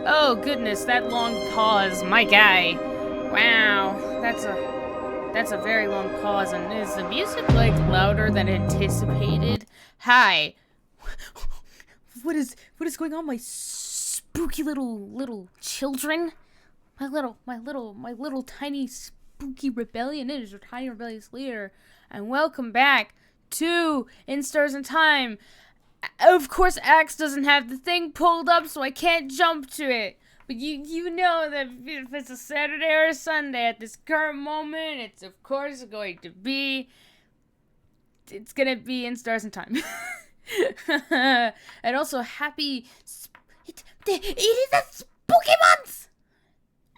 Oh goodness, that long pause, my guy. Wow, that's a very long pause. And is the music like louder than anticipated? Hi. What is going on, my spooky little children? My little tiny spooky rebellion is your tiny rebellious leader, and welcome back to In Stars and Time. Of course, Axe doesn't have the thing pulled up, so I can't jump to it. But you know that if it's a Saturday or a Sunday at this current moment, it's of course going to be. It's gonna be In Stars and Time. And also, happy. It is a spooky month!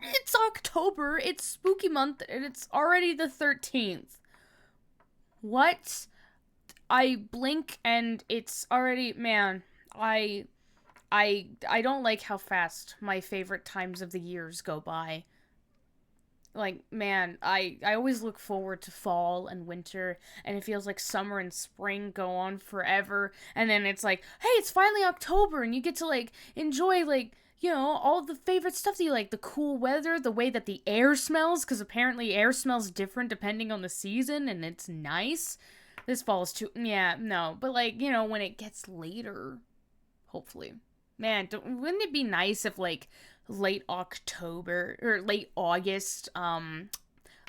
It's October, it's spooky month, and it's already the 13th. What? I blink and it's already, man, I don't like how fast my favorite times of the years go by. Like, man, I always look forward to fall and winter, and it feels like summer and spring go on forever, and then it's like, hey, it's finally October, and you get to, like, enjoy, like, you know, all the favorite stuff that you like, the cool weather, the way that the air smells, because apparently air smells different depending on the season, and it's nice. This fall is too, yeah, no, but, like, you know, when it gets later, hopefully. Man, wouldn't it be nice if, like, late October or late August,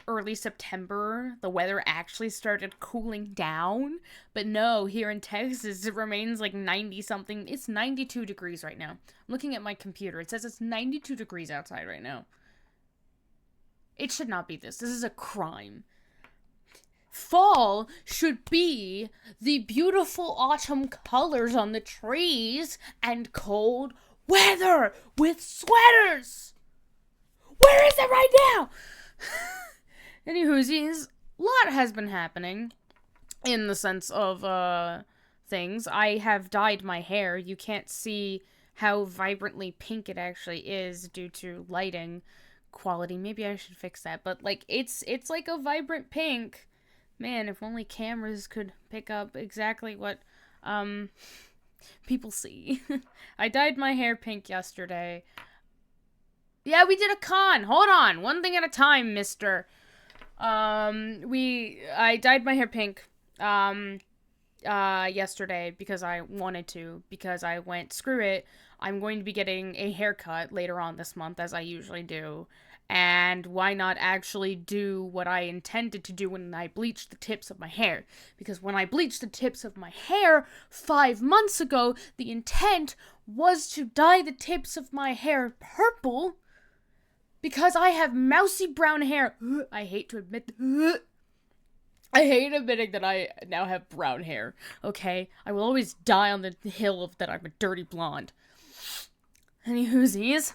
early September, the weather actually started cooling down? But no, here in Texas, it remains like 90 something. It's 92 degrees right now. I'm looking at my computer. It says it's 92 degrees outside right now. It should not be this. This is a crime. Fall should be the beautiful autumn colors on the trees and cold weather with sweaters. Where is it right now? Anywhoosies, a lot has been happening in the sense of things. I have dyed my hair. You can't see how vibrantly pink it actually is due to lighting quality. Maybe I should fix that. But like it's like a vibrant pink. Man, if only cameras could pick up exactly what people see. I dyed my hair pink yesterday. Yeah, we did a con. Hold on. One thing at a time, mister. I dyed my hair pink yesterday because I wanted to, because I went, screw it. I'm going to be getting a haircut later on this month, as I usually do. And why not actually do what I intended to do when I bleached the tips of my hair? Because when I bleached the tips of my hair 5 months ago, the intent was to dye the tips of my hair purple. Because I have mousy brown hair. I hate to admit. I hate admitting that I now have brown hair. Okay? I will always die on the hill of that I'm a dirty blonde. Any whoosies?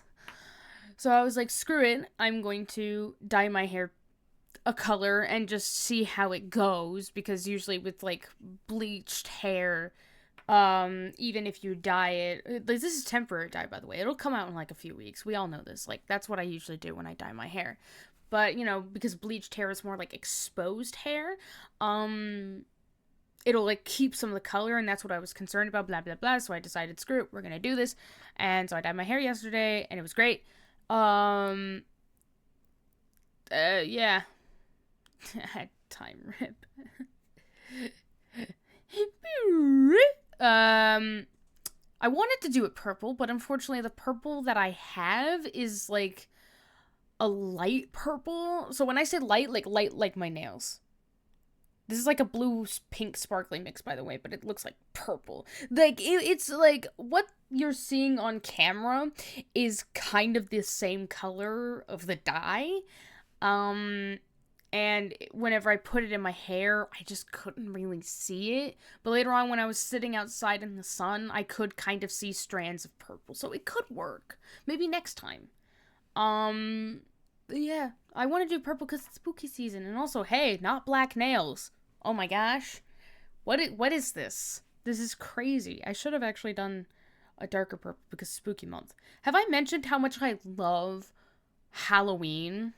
So I was like, screw it, I'm going to dye my hair a color and just see how it goes, because usually with, like, bleached hair, even if you dye it, this is temporary dye, by the way, it'll come out in, like, a few weeks, we all know this, like, that's what I usually do when I dye my hair, but, you know, because bleached hair is more, like, exposed hair, it'll, like, keep some of the color, and that's what I was concerned about, blah, blah, blah, so I decided, screw it, we're gonna do this, and so I dyed my hair yesterday, and it was great. Yeah. Time rip. I wanted to do it purple, but unfortunately the purple that I have is, like, a light purple. So when I say light like my nails. This is like a blue-pink sparkly mix, by the way, but it looks like purple. Like, it's like, what you're seeing on camera is kind of the same color of the dye. And whenever I put it in my hair, I just couldn't really see it. But later on, when I was sitting outside in the sun, I could kind of see strands of purple. So it could work. Maybe next time. Yeah. I want to do purple because it's spooky season. And also, hey, not black nails. Oh my gosh. What is this? This is crazy. I should have actually done a darker purple because spooky month. Have I mentioned how much I love Halloween?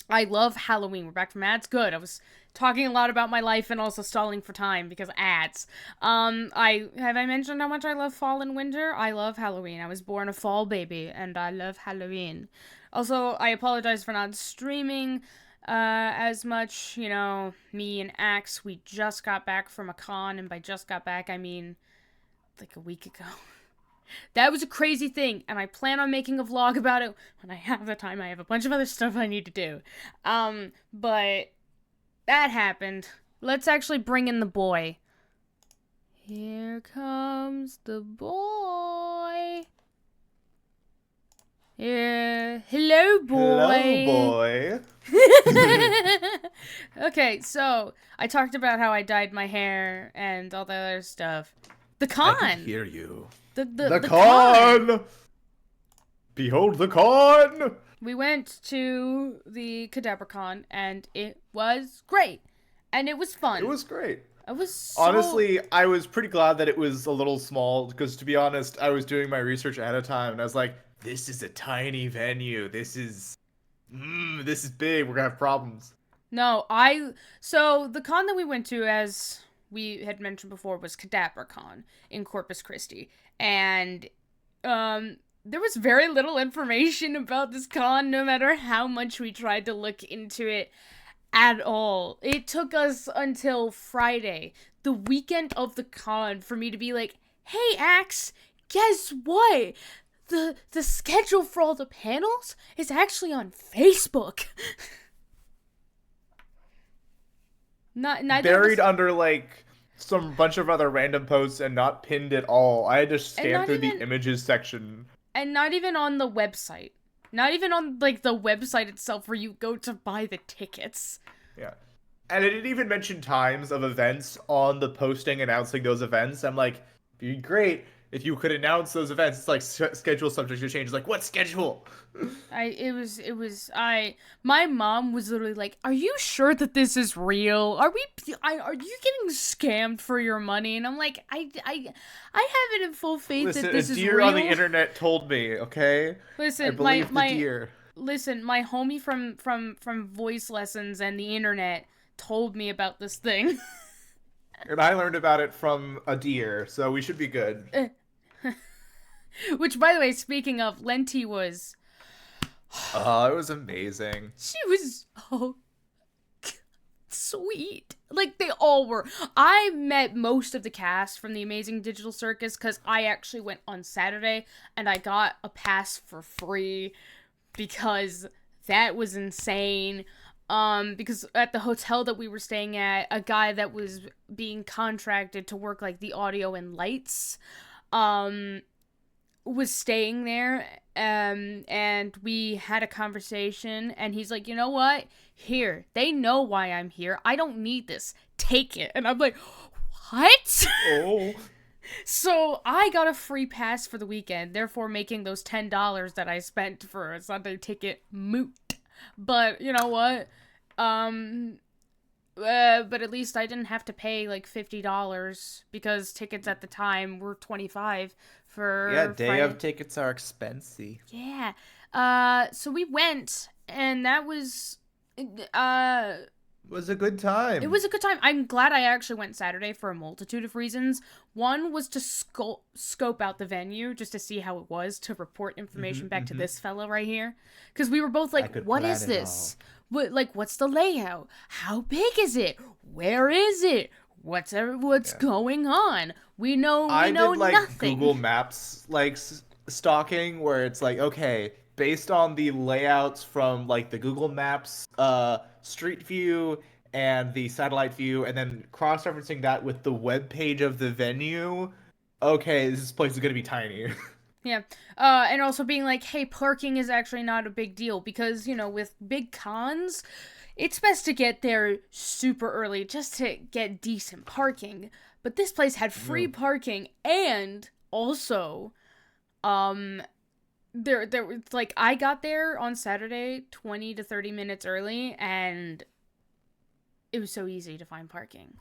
I love Halloween. We're back from that. It's good. I was talking a lot about my life and also stalling for time because ads. I mentioned how much I love fall and winter? I love Halloween. I was born a fall baby and I love Halloween. Also, I apologize for not streaming as much. You know, me and Axe, we just got back from a con, and by just got back, I mean like a week ago. That was a crazy thing, and I plan on making a vlog about it when I have the time. I have a bunch of other stuff I need to do. But that happened. Let's actually bring in the boy. Here comes the boy. Yeah. Hello, boy. Hello, boy. Okay, so I talked about how I dyed my hair and all the other stuff. The con. I can hear you. The con! Behold the con! We went to the CadaverCon, and it was great. And it was fun. It was great. It was so... Honestly, I was pretty glad that it was a little small, because to be honest, I was doing my research ahead of time, and I was like, this is a tiny venue. This is big. We're gonna have problems. No, So, the con that we went to, as we had mentioned before, was CadaverCon in Corpus Christi. And, there was very little information about this con, no matter how much we tried to look into it at all. It took us until Friday, the weekend of the con, for me to be like, hey, Axe, guess what? The schedule for all the panels is actually on Facebook. Buried under, like, some bunch of other random posts and not pinned at all. I had to scan through the images section. And not even on the website. Not even on, like, the website itself where you go to buy the tickets. Yeah. And it didn't even mention times of events on the posting announcing those events. I'm like, it'd be great if you could announce those events. It's like schedule subject to change. It's like, what schedule? My mom was literally like, are you sure that this is real? Are you getting scammed for your money? And I'm like, I have it in full faith that this is real. A deer on the internet told me, okay? Listen, I believe the deer. Listen, my homie from voice lessons and the internet told me about this thing. And I learned about it from a deer, so we should be good. Which, by the way, speaking of, Lenti was... Oh, it was amazing. She was so sweet. Like, they all were. I met most of the cast from the Amazing Digital Circus because I actually went on Saturday, and I got a pass for free because that was insane. Because at the hotel that we were staying at, a guy that was being contracted to work, like, the audio and lights, was staying there, and we had a conversation, and he's like, you know what? Here, they know why I'm here. I don't need this. Take it. And I'm like, what? Oh. So I got a free pass for the weekend, therefore making those $10 that I spent for a Sunday ticket moot. But you know what? But at least I didn't have to pay like $50 because tickets at the time were $25 for day of tickets are expensive. Yeah. So we went, and that was was a good time. It was a good time. I'm glad I actually went Saturday for a multitude of reasons. One was to scope out the venue just to see how it was, to report information back to this fellow right here, because we were both like, what is this? What's the layout? How big is it? Where is it? What's going on? We know nothing. Google Maps stalking, where it's like, okay, based on the layouts from like the Google Maps street view and the satellite view, and then cross-referencing that with the web page of the venue, okay, this place is gonna be tiny. Yeah, and also being like, hey, parking is actually not a big deal, because, you know, with big cons, it's best to get there super early just to get decent parking. But this place had free parking, and also, there was, like, I got there on Saturday 20 to 30 minutes early, and it was so easy to find parking.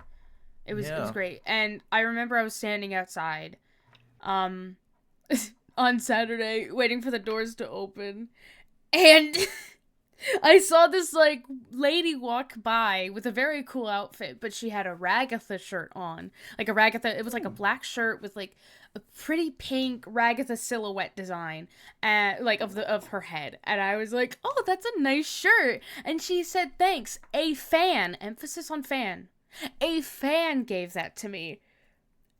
It was great. And I remember I was standing outside, on Saturday, waiting for the doors to open, and I saw this, like, lady walk by with a very cool outfit, but she had a Ragatha shirt on. Like, a Ragatha, it was like a black shirt with, like, a pretty pink Ragatha silhouette design, like, of her head. And I was like, oh, that's a nice shirt. And she said, thanks. A fan, emphasis on fan. A fan gave that to me.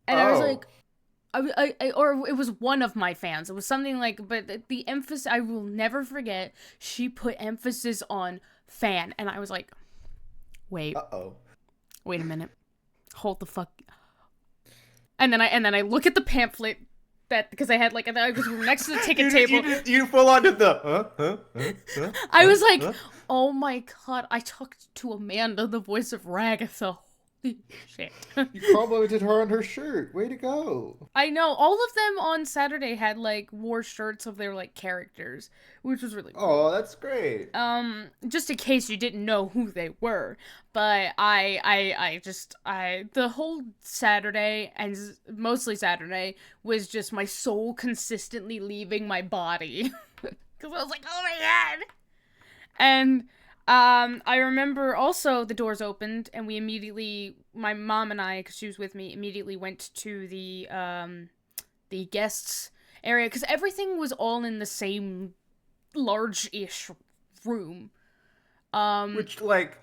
And I was like, or it was one of my fans. It was something like, but the emphasis, I will never forget, she put emphasis on fan. And I was like, wait. Wait a minute. Hold the fuck. And then I look at the pamphlet because I had like, I was next to the ticket table. You full on did the, I was like, oh my god, I talked to Amanda, the voice of Ragatha. Shit. You complimented her on her shirt. Way to go. I know. All of them on Saturday had like wore shirts of their like characters, which was really cool. Oh, that's great. Just in case you didn't know who they were. But the whole Saturday and mostly Saturday was just my soul consistently leaving my body. Cuz I was like, "Oh my god." And I remember also the doors opened and we immediately, my mom and I, because she was with me, immediately went to the guests area because everything was all in the same large-ish room. Which, like,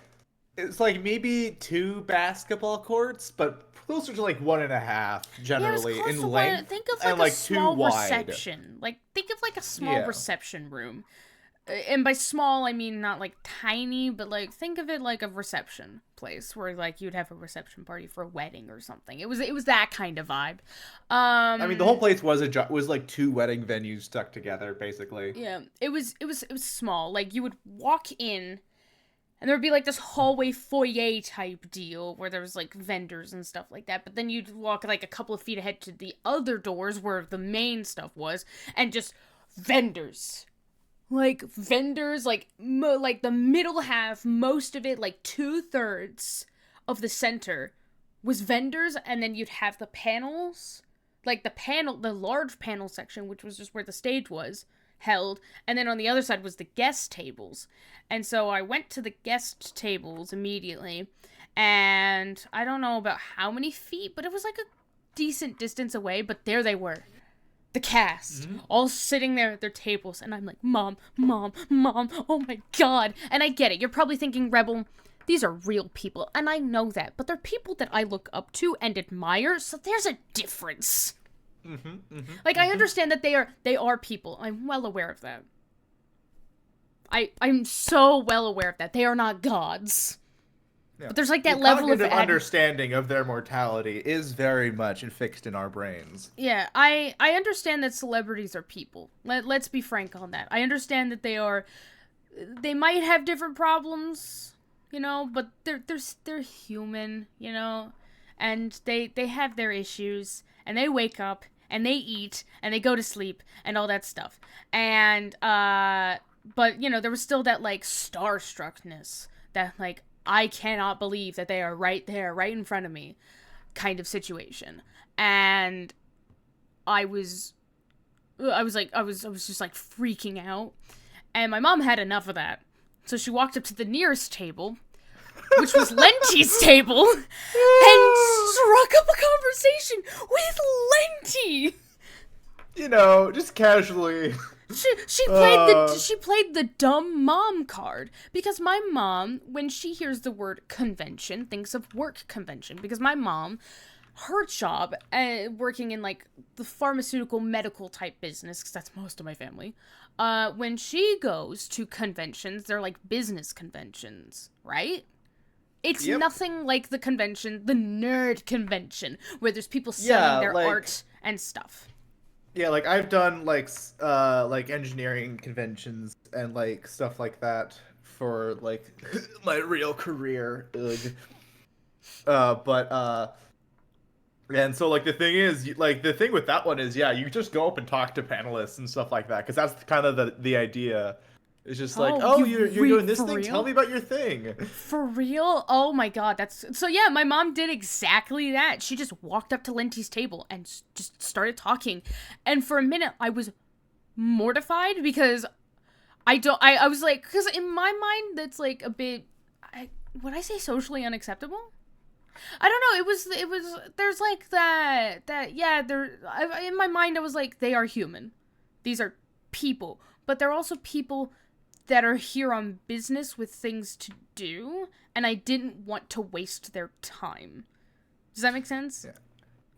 it's like maybe 2 basketball courts, but closer to like 1.5 generally in length. Think of like and, like, a small 2 wide. reception. Like, think of like a small reception room. And by small, I mean not like tiny, but like think of it like a reception place where like you'd have a reception party for a wedding or something. It was that kind of vibe. I mean, the whole place was like 2 wedding venues stuck together, basically. Yeah, it was small. Like you would walk in, and there would be like this hallway foyer type deal where there was like vendors and stuff like that. But then you'd walk like a couple of feet ahead to the other doors where the main stuff was, and just vendors. Like, vendors, like the middle half, most of it, like 2/3 of the center was vendors, and then you'd have the panels, like the large panel section, which was just where the stage was held, and then on the other side was the guest tables. And so I went to the guest tables immediately, and I don't know about how many feet, but it was like a decent distance away, but there they were. The cast, all sitting there at their tables, and I'm like, Mom, oh my god. And I get it, you're probably thinking, Rebel, these are real people, and I know that, but they're people that I look up to and admire, so there's a difference. Like, I understand that they are people, I'm well aware of that. I'm so well aware of that, they are not gods. Yeah. But there's like that level of understanding of their mortality is very much fixed in our brains. Yeah, I understand that celebrities are people. Let's be frank on that. I understand that they might have different problems, you know, but they're human, you know, and they have their issues, and they wake up and they eat and they go to sleep and all that stuff. And but you know, there was still that like starstruckness, that like, I cannot believe that they are right there, right in front of me, kind of situation. And I was just like freaking out. And my mom had enough of that. So she walked up to the nearest table, which was Lenti's table, and struck up a conversation with Lenti. You know, just casually. She played the dumb mom card, because my mom, when she hears the word convention, thinks of work convention, because my mom, her job, working in like the pharmaceutical medical type business, because that's most of my family, when she goes to conventions, they're like business conventions, right? It's nothing like the convention, the nerd convention, where there's people selling their art and stuff. Yeah, like I've done like engineering conventions and like stuff like that for like my real career. And so like the thing is, like the thing with that one is, you just go up and talk to panelists and stuff like that, because that's kind of the idea. It's just like, you're doing this thing. Real? Tell me about your thing. For real? Oh my god, that's... So yeah, my mom did exactly that. She just walked up to Lenti's table and just started talking. And for a minute, I was mortified because I was like, because in my mind, that's like a bit, would I say socially unacceptable? I don't know. It was, there's like yeah, in my mind, I was like, they are human. These are people. But they're also people that are here on business with things to do, and I didn't want to waste their time. Does that make sense? Yeah.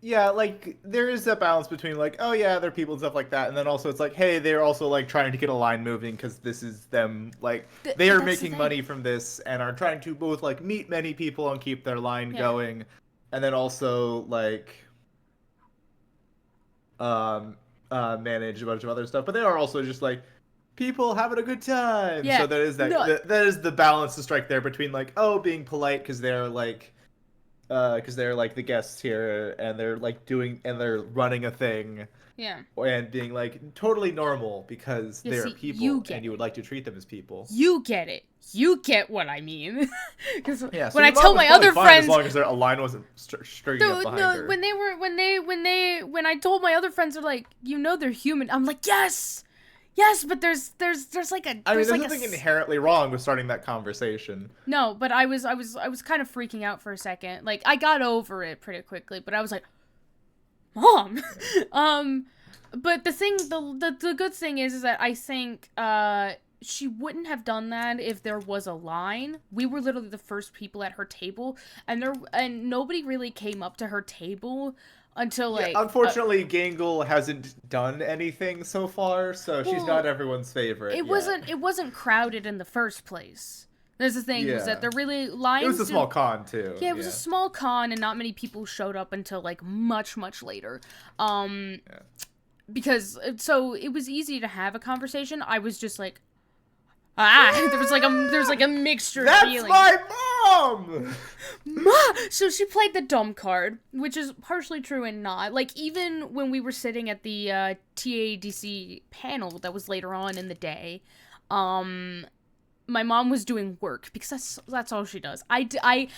Yeah, like, there is a balance between, like, oh yeah, they're people and stuff like that, and then also it's like, hey, they're also, like, trying to get a line moving, because this is them, like, they are making money from this, and are trying to both, like, meet many people and keep their line going, and then also, like, manage a bunch of other stuff, but they are also just, like, people having a good time. Yeah. So there is that is the balance to strike there between, like, oh, being polite, because they're, like, the guests here, and they're like they're running a thing, and being like totally normal because they're people and you would like to treat them as people. You get it. You get what I mean. Because so when I tell my other friends, as long as their line wasn't straight up behind her. When I told my other friends, they're like, you know, they're human. I'm like, yes, but there's like a. There's nothing inherently wrong with starting that conversation. No, but I was kind of freaking out for a second. Like, I got over it pretty quickly, but I was like, Mom. But the good thing is that I think she wouldn't have done that if there was a line. We were literally the first people at her table, and nobody really came up to her table until, like... Yeah, unfortunately, Gangle hasn't done anything so far, so she's not everyone's favorite It wasn't crowded in the first place. That's the thing, was that there really... lines. It was a small con, too. Yeah, it was a small con, and not many people showed up until, like, much, much later. Because, so, it was easy to have a conversation. I was just like... there's like a mixture of feelings. That's my mom! So she played the dumb card, which is partially true and not. Like, even when we were sitting at the TADC panel that was later on in the day, my mom was doing work, because that's all she does. I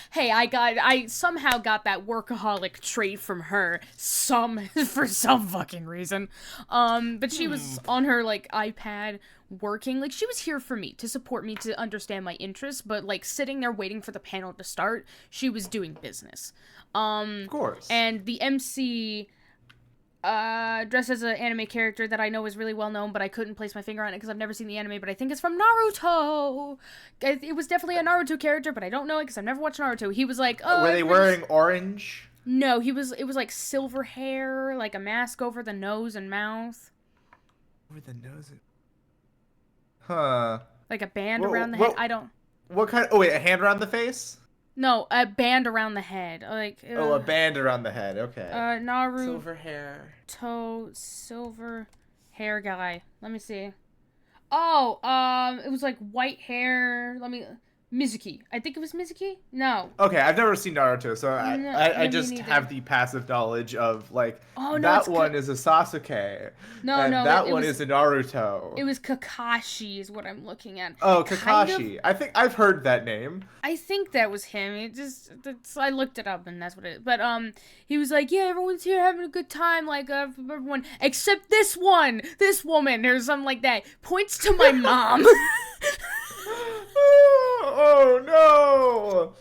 somehow got that workaholic trait from her, for some fucking reason. But she was on her, like, iPad working. Like, she was here for me, to support me, to understand my interests, but, like, sitting there waiting for the panel to start, she was doing business. Of course. And the MC... dressed as an anime character that I know is really well known, but I couldn't place my finger on it because I've never seen the anime, but I think it's from Naruto. It was definitely a Naruto character, but I don't know it because I've never watched Naruto. He was like, oh... Were they wearing orange? No, it was like silver hair, like a mask over the nose and mouth. Over the nose and... Huh. Like a band around the head. I don't... What kind of... Oh, wait, a hand around the face? No, a band around the head. Like... a band around the head. Okay. Naruto... Silver hair. Silver hair guy. Let me see. Oh, it was like white hair. Mizuki. I think it was Mizuki? No. Okay, I've never seen Naruto, so I just have the passive knowledge of, like, that one is a Sasuke. That one is a Naruto. It was Kakashi is what I'm looking at. Oh, Kakashi. I think I've heard that name. I think that was him. I looked it up and that's what it is. But, he was like, yeah, everyone's here having a good time, like, everyone, except this woman, or something like that. Points to my mom. Oh no!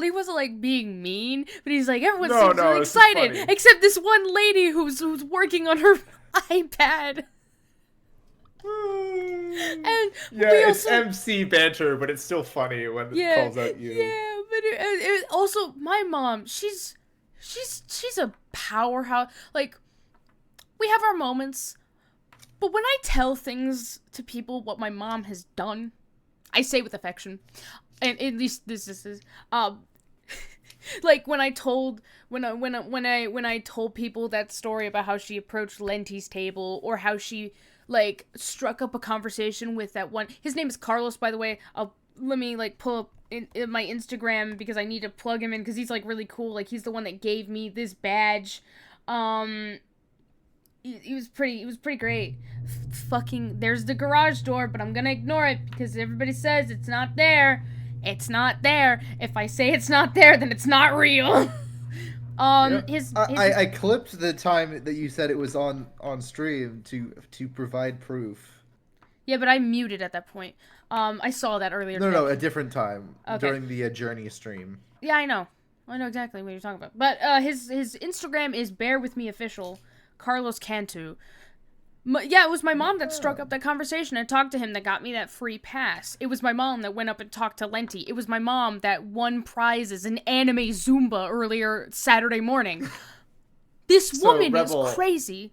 He wasn't like being mean, but he's like, everyone seems really excited, except this one lady who's working on her iPad. And it's MC banter, but it's still funny when it calls out you. Yeah, but it also, my mom, she's a powerhouse. Like, we have our moments. But when I tell things to people what my mom has done, I say with affection. And at least this is like when I told people that story about how she approached Lenti's table, or how she, like, struck up a conversation with that one. His name is Carlos, by the way. Let me, like, pull up in my Instagram because I need to plug him in because he's, like, really cool. Like, he's the one that gave me this badge. It was pretty great. Fucking, there's the garage door, but I'm gonna ignore it because everybody says it's not there. It's not there. If I say it's not there, then it's not real. His I clipped the time that you said it was on stream to provide proof. yeah, but I muted at that point. I saw that earlier today. No, a different time Okay. during the Journey stream. Yeah, I know exactly what you're talking about. But his Instagram is Bear With Me Official, Carlos Cantu. Yeah, it was my mom that struck up that conversation and talked to him that got me that free pass. It was my mom that went up and talked to Lenti. It was my mom that won prizes in anime Zumba earlier Saturday morning. This woman Rebel, is crazy.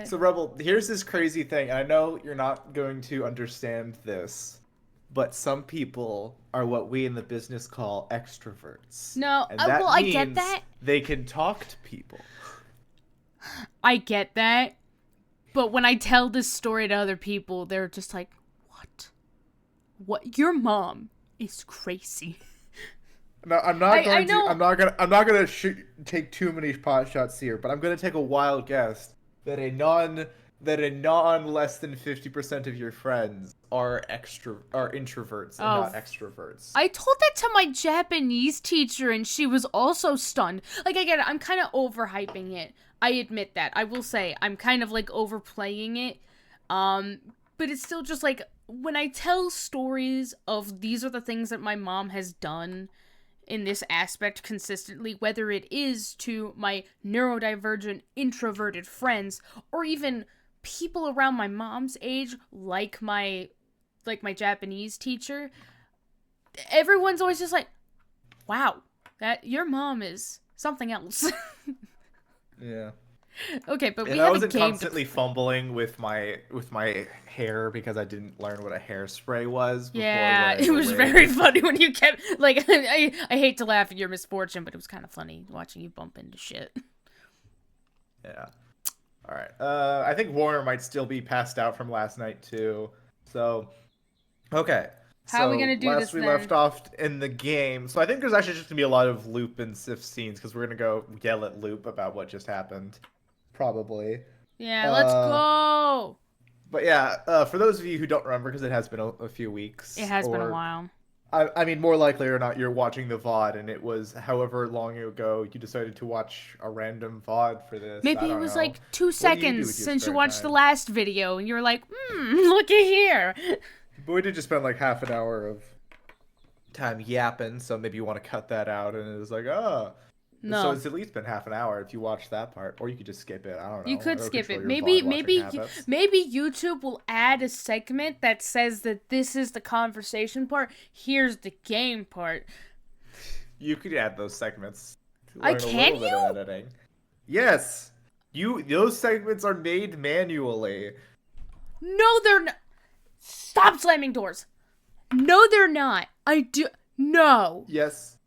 So, Rebel, here's this crazy thing. And I know you're not going to understand this, but some people are what we in the business call extroverts. No, and that well, I get that. They can talk to people. I get that. But when I tell this story to other people, they're just like, "What? What? Your mom is crazy." No, I'm not going to. I'm not gonna take too many pot shots here, but I'm gonna take a wild guess that a non less than 50% of your friends are introverts and not extroverts. I told that to my Japanese teacher, and she was also stunned. Like, I get it. I'm kind of overhyping it. I admit that. I will say I'm kind of like overplaying it. But it's still just like when I tell stories of these are the things that my mom has done in this aspect consistently, whether it is to my neurodivergent introverted friends or even people around my mom's age, like my Japanese teacher, everyone's always just like, "Wow, that your mom is something else." Yeah. Okay, but we I had wasn't a game constantly fumbling with my hair because I didn't learn what a hairspray was. Yeah, before it was very funny when you kept like I hate to laugh at your misfortune, but it was kind of funny watching you bump into shit. Yeah. All right. I think Warner might still be passed out from last night too. So, okay. How are we gonna do last this we then? left off in the game. So I think there's actually just gonna be a lot of Loop and Sif scenes because we're gonna go yell at Loop about what just happened. Probably. Yeah, let's go. But yeah, for those of you who don't remember, because it has been a few weeks. It has been a while. I mean, more likely or not, you're watching the VOD, and it was however long ago you decided to watch a random VOD for this. Maybe it was like 2 do you do seconds with your since you spare watched the time? last video, and you were like, look at here. But we did just spend like half an hour of time yapping, so maybe you want to cut that out, and it was like, oh. No. So it's at least been half an hour if you watch that part, or you could just skip it. I don't know. You could I don't skip it. control your Maybe VOD watching habits. maybe YouTube will add a segment that says that this is the conversation part. Here's the game part. You could add those segments. I Learn a can little bit of editing. Yes. Those segments are made manually. No, they're not. Stop slamming doors. No, they're not. I do. No. Yes.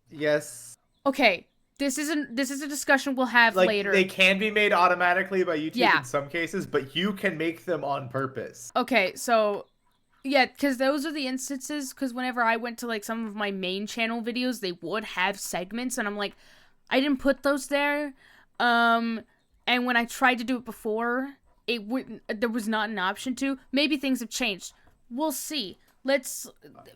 Okay. This is a discussion we'll have Like, later. they can be made automatically by YouTube Yeah. in some cases, but you can make them on purpose. Okay, so yeah, because those are the instances. Because whenever I went to like some of my main channel videos, they would have segments, and I'm like, I didn't put those there. And when I tried to do it before, it wouldn't. There was not an option to. Maybe things have changed. We'll see.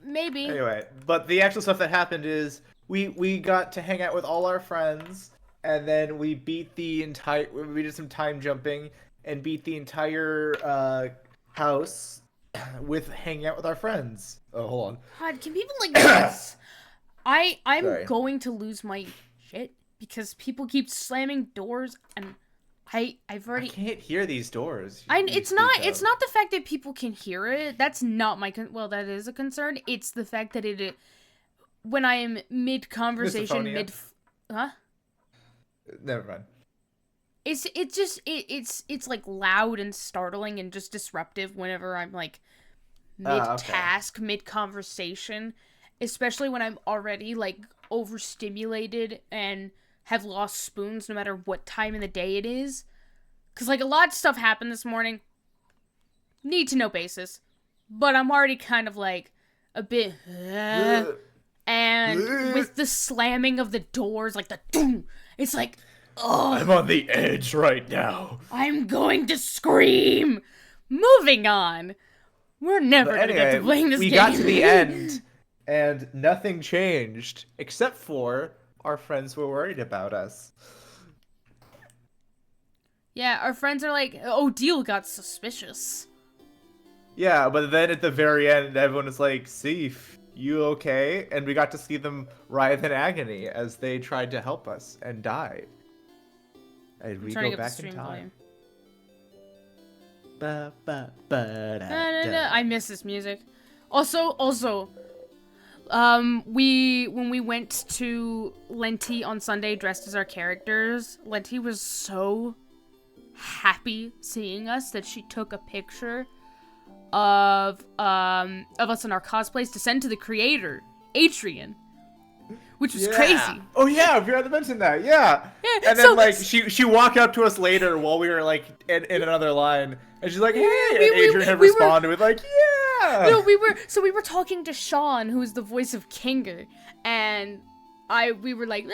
Maybe. Anyway, but the actual stuff that happened is we got to hang out with all our friends, and then we did some time jumping and beat the entire house with hanging out with our friends. Oh, hold on. God, can people like this? I'm Sorry. going to lose my shit because people keep slamming doors, and I've already. I can't hear these doors. It's not the fact that people can hear it. That's not my well, that is a concern. It's the fact that it when I am mid conversation, Misophonia? Never mind. It's like loud and startling and just disruptive whenever I'm like mid task, mid conversation, especially when I'm already like overstimulated and have lost spoons no matter what time in the day it is. Cause like a lot of stuff happened this morning. Need to know basis. But I'm already kind of like a bit and with the slamming of the doors, like the doom, it's like, oh, I'm on the edge right now. I'm going to scream. Moving on. We're never gonna get to playing this game. We got to the end, and nothing changed except for our friends were worried about us. Yeah, our friends are like, Odile got suspicious. Yeah, but then at the very end, everyone is like, Seif, you okay? And we got to see them writhe in agony as they tried to help us and died. And we go back in time. I miss this music. Also, when we went to Lenti on Sunday dressed as our characters, Lenti was so happy seeing us that she took a picture of us in our cosplays to send to the creator, Adrian. Which was crazy. Oh yeah, we forgot to mention that. Yeah. And then like she walked up to us later while we were like in another line, and she's like, "Hey," and Adrian had responded with like, "Yeah." No, we were talking to Sean, who is the voice of Kinger, and we were like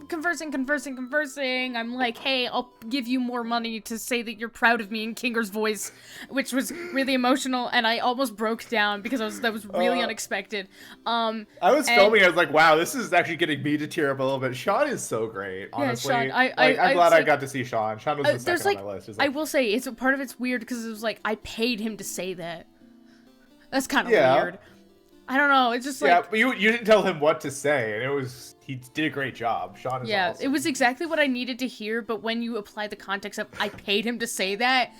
conversing. I'm like, hey, I'll give you more money to say that you're proud of me in Kinger's voice, which was really emotional, and I almost broke down because that was really unexpected. I was filming. I was like, wow, this is actually getting me to tear up a little bit. Sean is so great, honestly. Yeah, Sean, I'm glad I got to see Sean. Sean was the second on my list. I will say, it's weird because it was like I paid him to say that. That's kind of weird. I don't know. It's just like... Yeah, but you didn't tell him what to say, and he did a great job. Sean is awesome. It was exactly what I needed to hear, but when you apply the context of I paid him to say that,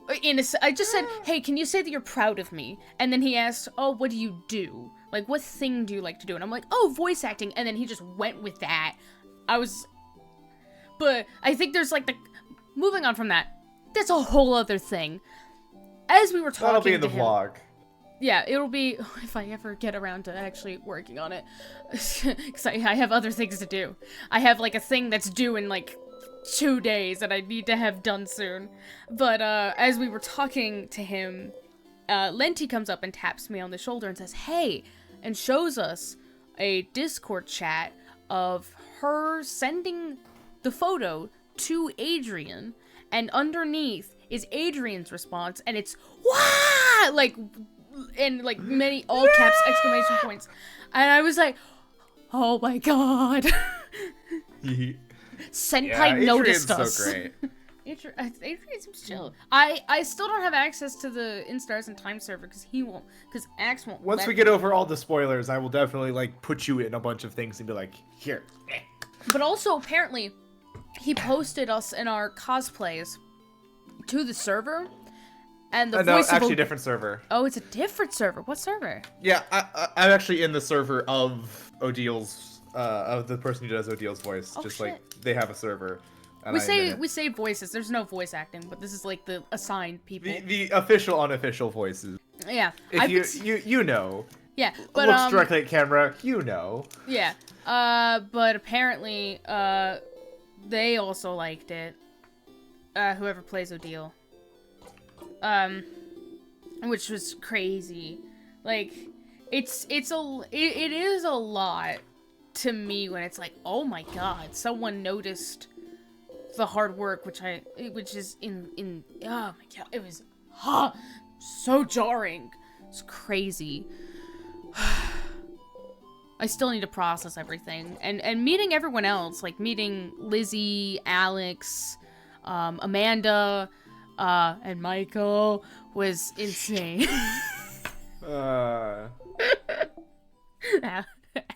I just said, hey, can you say that you're proud of me? And then he asked, oh, what do you do? Like, what thing do you like to do? And I'm like, oh, voice acting. And then he just went with that. But I think there's like moving on from that, that's a whole other thing. As we were talking That'll be in the to him, vlog. Yeah, it'll be, if I ever get around to actually working on it, because I have other things to do. I have, like, a thing that's due in, like, 2 days that I need to have done soon. But, as we were talking to him, Lenti comes up and taps me on the shoulder and says, hey, and shows us a Discord chat of her sending the photo to Adrian, and underneath is Adrian's response, and it's, wah! Like... and like many all caps exclamation points, and I was like, oh my god. Senpai noticed us. So great. Adrian seems chill. I still don't have access to the Instars and Time server because Axe won't. Once we get over all the spoilers, I will definitely like put you in a bunch of things and be like, here. But also apparently he posted us in our cosplays to the server. And the voice actually a different server. Oh, it's a different server. What server? Yeah, I'm actually in the server of Odile's, of the person who does Odile's voice. Just shit. Like they have a server. We say voices. There's no voice acting, but this is like the assigned people. The official, unofficial voices. Yeah. If you know. Yeah, but looks directly at camera. You know. Yeah. But apparently, they also liked it. Whoever plays Odile. Which was crazy. Like, it is a lot to me when it's like, oh my god, someone noticed the hard work, which is in oh my god, it was so jarring. It's crazy. I still need to process everything, and meeting everyone else, like meeting Lizzie, Alex, Amanda, and Michael was insane.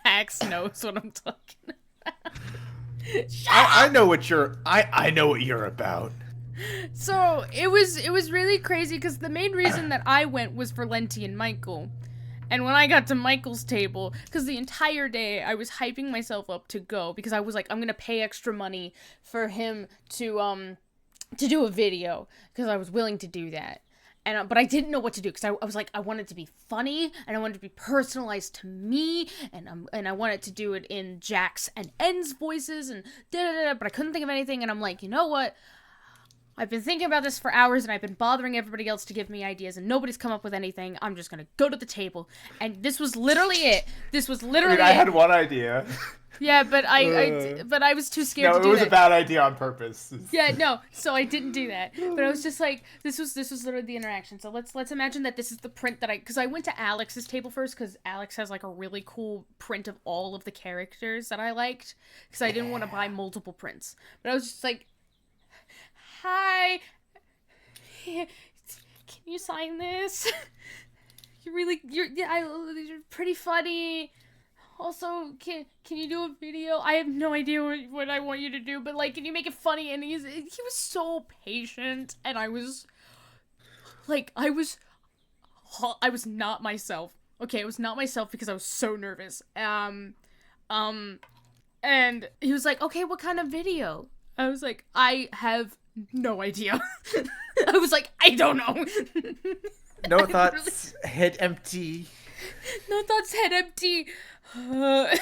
Axe knows what I'm talking about. I know what you're about. So it was really crazy because the main reason that I went was for Lenti and Michael. And when I got to Michael's table, because the entire day I was hyping myself up to go, because I was like, I'm gonna pay extra money for him to do a video, because I was willing to do that. And but I didn't know what to do, because I was like, I wanted it to be funny, and I wanted it to be personalized to me, and I wanted to do it in Jax and N's voices, and but I couldn't think of anything, and I'm like, you know what? I've been thinking about this for hours, and I've been bothering everybody else to give me ideas, and nobody's come up with anything. I'm just gonna go to the table, and this was literally it. This was literally. I had one idea. Yeah, but I was too scared to do that. No, it was a bad idea on purpose. Yeah, no, so I didn't do that. But I was just like, this was literally the interaction. So let's imagine that this is the print that because I went to Alex's table first, because Alex has like a really cool print of all of the characters that I liked, because I didn't want to buy multiple prints. But I was just like, hi, can you sign this? You're pretty funny. Also, can you do a video? I have no idea what I want you to do, but like, can you make it funny? And he was so patient, and I was not myself. Okay, I was not myself because I was so nervous. And he was like, okay, what kind of video? I was like, I have no idea. I was like, I don't know. No thoughts, head empty. No thoughts, head empty. It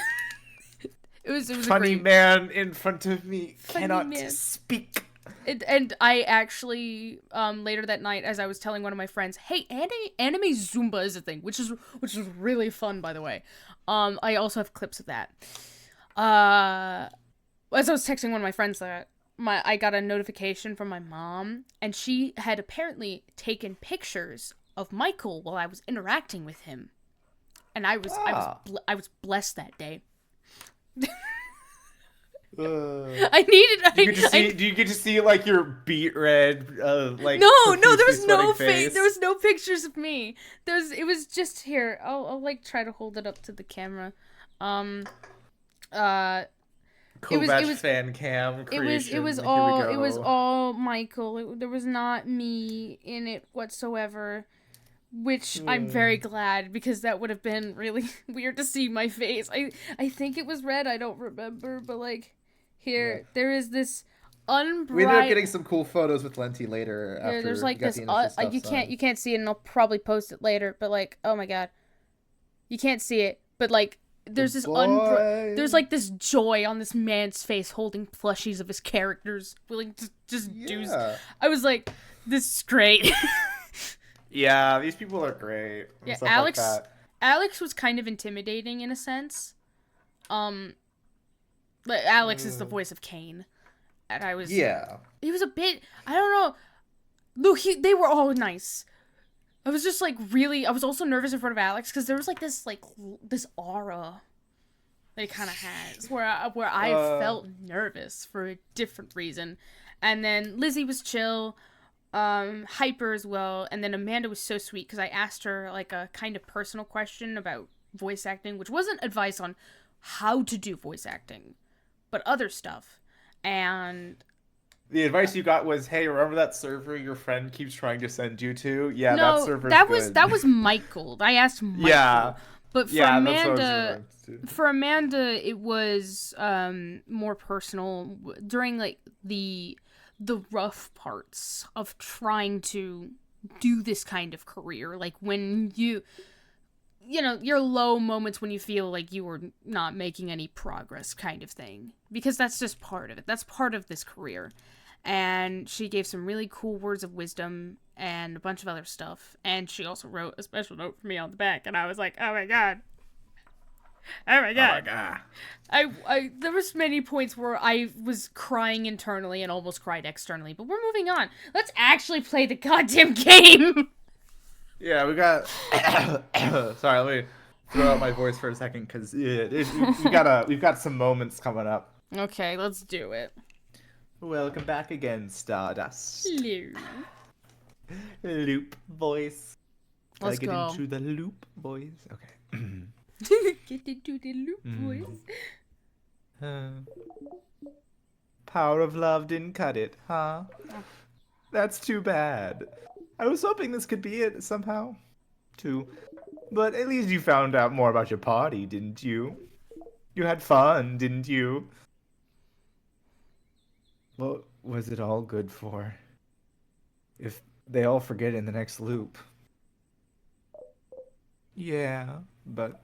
was funny man in front of me cannot speak. And I actually later that night, as I was telling one of my friends, hey, anime Zumba is a thing, which is really fun, by the way. I also have clips of that. As I was texting one of my friends that I got a notification from my mom, and she had apparently taken pictures of Michael while I was interacting with him. And I was blessed that day. Do you get to see like your beet red like No, there was no face? There was no pictures of me. It was just here. I'll like try to hold it up to the camera. Kovac fan cam creation. It was all Michael. There was not me in it whatsoever. Which I'm very glad, because that would have been really weird to see my face. I think it was red, I don't remember, but like, here, there is this unbright... We ended up getting some cool photos with Lenti later after there's like this, you can't see it, and I'll probably post it later, but like, oh my god. You can't see it, but like, there's this there's like this joy on this man's face holding plushies of his characters, willing to just do... I was like, this is great. Yeah, these people are great. Yeah, Alex was kind of intimidating in a sense. But Alex is the voice of Kane, and I was he was a bit, I don't know. Look, they were all nice. I was just like I was also nervous in front of Alex because there was like this aura that he kind of has where I felt nervous for a different reason, and then Lizzie was chill. Hyper as well, and then Amanda was so sweet because I asked her like a kind of personal question about voice acting, which wasn't advice on how to do voice acting, but other stuff. And the advice you got was, hey, remember that server your friend keeps trying to send you to? Yeah, no, that server's good. that was Michael. I asked Michael. Yeah. But for Amanda, it was more personal during like the rough parts of trying to do this kind of career, like when you know, your low moments when you feel like you were not making any progress kind of thing, because that's just part of it. That's part of this career. And she gave some really cool words of wisdom and a bunch of other stuff, and she also wrote a special note for me on the back, and I was like, oh my god. There was many points where I was crying internally and almost cried externally, but we're moving on. Let's actually play the goddamn game. Yeah, we got. Sorry, let me throw out my voice for a second because we've got some moments coming up. Okay, let's do it. Welcome back again, Stardust. Hello. Loop voice. Let's go. Get into the loop, boys. Okay. Get into the loop, boys. Power of love didn't cut it, huh? That's too bad. I was hoping this could be it somehow, too. But at least you found out more about your party, didn't you? You had fun, didn't you? What was it all good for? If they all forget in the next loop. Yeah, but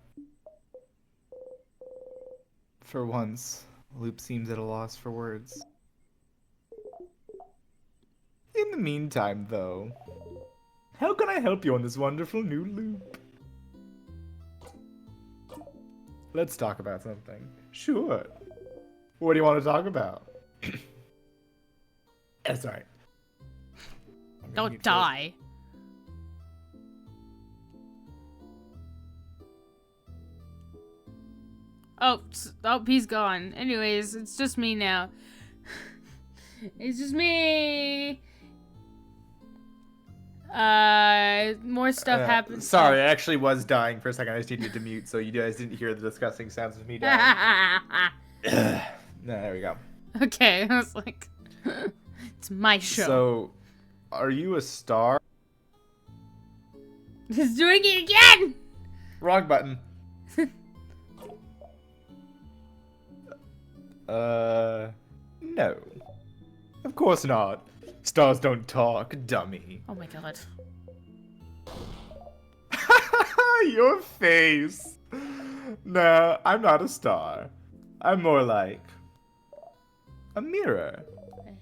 for once, Loop seems at a loss for words. In the meantime, though, how can I help you on this wonderful new loop? Let's talk about something. Sure. What do you want to talk about? That's alright. Don't die. Oh, he's gone. Anyways, it's just me now. It's just me. More stuff happens. Sorry, I actually was dying for a second. I just needed to mute so you guys didn't hear the disgusting sounds of me dying. No, there we go. Okay, I was like, it's my show. So, are you a star? He's doing it again! Wrong button. No. Of course not. Stars don't talk, dummy. Oh my god. Your face. Nah, I'm not a star. I'm more like a mirror.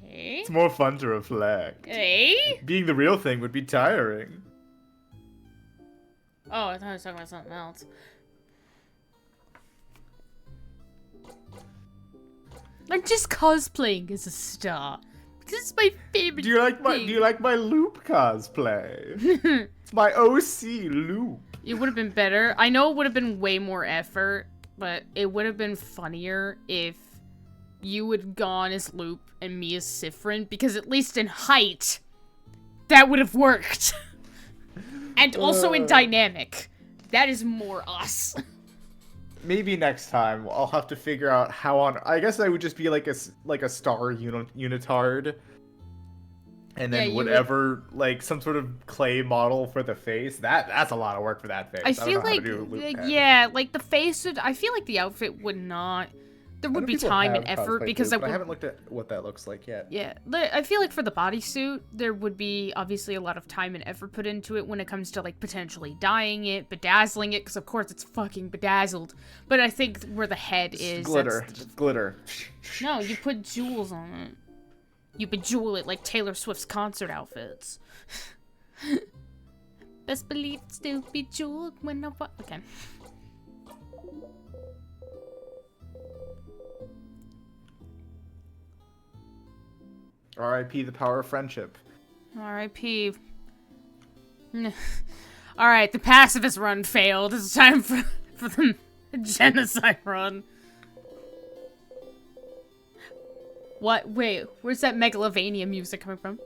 Hey? It's more fun to reflect. Hey? Being the real thing would be tiring. Oh, I thought I was talking about something else. I'm just cosplaying as a star. This is my favorite Do you like my thing. Do you like my loop cosplay? It's my OC loop. It would have been better. I know it would have been way more effort, but it would have been funnier if you had gone as Loop and me as Sifrin, because at least in height, that would have worked. And also in dynamic. That is more us. Maybe next time I'll have to figure out how on. I guess I would just be like a star unitard, and then whatever like some sort of clay model for the face. That's a lot of work for that face. I feel don't know like how to do a loop head. yeah, like the face would. I feel like the outfit would not. There would be time and effort because I haven't looked at what that looks like yet. Yeah, I feel like for the bodysuit, there would be obviously a lot of time and effort put into it when it comes to like potentially dyeing it, bedazzling it, because of course it's fucking bedazzled. But I think where the head is Glitter. Glitter. No, you put jewels on it. You bejewel it like Taylor Swift's concert outfits. Best believe it's still bejeweled when I okay. R.I.P. the power of friendship. R.I.P. Alright, the pacifist run failed. It's time for the genocide run. What? Wait, where's that Megalovania music coming from?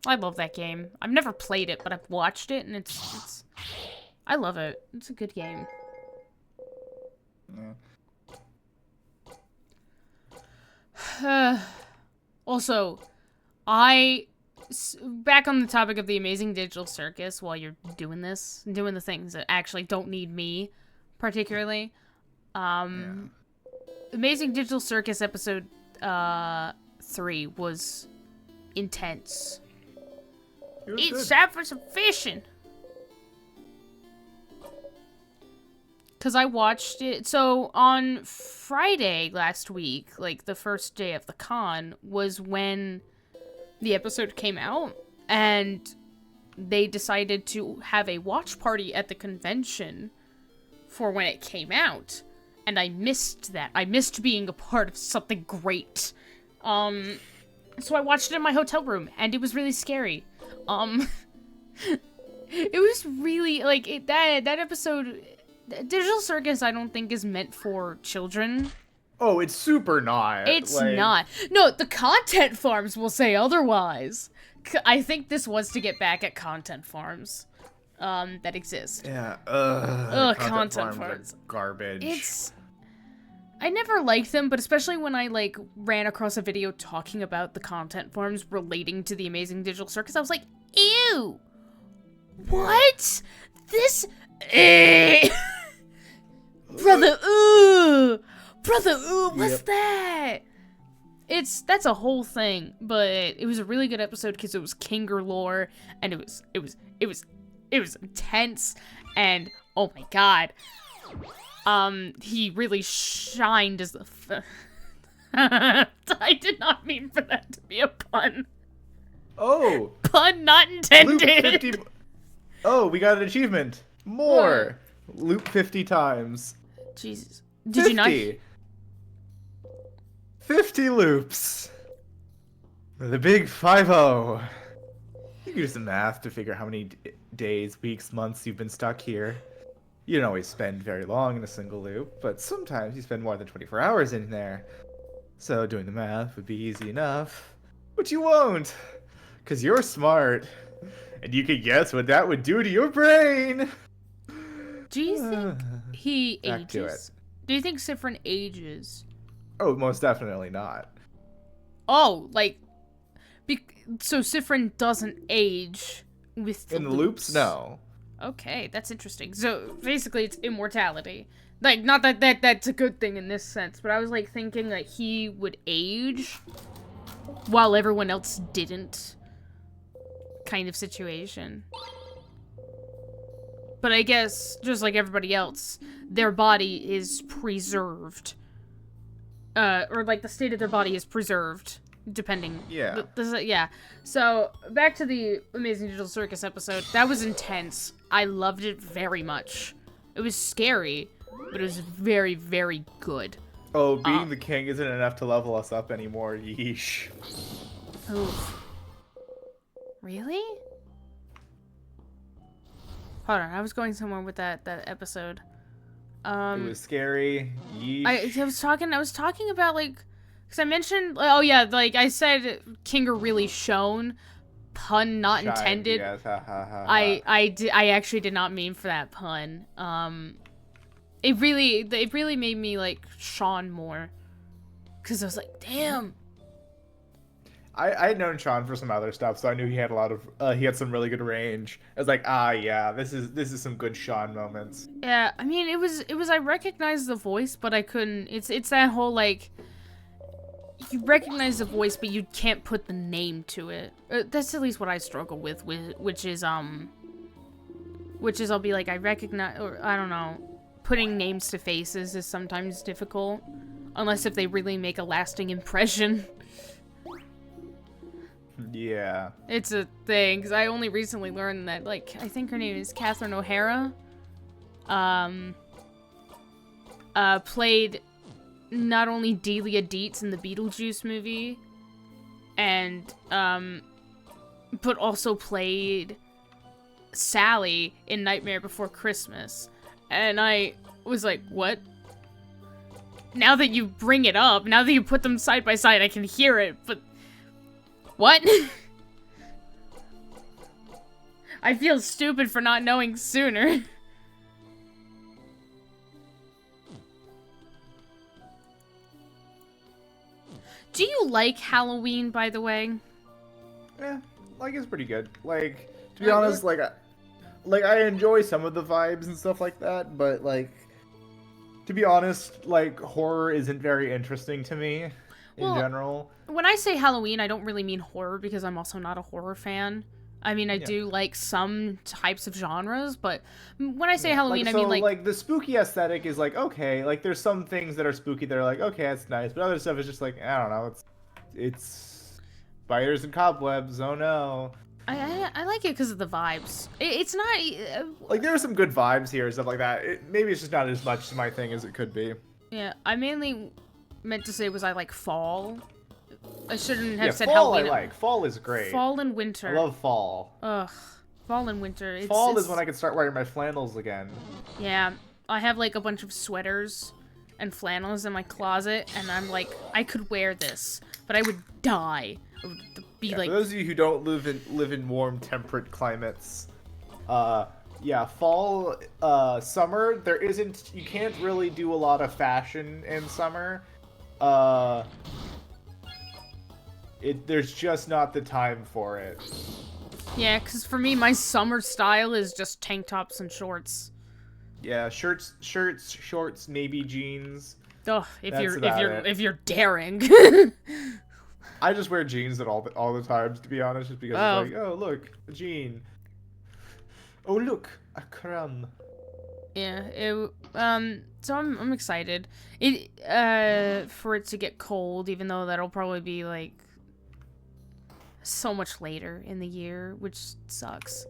I love that game. I've never played it, but I've watched it, and it's I love it. It's a good game. Yeah. Also, back on the topic of the Amazing Digital Circus, while you're doing this, doing the things that actually don't need me, particularly, Amazing Digital Circus episode 3 was intense. It's time for some fishing. Because I watched it. So on Friday last week, like the first day of the con, was when the episode came out. And they decided to have a watch party at the convention for when it came out. And I missed that. I missed being a part of something great. So I watched it in my hotel room, and it was really scary. It was really, like, that episode, Digital Circus, I don't think is meant for children. Oh, it's super not. It's not. No, the content farms will say otherwise. I think this was to get back at content farms, that exist. Yeah, content farms. Are garbage. I never liked them, but especially when I, like, ran across a video talking about the content forms relating to the Amazing Digital Circus, I was like, ew! What? This... Brother, ooh! Brother, ooh, what's that? that's a whole thing, but it was a really good episode because it was Kinger lore, and it was intense, and oh my god, he really shined as the. I did not mean for that to be a pun. Oh, pun not intended. Loop 50. Oh, we got an achievement. More. Loop 50 times. Jesus, did you not? 50 loops. The big 5-0. You can do some math to figure how many days, weeks, months you've been stuck here. You don't always spend very long in a single loop, but sometimes you spend more than 24 hours in there. So doing the math would be easy enough. But you won't, because you're smart. And you can guess what that would do to your brain. Do you think he Back to ages? Do you think Siffrin ages? Oh, most definitely not. Oh, like, so Siffrin doesn't age with the In the loops? No. Okay, that's interesting. So basically, it's immortality. Like, not that that's a good thing in this sense, but I was like thinking that he would age while everyone else didn't, kind of situation. But I guess just like everybody else, their body is preserved. Or like the state of their body is preserved, depending. Yeah. Yeah. So back to the Amazing Digital Circus episode. That was intense. I loved it very much. It was scary, but it was very, very good. Oh, being the king isn't enough to level us up anymore. Yeesh. Oof. Really? Hold on, I was going somewhere with that episode. It was scary. Yeesh. I was talking about, like, because I mentioned, oh yeah, like I said, Kinger really shone, pun not intended. Yes, ha, ha, ha, ha. I actually did not mean for that pun. It really made me like Sean more, because I was like, damn. I had known Sean for some other stuff, so I knew he had a lot of he had some really good range. I was like, yeah, this is some good Sean moments. Yeah, I mean, it was I recognized the voice, but I couldn't. It's that whole like, you recognize the voice, but you can't put the name to it. That's at least what I struggle with, which is I'll be like, I recognize, or I don't know, putting names to faces is sometimes difficult, unless if they really make a lasting impression. Yeah. It's a thing, because I only recently learned that, like, I think her name is Catherine O'Hara, played not only Delia Deetz in the Beetlejuice movie, and, but also played Sally in Nightmare Before Christmas. And I was like, what? Now that you bring it up, now that you put them side by side, I can hear it, but... What? I feel stupid for not knowing sooner. Do you like Halloween, by the way? Yeah, like it's pretty good. Like, to be honest, like I enjoy some of the vibes and stuff like that, but like, to be honest, like horror isn't very interesting to me in general. When I say Halloween, I don't really mean horror because I'm also not a horror fan. I mean, I do like some types of genres, but when I say Halloween, like, I mean like the spooky aesthetic is like, okay, like there's some things that are spooky that are like, okay, that's nice, but other stuff is just like, I don't know, it's spiders and cobwebs. Oh no. I like it because of the vibes. It's not like there are some good vibes here and stuff like that. Maybe it's just not as much my thing as it could be. Yeah, I mainly meant to say was I like fall. I shouldn't have said fall. Halloween. I like fall is great. Fall and winter. I love fall. Ugh, fall and winter. Fall is when I can start wearing my flannels again. Yeah, I have like a bunch of sweaters and flannels in my closet, and I'm like, I could wear this, but I would die. I would be like. For those of you who don't live in warm, temperate climates, yeah, fall, summer. You can't really do a lot of fashion in summer. There's just not the time for it. Yeah, because for me, my summer style is just tank tops and shorts. Yeah, shorts, navy jeans, Oh, if you're daring. I just wear jeans all the time, to be honest, just because it's like, oh look, a jean. Oh look, a crumb. Yeah. So I'm excited. For it to get cold, even though that'll probably be like so much later in the year, which sucks.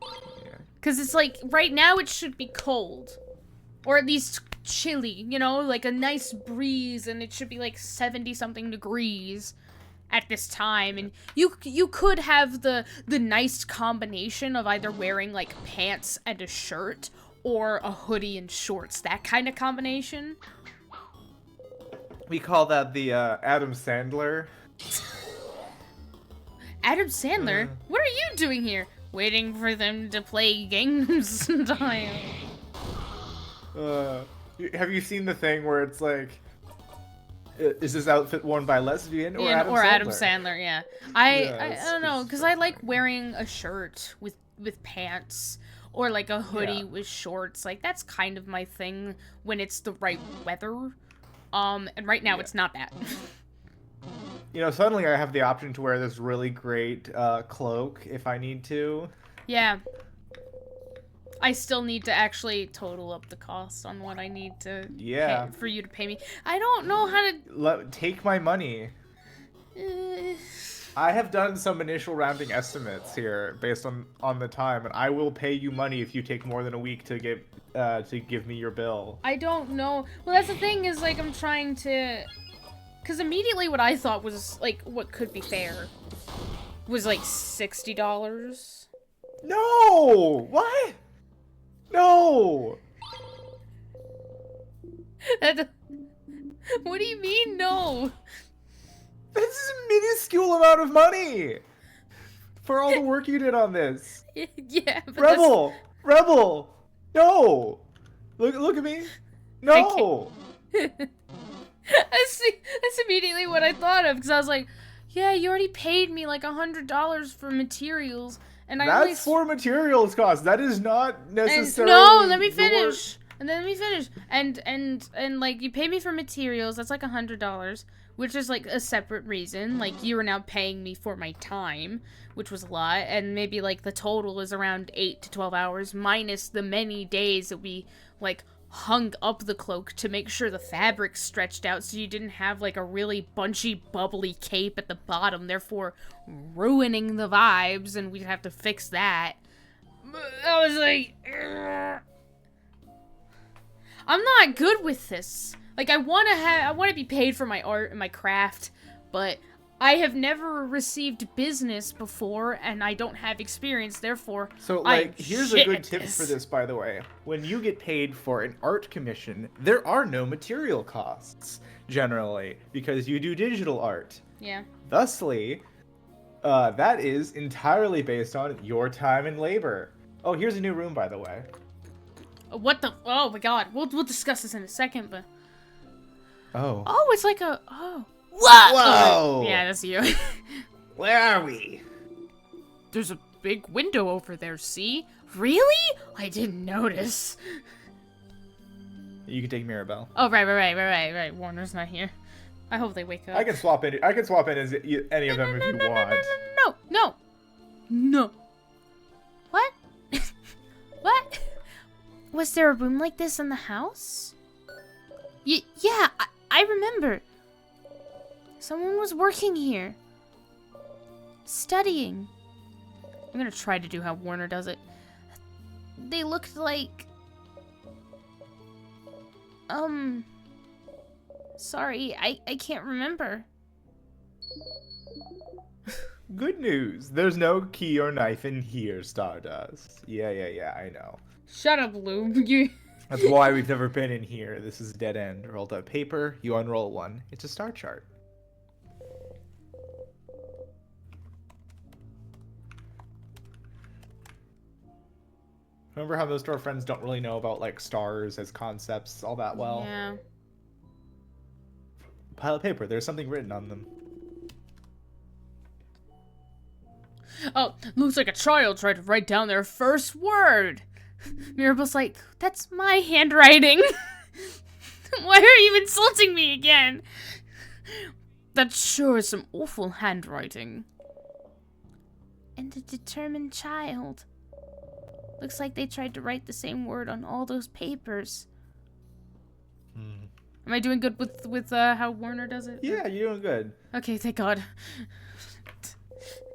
Yeah. Cause it's like right now it should be cold, or at least chilly. You know, like a nice breeze, and it should be like 70-something degrees at this time, and you could have the nice combination of either wearing like pants and a shirt or a hoodie and shorts, that kind of combination. We call that the Adam Sandler. Adam Sandler? What are you doing here? Waiting for them to play games style. Have you seen the thing where it's like, is this outfit worn by a lesbian or Adam Sandler? Adam Sandler, yeah. I don't know, because I like wearing a shirt with pants, or like a hoodie with shorts. Like, that's kind of my thing when it's the right weather. And right now it's not that. You know, suddenly I have the option to wear this really great cloak if I need to. Yeah. I still need to actually total up the cost on what I need to pay for you to pay me. I don't know how to... Take my money. I have done some initial rounding estimates here based on the time, and I will pay you money if you take more than a week to give me your bill. I don't know. Well, that's the thing, is like I'm trying to... Because immediately what I thought was like what could be fair was like $60. No! What? No! What do you mean, no? This is a minuscule amount of money for all the work you did on this. Yeah, but Rebel! No! Look at me. No! That's immediately what I thought of, because I was like, yeah, you already paid me like $100 for materials. And that's for materials cost. That is not necessarily. No, let me finish. And like you pay me for materials. That's like $100, which is like a separate reason. Like you are now paying me for my time, which was a lot. And maybe like the total is around 8 to 12 hours minus the many days that we like hung up the cloak to make sure the fabric stretched out so you didn't have like a really bunchy bubbly cape at the bottom, therefore ruining the vibes, and we'd have to fix that. I was like, ugh. I'm not good with this. Like I want to be paid for my art and my craft, but I have never received business before, and I don't have experience, therefore so, like, here's a good tip for this, by the way. When you get paid for an art commission, there are no material costs, generally, because you do digital art. Yeah. Thusly, that is entirely based on your time and labor. Oh, here's a new room, by the way. What the... Oh, my God. We'll discuss this in a second, but... Oh. Oh, it's like a... Oh... Whoa! Oh, yeah, that's you. Where are we? There's a big window over there, see? Really? I didn't notice. You can take Mirabelle. Oh, right. Warner's not here. I hope they wake up. I can swap in as any of them if you want. No. What? What? Was there a room like this in the house? Yeah, I remember. Someone was working here. Studying. I'm gonna try to do how Warner does it. They looked like... Sorry, I can't remember. Good news. There's no key or knife in here, Stardust. Yeah, I know. Shut up, Lou. That's why we've never been in here. This is a dead end. Rolled up paper, you unroll one. It's a star chart. Remember how most of our friends don't really know about, like, stars as concepts all that well? Yeah. Pile of paper, there's something written on them. Oh, looks like a child tried to write down their first word. Mirabelle's like, that's my handwriting. Why are you insulting me again? That sure is some awful handwriting. And a determined child. Looks like they tried to write the same word on all those papers. Am I doing good with how Warner does it? Yeah, you're doing good. Okay, thank God.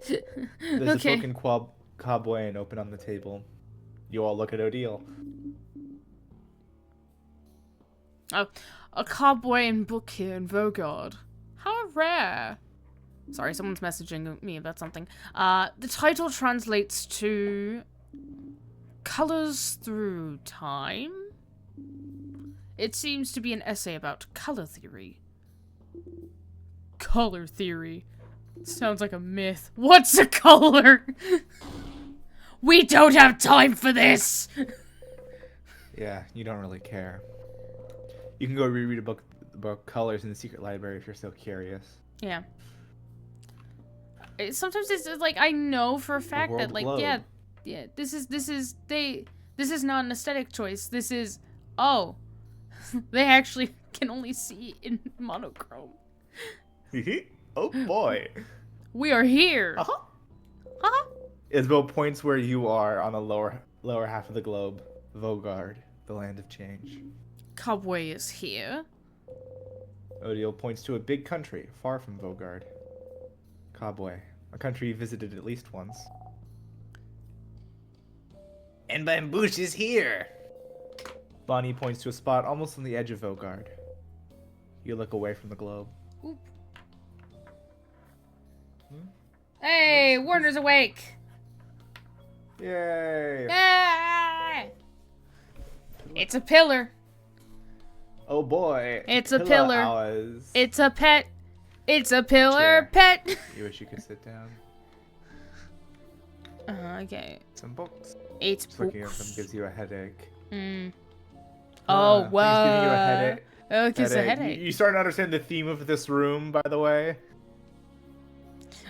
There's a book in Cobway and open on the table. You all look at Odile. Oh, a Cobway and book here in Vogard. How rare. Sorry, someone's messaging me about something. The title translates to Colors Through Time? It seems to be an essay about color theory. Color theory. Sounds like a myth. What's a color? We don't have time for this! Yeah, you don't really care. You can go reread a book about colors in the secret library if you're so curious. Yeah. Sometimes it's like I know for a fact that like globe. yeah, this is not an aesthetic choice. This is they actually can only see in monochrome. Oh boy. We are here. Isabel points where you are on the lower half of the globe. Vogard, the land of change. Cobway is here. Odile points to a big country far from Vogard. Cobway, a country you visited at least once. And Bambouche is here! Bonnie points to a spot almost on the edge of Vogard. You look away from the globe. Oop. Hey, Warner's awake! Yay! Yay! It's a pillar. Oh boy. It's a pillar. Hours. It's a pet. It's a pillar Chair. pet. You wish you could sit down. Okay. Some books. 8 Looking at books. them gives you a headache. Oh, He's well. giving you a headache. Oh, it gives a headache. You start to understand the theme of this room, by the way.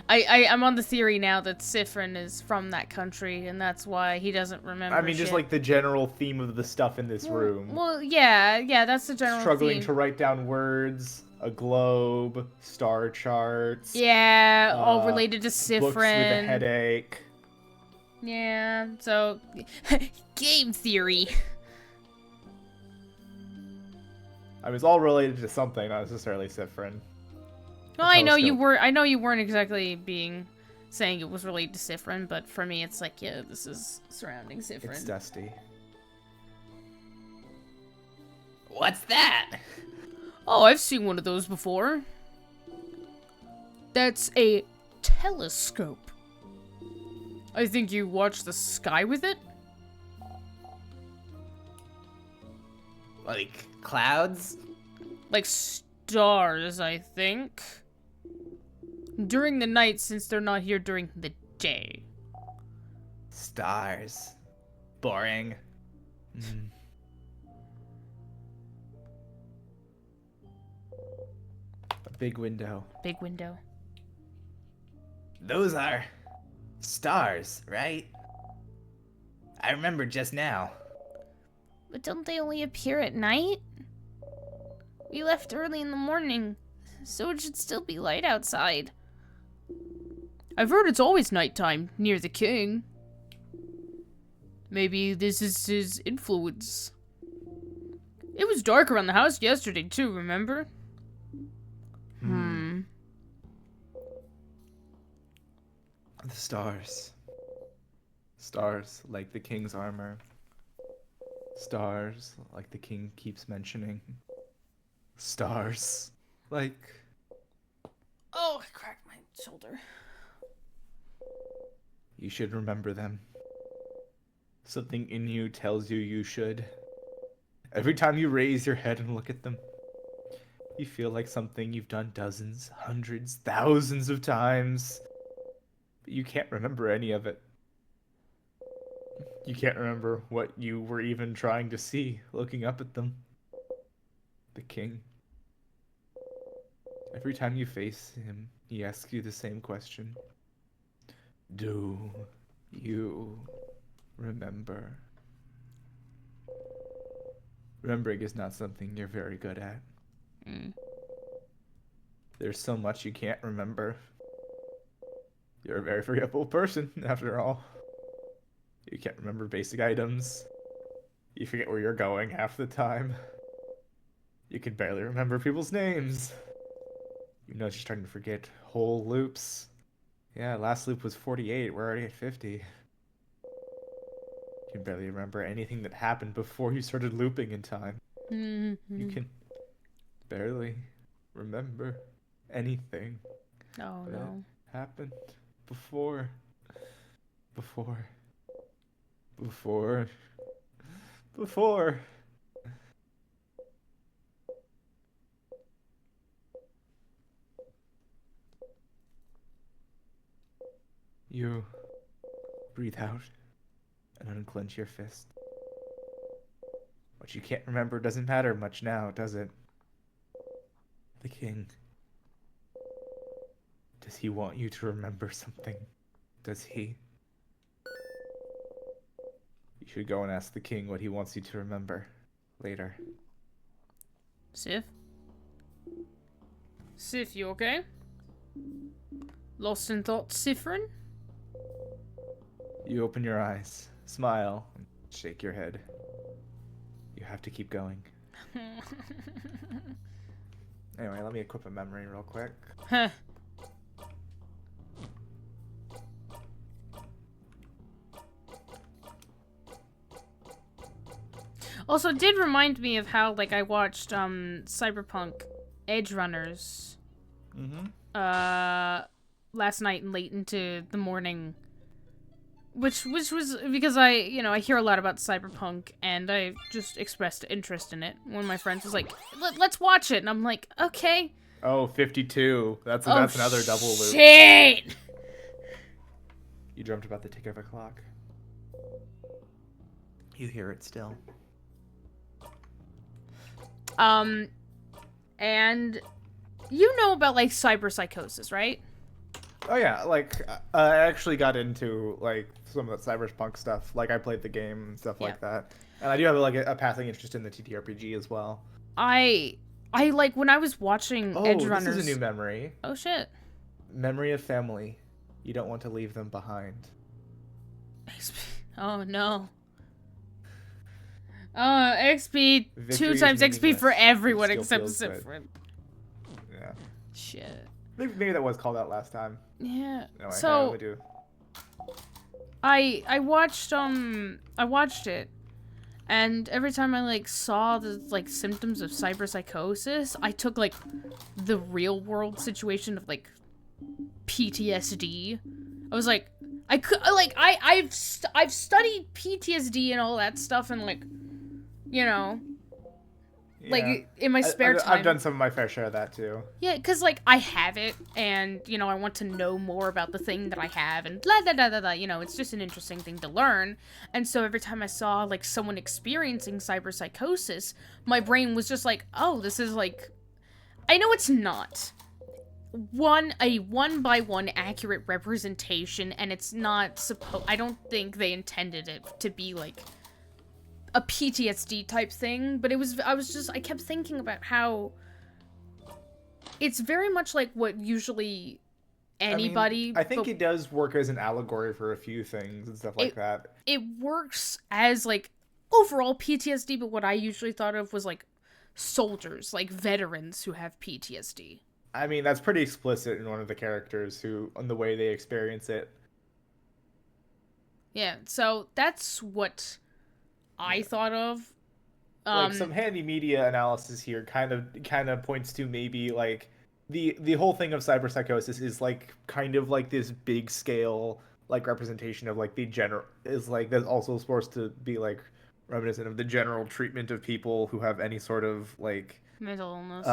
I'm on the theory now that Sifrin is from that country, and that's why he doesn't remember. I mean, just like the general theme of the stuff in this room. Well, yeah, that's the general Struggling theme. to write down words, a globe, star charts. Yeah, all related to Sifrin. Books with a headache. Yeah, so game theory. I mean, it's all related to something, not necessarily Sifrin. Well, I know you weren't exactly saying it was related to Sifrin, but for me, it's like, yeah, this is surrounding Sifrin. It's dusty. What's that? Oh, I've seen one of those before. That's a telescope. I think you watch the sky with it? Like clouds? Like stars, I think. During the night, since they're not here during the day. Stars. Boring. A big window. Big window. Those are stars, right? I remember just now. But don't they only appear at night? We left early in the morning, so it should still be light outside. I've heard it's always nighttime near the king. Maybe this is his influence. It was dark around the house yesterday too, remember? The stars. Stars like the king's armor. Stars like the king keeps mentioning. Stars like... Oh, I cracked my shoulder. You should remember them. Something in you tells you you should. Every time you raise your head and look at them, you feel like something you've done dozens, hundreds, thousands of times. But you can't remember any of it. You can't remember what you were even trying to see looking up at them. The king. Every time you face him, he asks you the same question. Do you remember? Remembering is not something you're very good at. There's so much you can't remember. You're a very forgetful person, after all. You can't remember basic items. You forget where you're going half the time. You can barely remember people's names. You know, you're starting to forget whole loops. Yeah, last loop was 48. We're already at 50. You can barely remember anything that happened before you started looping in time. You can barely remember anything that happened before. You breathe out and unclench your fist. What you can't remember doesn't matter much now, does it? The king. Does he want you to remember something? Does he? You should go and ask the king what he wants you to remember later. Sif? Sif, you okay? Lost in thought, Sifrin? You open your eyes, smile, and shake your head. You have to keep going. Anyway, let me equip a memory real quick. Huh. Also, it did remind me of how, like, I watched, Cyberpunk Edge Runners, last night and late into the morning, which was because I hear a lot about Cyberpunk, and I just expressed interest in it. One of my friends was like, let's watch it, and I'm like, okay. Oh, 52. That's another double loop. Shit! You dreamt about the tick of a clock. You hear it still. And you know about, like, cyberpsychosis, right? Oh yeah, like, I actually got into, like, some of the cyberpunk stuff. Like, I played the game and stuff like that. And I do have, like, a passing interest in the TTRPG as well. I like, when I was watching Edge Runners... Oh, this is a new memory. Oh, shit. Memory of family. You don't want to leave them behind. Oh, no. XP, Victory 2 times XP for everyone except Sifrin. Yeah. Shit. Maybe that was called out last time. Yeah. Anyway, so do. I watched it, and every time I, like, saw the, like, symptoms of cyberpsychosis, I took, like, the real world situation of, like, PTSD. I was like, I've studied PTSD and all that stuff, and, like, you know, like, in my spare time. I've done some of my fair share of that, too. Yeah, because, like, I have it, and, you know, I want to know more about the thing that I have, and blah, blah, blah, blah, blah, you know, it's just an interesting thing to learn. And so every time I saw, like, someone experiencing cyberpsychosis, my brain was just like, oh, this is, like, I know it's not a one-by-one accurate representation, and it's not I don't think they intended it to be, like, a PTSD type thing, but I kept thinking about how it's very much like what usually anybody... I think it does work as an allegory for a few things and stuff like that. It works as, like, overall PTSD, but what I usually thought of was, like, soldiers, like, veterans who have PTSD. I mean, that's pretty explicit in one of the characters on the way they experience it. Yeah, so that's what I thought of. Like, some handy media analysis here kind of points to maybe, like, the whole thing of cyberpsychosis is, like, kind of like this big scale, like, representation of, like, the general, is, like, that's also supposed to be, like, reminiscent of the general treatment of people who have any sort of, like, mental illness,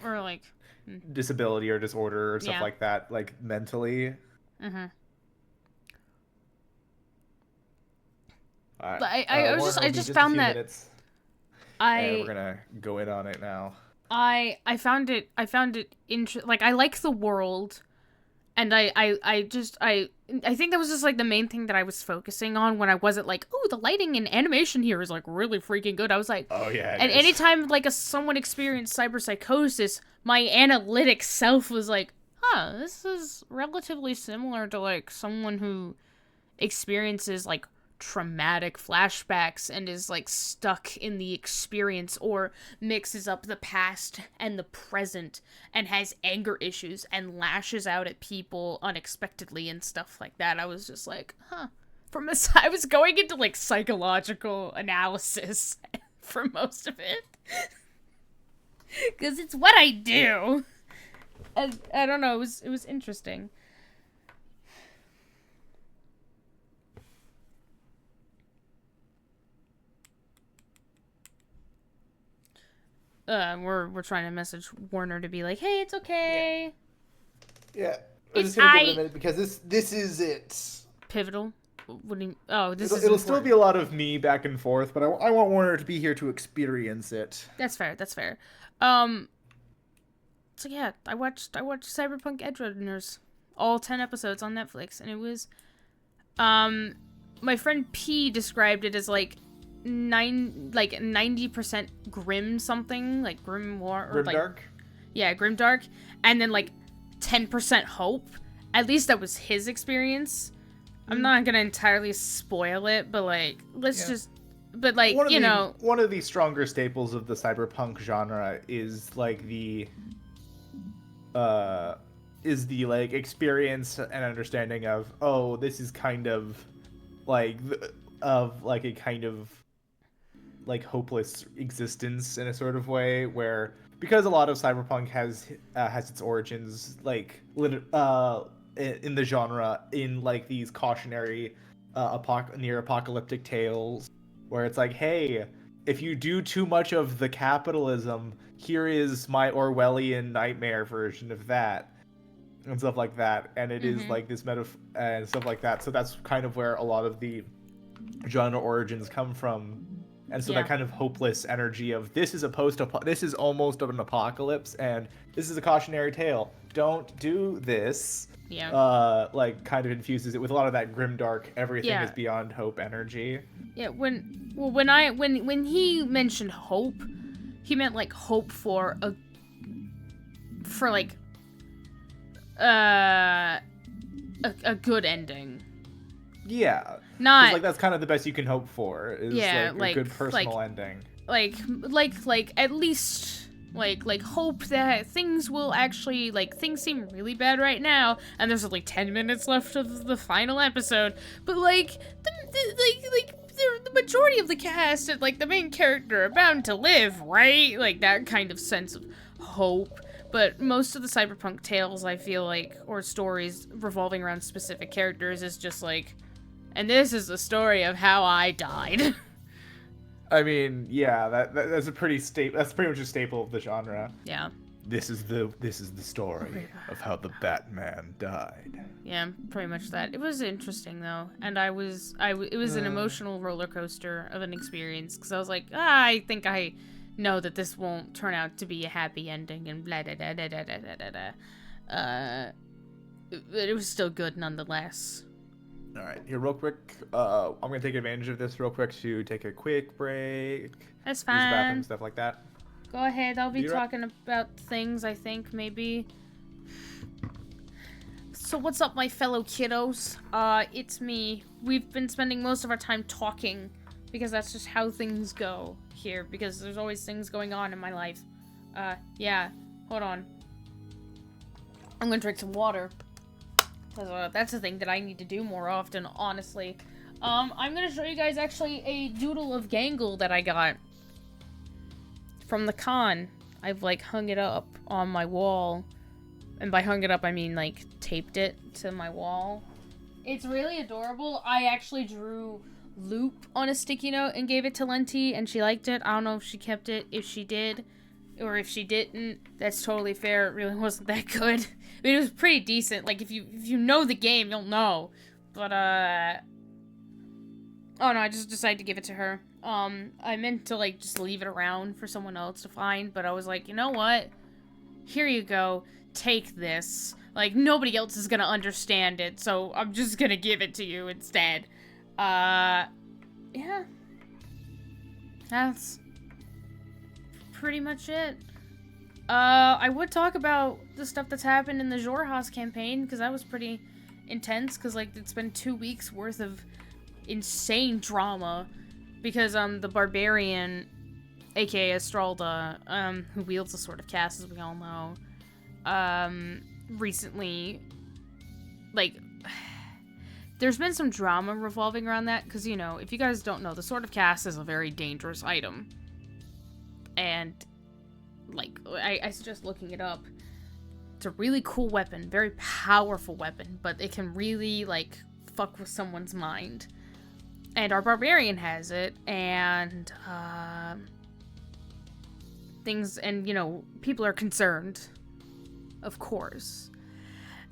or like disability or disorder or stuff like that, like, mentally. Mm-hmm. Right. But I just found that and we're gonna go in on it now. I found it like, I like the world, And I think that was just, like, the main thing that I was focusing on when I wasn't like, oh, the lighting and animation here is, like, really freaking good. I was like, oh, yeah. And anytime, like, someone experienced cyberpsychosis, my analytic self was like, huh, this is relatively similar to, like, someone who experiences, like, traumatic flashbacks and is, like, stuck in the experience, or mixes up the past and the present and has anger issues and lashes out at people unexpectedly and stuff like that. I was just like, huh. I was going into, like, psychological analysis for most of it. Because it's what I do. And I don't know, it was interesting. We're trying to message Warner to be like, hey, it's okay. Yeah. I'm just gonna give it a minute because this is it. Pivotal? What do you... Oh, this is It'll still be a lot of me back and forth, but I want Warner to be here to experience it. That's fair. So yeah, I watched Cyberpunk Edgerunners, all 10 episodes on Netflix, and it was, my friend P described it as like 90% grim something, like grimoire, or Grimdark? Yeah, grimdark, and then like 10% hope. At least that was his experience. I'm not gonna entirely spoil it, but like, but like, one of the stronger staples of the cyberpunk genre is like the like experience and understanding of, oh, this is kind of like a kind of like hopeless existence in a sort of way, where because a lot of cyberpunk has its origins like in the genre in like these cautionary near apocalyptic tales where it's like, hey, if you do too much of the capitalism, here is my Orwellian nightmare version of that and stuff like that, and it is like this metaphor and stuff like that. So that's kind of where a lot of the genre origins come from. And so that kind of hopeless energy of this is this is almost of an apocalypse, and this is a cautionary tale. Don't do this. Yeah. Like kind of infuses it with a lot of that grimdark, everything is beyond hope energy. Yeah. When he mentioned hope, he meant like hope for a good ending. Yeah. Not like that's kind of the best you can hope for. Is like a good personal ending. Like at least like hope that things will actually, like, things seem really bad right now, and there's only 10 minutes left of the final episode, but like the majority of the cast and like the main character are bound to live, right? Like that kind of sense of hope. But most of the cyberpunk tales, I feel like, or stories revolving around specific characters, is just like, and this is the story of how I died. I mean, yeah, that's pretty much a staple of the genre. Yeah. This is the story of how the Batman died. Yeah, pretty much that. It was interesting though, and it was an emotional roller coaster of an experience, because I was like, I think I know that this won't turn out to be a happy ending and blah da da da da da da da. But it was still good nonetheless. All right, here real quick. I'm gonna take advantage of this real quick to take a quick break. That's Use the bathroom, fine. stuff like that. Go ahead. I'll be talking about things, I think, maybe. So what's up, my fellow kiddos? It's me. We've been spending most of our time talking, because that's just how things go here, because there's always things going on in my life. Yeah. Hold on. I'm gonna drink some water. That's a thing that I need to do more often, honestly. I'm gonna show you guys actually a doodle of Gangle that I got from the con. I've, like, hung it up on my wall. And by hung it up, I mean, like, taped it to my wall. It's really adorable. I actually drew Loop on a sticky note and gave it to Lenti, and she liked it. I don't know if she kept it. If she did, or if she didn't, that's totally fair. It really wasn't that good. I mean, it was pretty decent. Like, if you know the game, you'll know. But, oh no, I just decided to give it to her. I meant to, like, just leave it around for someone else to find, but I was like, you know what? Here you go. Take this. Like, nobody else is gonna understand it, so I'm just gonna give it to you instead. Yeah. That's pretty much it. I would talk about the stuff that's happened in the Jorhas campaign, because that was pretty intense, because, like, it's been 2 weeks worth of insane drama, because, the barbarian, aka Estralda, who wields the Sword of Caste, as we all know, recently, like, there's been some drama revolving around that, because, you know, if you guys don't know, the Sword of Caste is a very dangerous item, and, like, I suggest looking it up. It's a really cool weapon, very powerful weapon, but it can really, like, fuck with someone's mind. And our barbarian has it, and, things, and, you know, people are concerned, of course.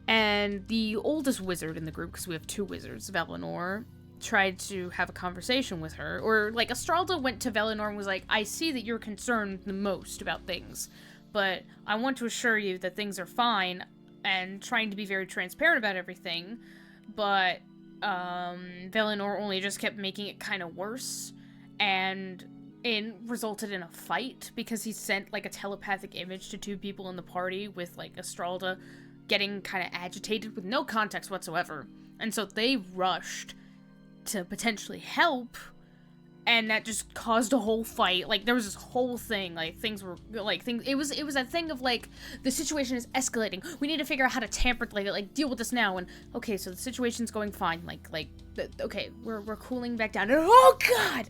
And the oldest wizard in the group, because we have 2 wizards, Valinor, tried to have a conversation with her. Or, like, Estralda went to Valinor and was like, I see that you're concerned the most about things, but I want to assure you that things are fine, and trying to be very transparent about everything, but, Valinor only just kept making it kind of worse, and it resulted in a fight, because he sent, like, a telepathic image to 2 people in the party with, like, Estralda getting kind of agitated with no context whatsoever. And so they rushed to potentially help, and that just caused a whole fight. Like, there was this whole thing, like, things were, like, it was a thing of, like, the situation is escalating, we need to figure out how to tamper, like, deal with this now, and, okay, so the situation's going fine, okay, we're cooling back down, and, oh god!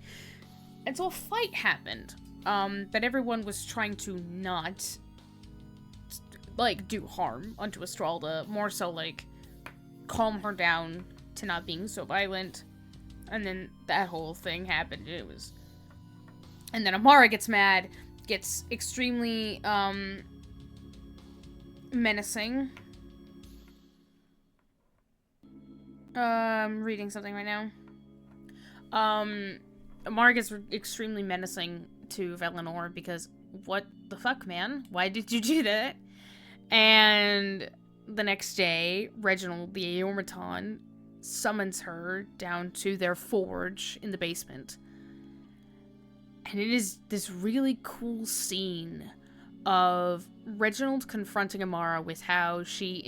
And so a fight happened, that everyone was trying to not, like, do harm unto Estralda, more so, like, calm her down to not being so violent. And then that whole thing happened. And then Amara gets mad, gets extremely, menacing. I'm reading something right now. Amara gets extremely menacing to Valinor, because, what the fuck, man? Why did you do that? And the next day, Reginald, the Eormiton, summons her down to their forge in the basement. And it is this really cool scene of Reginald confronting Amara with how she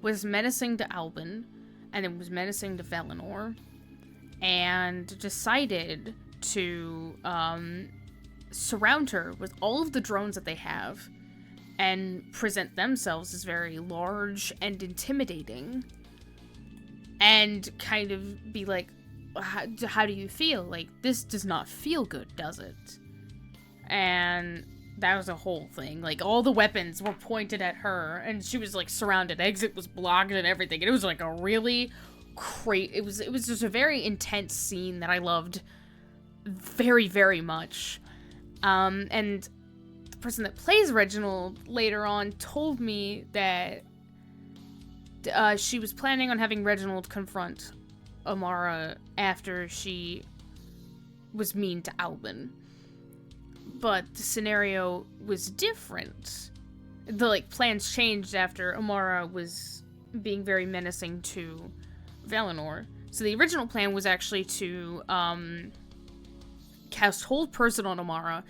was menacing to Albin, and then was menacing to Valinor, and decided to surround her with all of the drones that they have, and present themselves as very large and intimidating, and kind of be like, how do you feel? Like, this does not feel good, does it? And that was a whole thing. Like, all the weapons were pointed at her, and she was, like, surrounded. Exit was blocked and everything. And it was, like, a really it was just a very intense scene that I loved very, very much. And the person that plays Reginald later on told me that she was planning on having Reginald confront Amara after she was mean to Albin. But the scenario was different. The, like, plans changed after Amara was being very menacing to Valinor. So the original plan was actually to cast Hold Person on Amara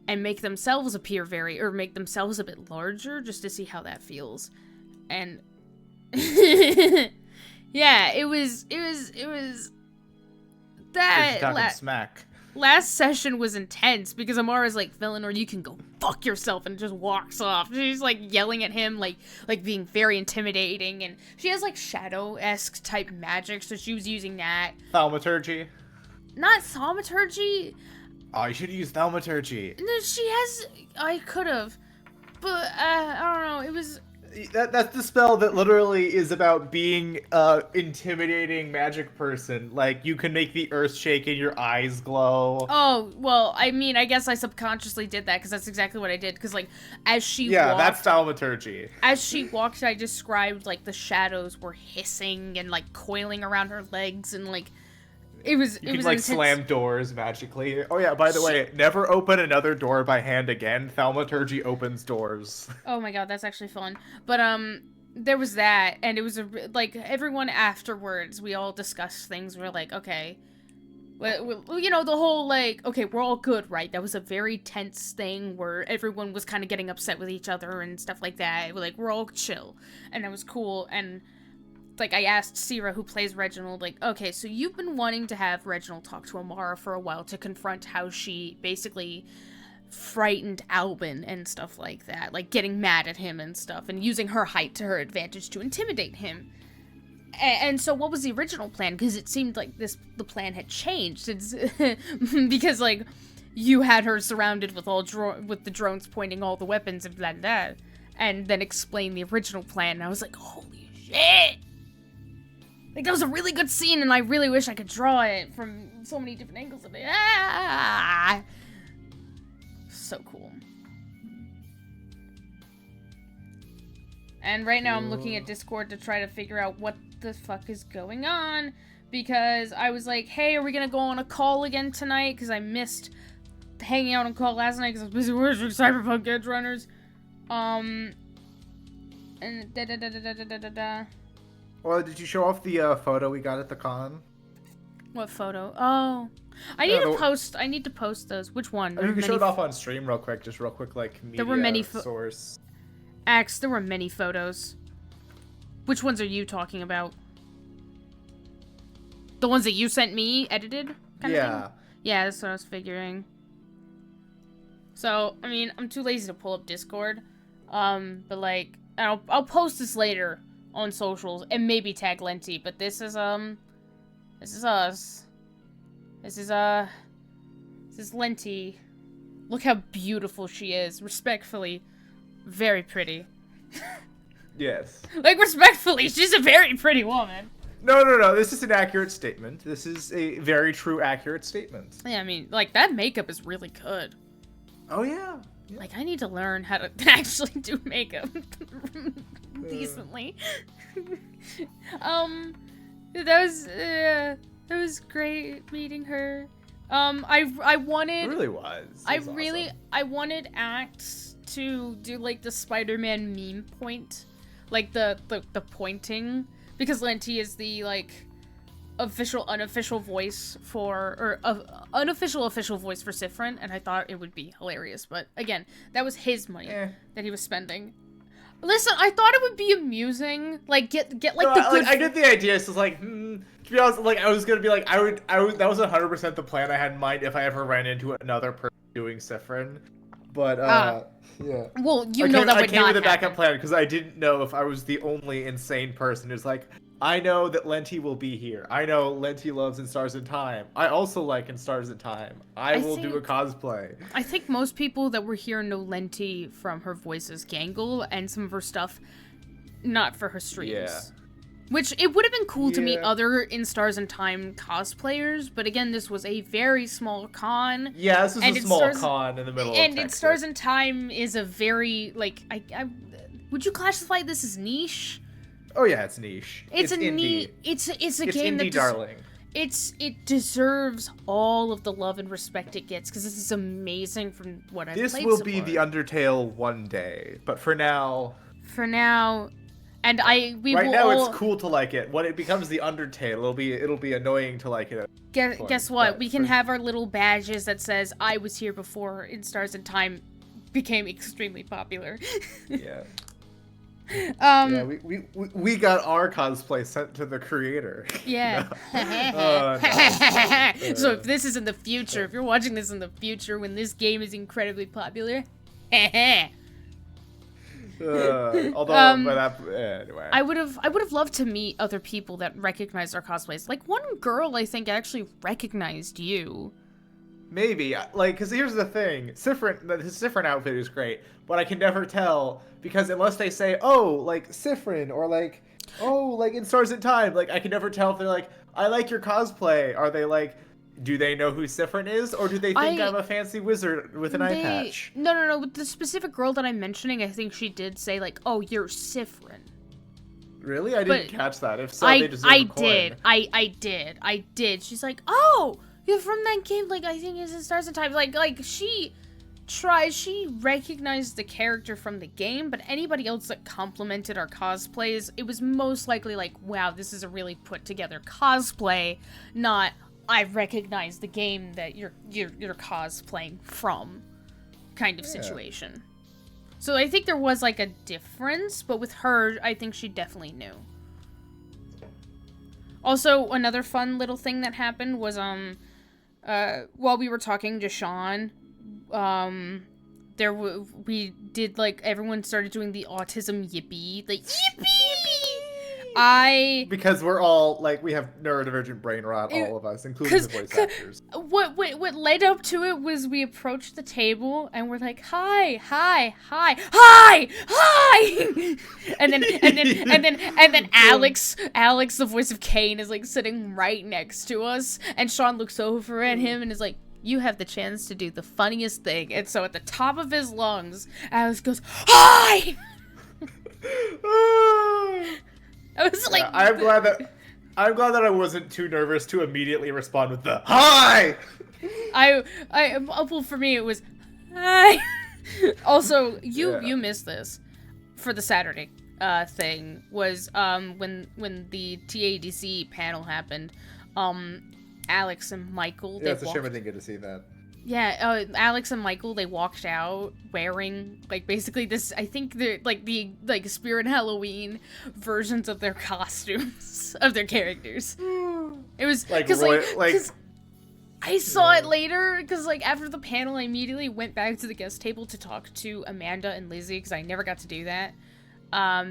and make themselves appear make themselves a bit larger, just to see how that feels. And yeah, it was that smack. Last session was intense, because Amara's like, Valinor, you can go fuck yourself, and just walks off. She's, like, yelling at him, like being very intimidating, and she has, like, shadow-esque type magic, so she was using that. Thaumaturgy? Not thaumaturgy. Oh, you should use thaumaturgy. No, she has... I could've. But, I don't know, it was... That's the spell that literally is about being intimidating magic person. Like, you can make the earth shake and your eyes glow. Oh, well, I mean, I guess I subconsciously did that, because that's exactly what I did. Because, like, as she walked... Yeah, that's thaumaturgy. As she walked, I described, like, the shadows were hissing and, like, coiling around her legs, and, like... It was You can like like slam doors magically. Oh yeah, by the way, never open another door by hand again. Thaumaturgy opens doors. Oh my god, that's actually fun. But there was that, and it was like everyone afterwards. We all discussed things. We're like, okay, well, you know, the whole like, okay, we're all good, right? That was a very tense thing where everyone was kind of getting upset with each other and stuff like that. We're all chill, and that was cool. And like, I asked Sierra, who plays Reginald, like, okay, so you've been wanting to have Reginald talk to Amara for a while to confront how she basically frightened Albin and stuff like that, like getting mad at him and stuff, and using her height to her advantage to intimidate him. And so what was the original plan? Because it seemed like the plan had changed. It's because, like, you had her surrounded with with the drones pointing all the weapons and blah, blah, and then explain the original plan, and I was like, holy shit! Like, that was a really good scene, and I really wish I could draw it from so many different angles of it. So cool. And right now I'm looking at Discord to try to figure out what the fuck is going on, because I was like, hey, are we gonna go on a call again tonight? Because I missed hanging out on call last night because I was busy working Cyberpunk Edge Runners. And Well, did you show off the photo we got at the con? What photo? Oh, I need to post. I need to post those. Which one? I mean, you can show it off on stream real quick, like media there were many source. Axe, there were many photos. Which ones are you talking about? The ones that you sent me, edited? Kind of thing? Yeah, that's what I was figuring. So, I mean, I'm too lazy to pull up Discord. But like, I'll post this later on socials and maybe tag Lenti, but this is us. This is Lenti. Look how beautiful she is. Respectfully. Very pretty. Yes. Like, respectfully, she's a very pretty woman. No. This is an accurate statement. This is a very true, accurate statement. Yeah, I mean, like, that makeup is really good. Oh, yeah. Like, I need to learn how to actually do makeup decently. That was great meeting her. I wanted... It really was. Awesome. I wanted Axe to do, like, the Spider-Man meme point. Like, the pointing. Because Lenti is the, like, unofficial voice for... Or, unofficial voice for Sifrin, and I thought it would be hilarious. But, again, that was his money that he was spending. Listen, I thought it would be amusing. Like, get like, the good... I get the idea, so it's like, to be honest, like, I was gonna be like, I would, that was 100% the plan I had in mind if I ever ran into another person doing Sifrin. But, yeah. Well, that would not happen. I came with a backup plan because I didn't know if I was the only insane person who's like, I know that Lenti will be here. I know Lenti loves In Stars in Time. I also like In Stars in Time. I will do a cosplay. I think most people that were here know Lenti from her voice as Gangle and some of her stuff, not for her streams. Yeah. Which, it would have been cool to meet other In Stars in Time cosplayers, but again, this was a very small con. Yeah, this was a small con in the middle of Texas. And In Stars in Time is a very, like, would you classify this as niche? Oh yeah, it's niche. It's a indie. It's a it's game indie, darling. It deserves all of the love and respect it gets, because this is amazing from what I've played so far. This will be the Undertale one day, but for now... And right now it's cool to like it. When it becomes the Undertale, it'll be annoying to like it. Guess what? We can have our little badges that says I was here before In Stars in Time became extremely popular. Yeah. Yeah, we got our cosplay sent to the creator. Yeah. No. So if this is in the future, if you're watching this in the future when this game is incredibly popular, anyway. I would have loved to meet other people that recognized our cosplays. Like, one girl, I think, actually recognized you. Maybe, like, because here's the thing, his Sifrin outfit is great, but I can never tell, because unless they say, oh, like, Sifrin, or like, oh, like, In Stars in Time, like, I can never tell if they're like, I like your cosplay. Are they like, do they know who Sifrin is, or do they think I'm a fancy wizard with an eye patch? No. With the specific girl that I'm mentioning, I think she did say, like, oh, you're Sifrin. Really? I didn't catch that. If so, I they deserve a coin. I did. She's like, oh, you're from that game. Like, I think it's in Stars and Times. Like she recognized the character from the game, but anybody else that complimented our cosplays, it was most likely like, wow, this is a really put together cosplay, not I recognize the game that you're cosplaying from kind of situation. So I think there was like a difference, but with her, I think she definitely knew. Also, another fun little thing that happened was while we were talking to Sean, we did like everyone started doing the autism yippee, like yippee. Because we're all like we have neurodivergent brain rot, all of us, including the voice actors. What led up to it was we approached the table and we're like, hi, and then Alex, the voice of Kane, is like sitting right next to us, and Sean looks over at him and is like, you have the chance to do the funniest thing. And so at the top of his lungs, Alex goes, hi. I was like, I'm glad that I wasn't too nervous to immediately respond with the hi. Well, for me it was hi. Also, you missed this for the Saturday thing was when the TADC panel happened. Alex and Michael. Yeah, it's a shame I didn't get to see that. Yeah, Alex and Michael, they walked out wearing, like, basically this, I think they're, like, the, like, Spirit Halloween versions of their costumes, of their characters. It was, because, I saw it later, because, like, after the panel, I immediately went back to the guest table to talk to Amanda and Lizzie, because I never got to do that.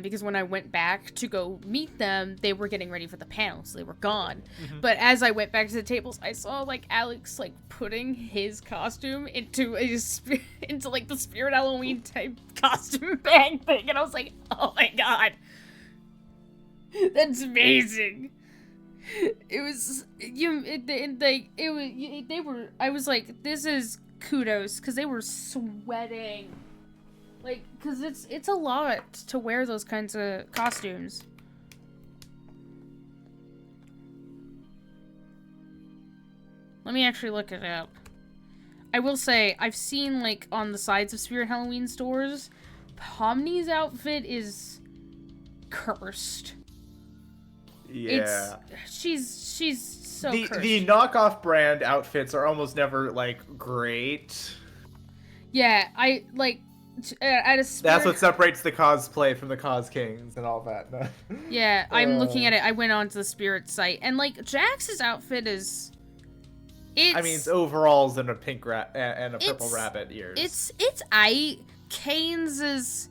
Because when I went back to go meet them, they were getting ready for the panel, so they were gone. Mm-hmm. But as I went back to the tables, I saw, like, Alex, like, putting his costume into like, the Spirit Halloween type costume bag thing, and I was like, oh my god. That's amazing. It was, I was like, this is kudos, because they were sweating. Like, because it's a lot to wear those kinds of costumes. Let me actually look it up. I will say, I've seen, like, on the sides of Spirit Halloween stores, Pomni's outfit is cursed. Yeah. She's so cursed. The knockoff brand outfits are almost never, like, great. Yeah, at a That's what separates the cosplay from the cos kings and all that. Yeah, I'm looking at it. I went onto the Spirit site, and like Jax's outfit is. It's overalls and a pink and a purple rabbit ears. It's Kane's is,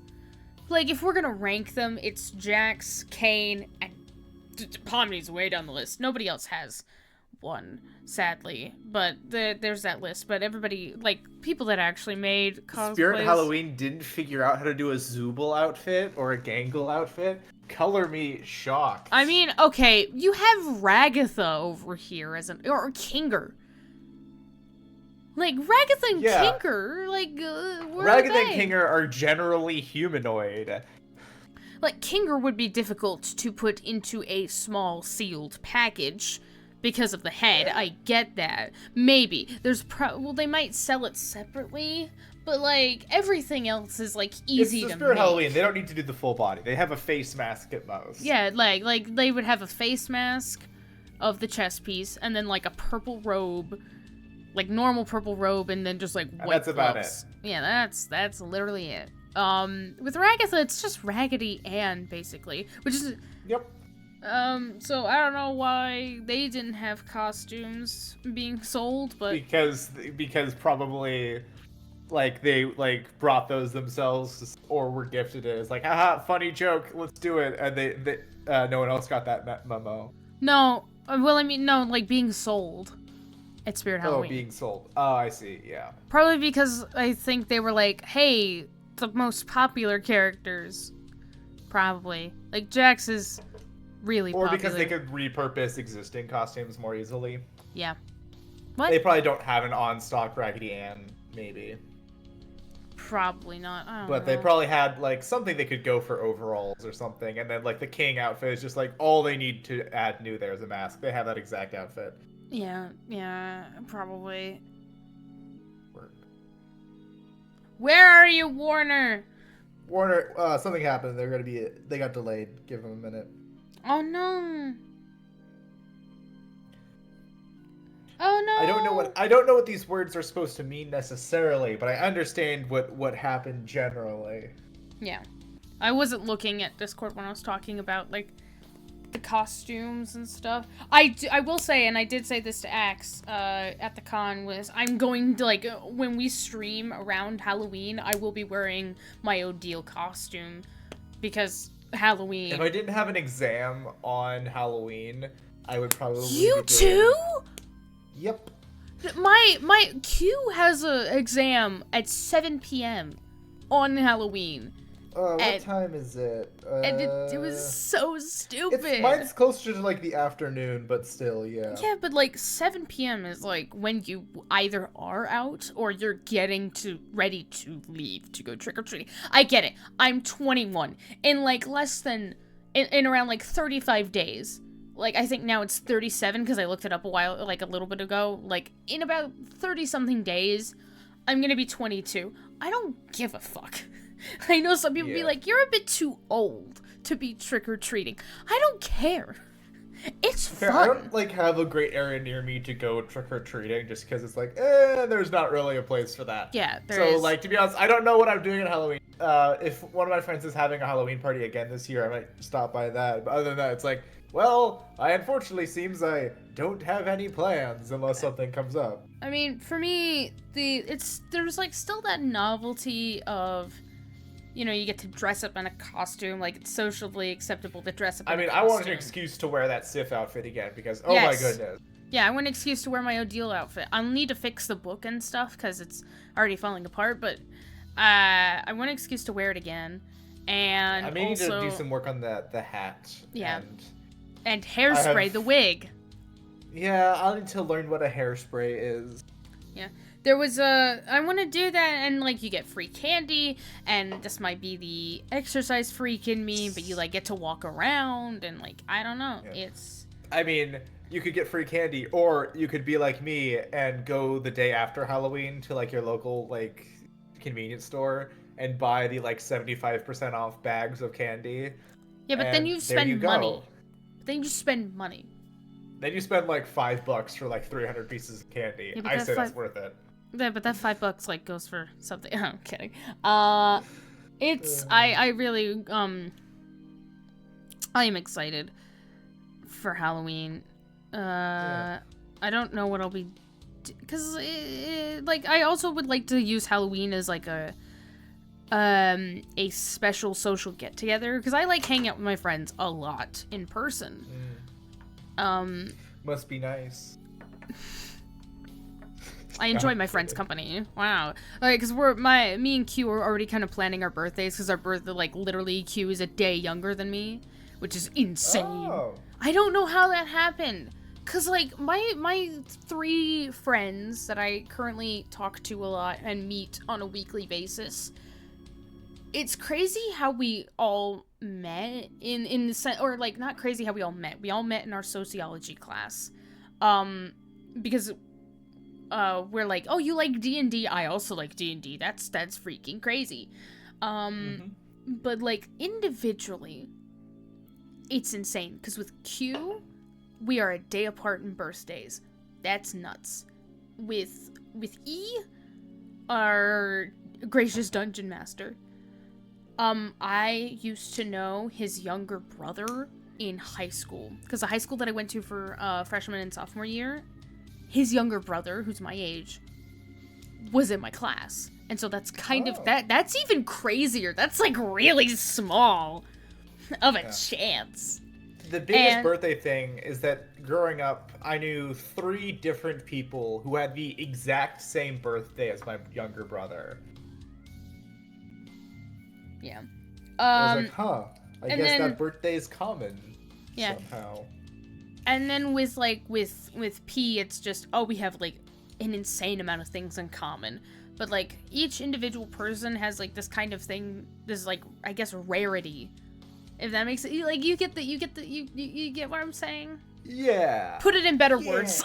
like, if we're gonna rank them, it's Jax, Kane, and Pomni's way down the list. Nobody else has one, sadly, but there's that list. But everybody, like, people that actually made cosplays. Spirit Halloween didn't figure out how to do a Zooble outfit or a Gangle outfit. Color me shocked. I mean, okay, you have Ragatha over here as or Kinger. Like, Ragatha and Kinger, like, Ragatha and Kinger are generally humanoid. Like, Kinger would be difficult to put into a small sealed package because of the head. I get that. Maybe. There's well, they might sell it separately, but, like, everything else is, like, easy to make. It's the Spirit Halloween. They don't need to do the full body. They have a face mask at most. Yeah, like they would have a face mask of the chest piece, and then, like, a purple robe, like, normal purple robe, and then just, like, white That's about gloves. it. Yeah, that's literally it. With Ragatha, it's just Raggedy Ann, basically, which is... Yep. So I don't know why they didn't have costumes being sold, but... Because probably, like, they, like, brought those themselves, or were gifted it. It's like, haha, funny joke, let's do it, and they no one else got that memo. No, well, I mean, no, like, being sold at Spirit Halloween. Oh, being sold. Oh, I see, yeah. Probably because I think they were like, hey, the most popular characters. Probably. Like, Jax is really popular. Or because they could repurpose existing costumes more easily. Yeah. What? They probably don't have an on-stock Raggedy Ann, maybe. Probably not. I don't But know. they probably had like something they could go for overalls or something, and then like the king outfit is just like all they need to add new there is a mask. They have that exact outfit. Yeah, probably. Work. Where are you, Warner? Warner, something happened. They got delayed. Give them a minute. Oh no. Oh no. I don't know what these words are supposed to mean necessarily, but I understand what happened generally. Yeah. I wasn't looking at Discord when I was talking about, like, the costumes and stuff. I will say, and I did say this to Axe at the con, was I'm going to, like, when we stream around Halloween, I will be wearing my Odile costume, because Halloween... If I didn't have an exam on Halloween, I would probably You too? Yep. My Q has a exam at 7 p.m. on Halloween. What time is it? And it was so stupid. Mine's closer to like the afternoon, but still, yeah. Yeah, but like 7 p.m. is like when you either are out or you're getting ready to leave to go trick or treating. I get it. I'm 21. In like in around like 35 days. Like, I think now it's 37 because I looked it up a little bit ago. Like, in about 30 something days, I'm gonna be 22. I don't give a fuck. I know some people be like, you're a bit too old to be trick-or-treating. I don't care. It's fun. I don't, like, have a great area near me to go trick-or-treating just because it's like, there's not really a place for that. Yeah, So, like, to be honest, I don't know what I'm doing at Halloween. If one of my friends is having a Halloween party again this year, I might stop by that. But other than that, it's like, well, unfortunately seems I don't have any plans unless something comes up. I mean, for me, there's, like, still that novelty of... You know, you get to dress up in a costume, like, it's socially acceptable to dress up in a costume. I want an excuse to wear that Sif outfit again, because, oh my goodness. Yeah, I want an excuse to wear my Odile outfit. I'll need to fix the book and stuff, because it's already falling apart, but I want an excuse to wear it again. And I may need to do some work on the hat. Yeah. And hairspray, the wig. Yeah, I'll need to learn what a hairspray is. Yeah. There was I want to do that, and, like, you get free candy, and this might be the exercise freak in me, but you, like, get to walk around, and, like, I don't know, it's... I mean, you could get free candy, or you could be like me and go the day after Halloween to, like, your local, like, convenience store and buy the, like, 75% off bags of candy. Yeah, but then you spend money. Then you spend money. Then you spend, like, $5 for, like, 300 pieces of candy. Yeah, I say that's worth it. Yeah, but that $5 like goes for something. I'm kidding. It's I really I am excited for Halloween. I don't know what I'll be, because like I also would like to use Halloween as like a special social get together, because I like hanging out with my friends a lot in person. Must be nice. I enjoy my friends' company. Wow. Like, because me and Q are already kind of planning our birthdays, because our birthday, like, literally Q is a day younger than me, which is insane. Oh. I don't know how that happened. Because, like, my 3 friends that I currently talk to a lot and meet on a weekly basis, it's crazy how we all met in the sense, or, like, not crazy how we all met. We all met in our sociology class. Because... we're like, oh, you like D&D? I also like D&D. That's freaking crazy. But, like, individually, it's insane. Because with Q, we are a day apart in birthdays. That's nuts. With E, our gracious dungeon master, I used to know his younger brother in high school. Because the high school that I went to for freshman and sophomore year, his younger brother, who's my age, was in my class. And so that's kind of, that's even crazier. That's, like, really small of a chance. The biggest birthday thing is that growing up, I knew 3 different people who had the exact same birthday as my younger brother. Yeah. I was like, I guess that birthday is common somehow. And then with P, it's just, we have, like, an insane amount of things in common. but like each individual person has like this kind of thing, this like I guess rarity. If that makes it like you get what I'm saying? Yeah. Put it in better words.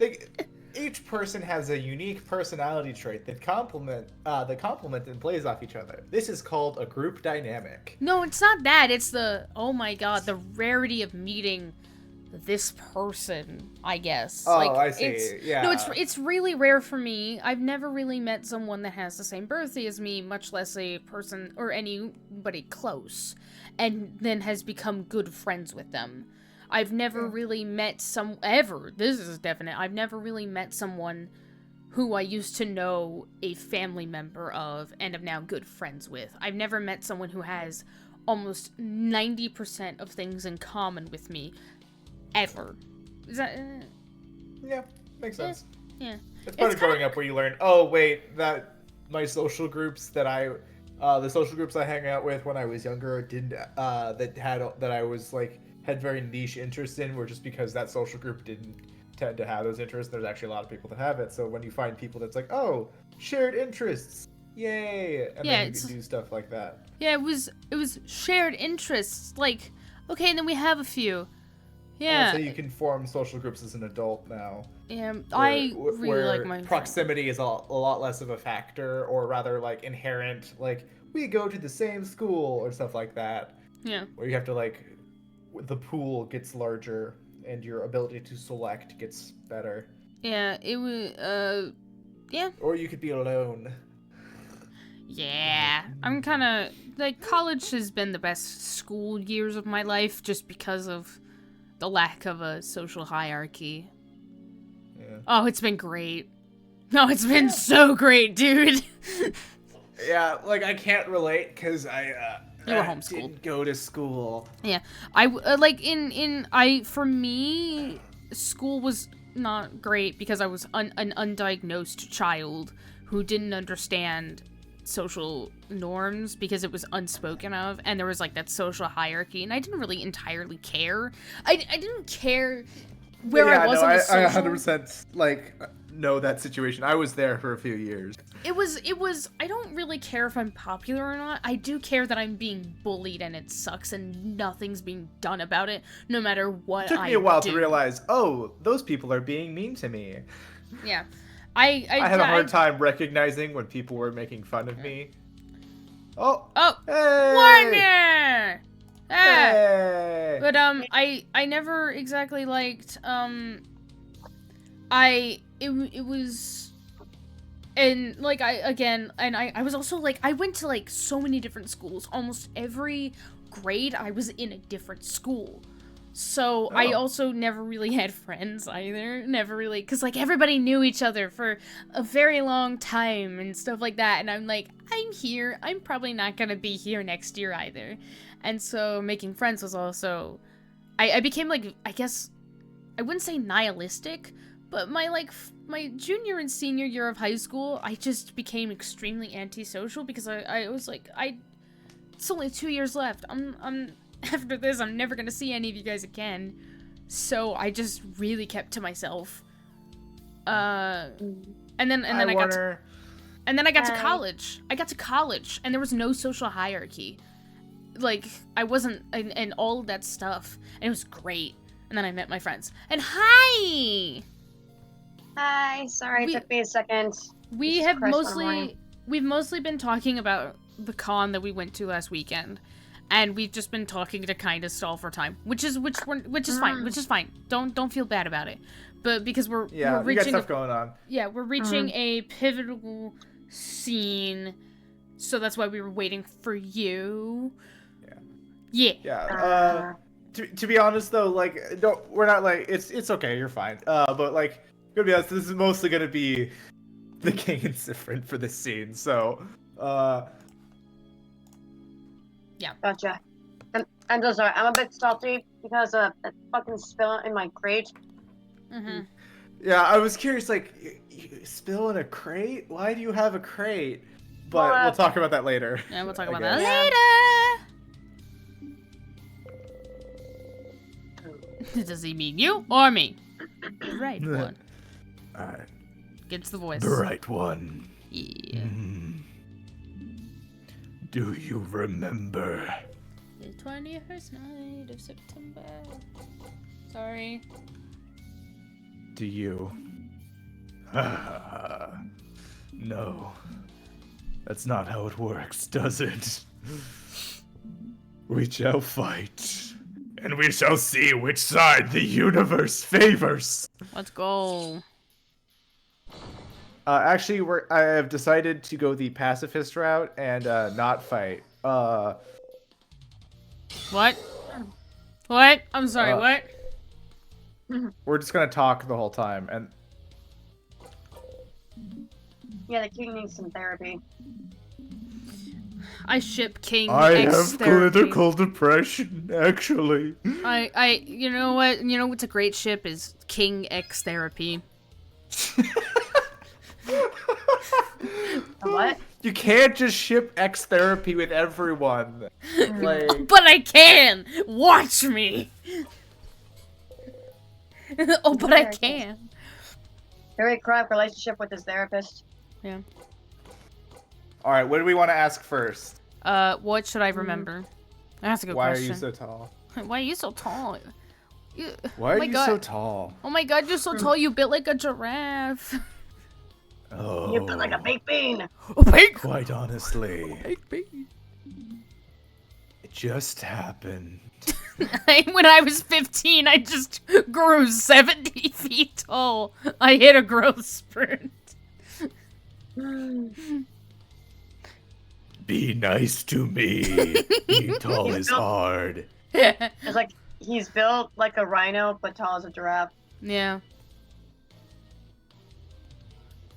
Like, each person has a unique personality trait that complement and plays off each other. This is called a group dynamic. No, it's not that. It's the, oh my god, the rarity of meeting this person, I guess. Oh, like, I see. Yeah. No, it's really rare for me. I've never really met someone that has the same birthday as me, much less a person or anybody close, and then has become good friends with them. I've never really met this is definite, I've never really met someone who I used to know a family member of and am now good friends with. I've never met someone who has almost 90% of things in common with me, ever. Is that... Yeah, makes sense. Yeah. It's part of growing up where you learn, oh wait, that my social groups that the social groups I hang out with when I was younger had very niche interests in were just because that social group didn't tend to have those interests. There's actually a lot of people that have it. So when you find people that's like, oh, shared interests, yay, and then you can do stuff like that. Yeah, it was shared interests. Like, okay, and then we have a few. Yeah. So you can form social groups as an adult now. Yeah, I really like my proximity is a lot less of a factor, or rather like inherent, like we go to the same school or stuff like that. Yeah. Where you have to like, the pool gets larger and your ability to select gets better. Yeah, it was, yeah. Or you could be alone. Yeah, I'm kind of, like, college has been the best school years of my life just because of the lack of a social hierarchy. Yeah. Oh, it's been great. No, it's been so great, dude. Yeah, like, I can't relate because you were homeschooled. Didn't go to school. Yeah, for me, school was not great because I was an undiagnosed child who didn't understand social norms because it was unspoken of, and there was like that social hierarchy, and I didn't really entirely care. I didn't care where I was in the social. I 100% like know that situation. I was there for a few years. It was I don't really care if I'm popular or not. I do care that I'm being bullied and it sucks and nothing's being done about it, no matter what I do. It took me a while to realize, oh, those people are being mean to me. Yeah. I had a hard time recognizing when people were making fun of me. Oh! Hey! Warner! Hey! But, I never exactly liked, it was, and, like, I was also, like, I went to, like, so many different schools. Almost every grade I was in a different school. So, I also never really had friends either. Never really, because, like, everybody knew each other for a very long time and stuff like that. And I'm like, I'm here. I'm probably not going to be here next year either. And so, making friends was also, I became, like, I guess, I wouldn't say nihilistic, but my junior and senior year of high school, I just became extremely antisocial because I was like, it's only 2 years left. After this, I'm never gonna see any of you guys again. So I just really kept to myself. And then I got to college. I got to college, and there was no social hierarchy. Like, I wasn't, and all of that stuff, and it was great. And then I met my friends. And hi! Hi, sorry, it took me a second. We've mostly been talking about the con that we went to last weekend. And we've just been talking to kind of stall for time, which is fine. Don't feel bad about it. But because we're reaching, we got stuff going on. Yeah, we're reaching a pivotal scene, so that's why we were waiting for you. Yeah. To be honest though, like, we're not like, it's okay, you're fine. But like, gonna be honest, this is mostly gonna be the king and Sifrin for this scene. So, yeah. Gotcha. I'm so sorry. I'm a bit salty because of that fucking spill in my crate. Mm-hmm. Yeah, I was curious, like, you spill in a crate? Why do you have a crate? But we'll talk about that later. Yeah, we'll talk about that later. Does he mean you or me? Right one. Alright. It's the voice. Bright one. Yeah. Do you remember? The 21st night of September. Sorry. Do you? No. That's not how it works, does it? We shall fight. And we shall see which side the universe favors. Let's go. Actually, I have decided to go the pacifist route and not fight. What? What? I'm sorry, what? We're just gonna talk the whole time, and Yeah, the king needs some therapy. I ship King I X have therapy. clinical depression, actually. You know what? You know what's a great ship is King X therapy. What? You can't just ship X therapy with everyone. Like, But I can! Watch me! Oh, but I can. Very correct relationship with his therapist. Yeah. all right, what do we want to ask first? What should I remember? That's a good Why question. are you so tall? Why are you so tall? Why oh are my you God. so tall? Oh my god, you're so tall, you built like a giraffe. Oh, You feel like a baked bean. Oh, big, quite honestly, big bean. it just happened. When I was 15, I just grew 70 feet tall. I hit a growth spurt. Be nice to me. Being tall is hard. It's like he's built like a rhino, but tall as a giraffe. Yeah.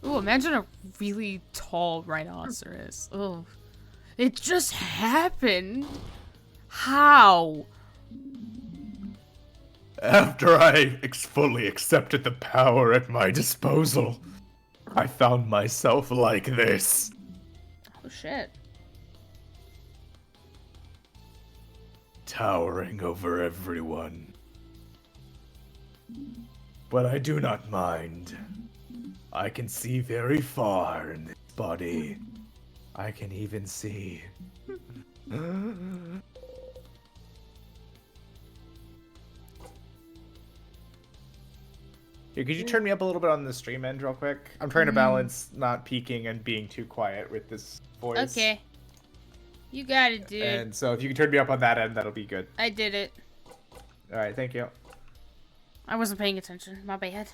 Ooh, imagine a really tall rhinoceros. Oh. It just happened. How? After I fully accepted the power at my disposal, I found myself like this. Oh shit. Towering over everyone. But I do not mind. I can see very far in this body. I can even see. Here, could you turn me up a little bit on the stream end real quick? I'm trying to balance not peaking and being too quiet with this voice. Okay. You got it, dude. And so if you can turn me up on that end, that'll be good. I did it. Alright, thank you. I wasn't paying attention. My bad.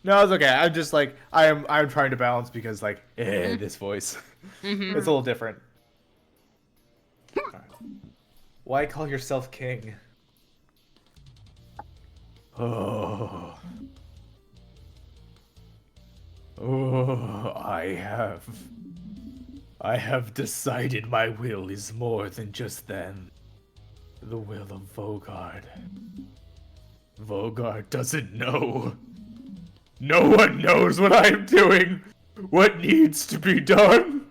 No, it's okay. I'm just like I'm trying to balance because like this voice. It's a little different. Alright. Why call yourself king? Oh. Oh, I have decided my will is more than just them. The will of Vogard. Vogard doesn't know. No one knows what I am doing. What needs to be done?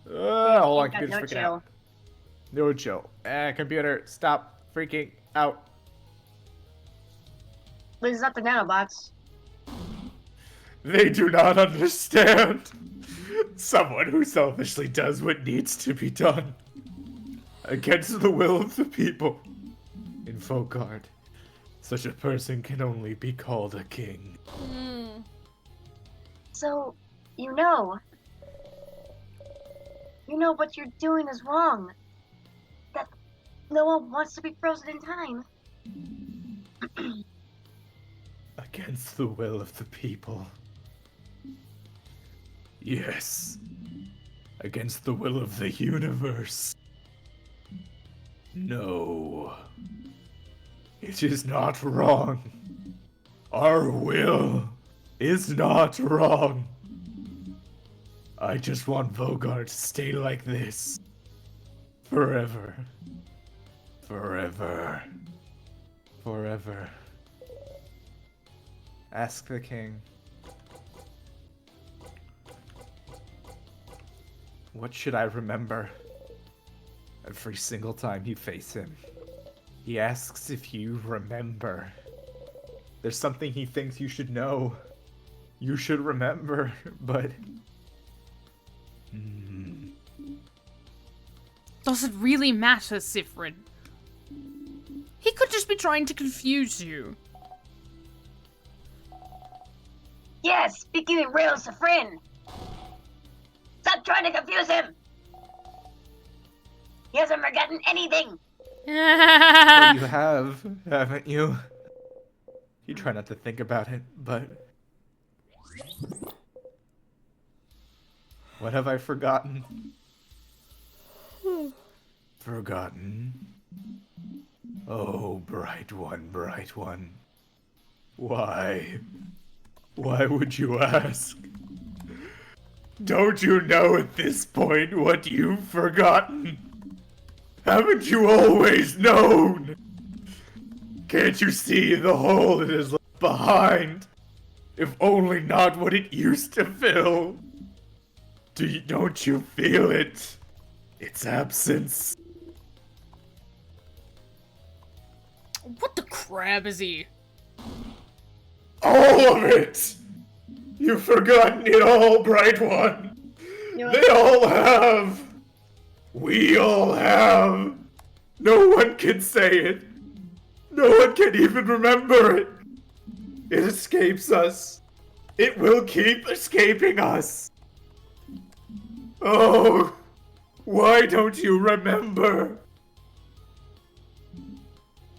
Hold on, computer's No freaking chill. out. No chill. Computer, stop freaking out. This is not the nanobots. They do not understand. Someone who selfishly does what needs to be done. Against the will of the people. In Vogard, such a person can only be called a king. So, you know what you're doing is wrong. That no one wants to be frozen in time. Against the will of the people. Yes. Against the will of the universe. No. It is not wrong. Our will is not wrong. I just want Vogard to stay like this. Forever. Forever. Forever. Ask the king. What should I remember every single time you face him? He asks if you remember. There's something he thinks you should know. You should remember, but... Does it really matter, Sifrin? He could just be trying to confuse you. Yes, speaking in real, Sifrin. Stop trying to confuse him. He hasn't forgotten anything. But you have, haven't you? You try not to think about it, but... What have I forgotten? Forgotten? Oh, bright one, bright one. Why? Why would you ask? Don't you know at this point what you've forgotten? Haven't you always known? Can't you see the hole it has left behind? If only not what it used to fill. Don't you feel it? Its absence. What the crap is he? All of it! You've forgotten it all, bright one. They all have. We all have. No one can say it. No one can even remember it. It escapes us. It will keep escaping us. Oh, why don't you remember?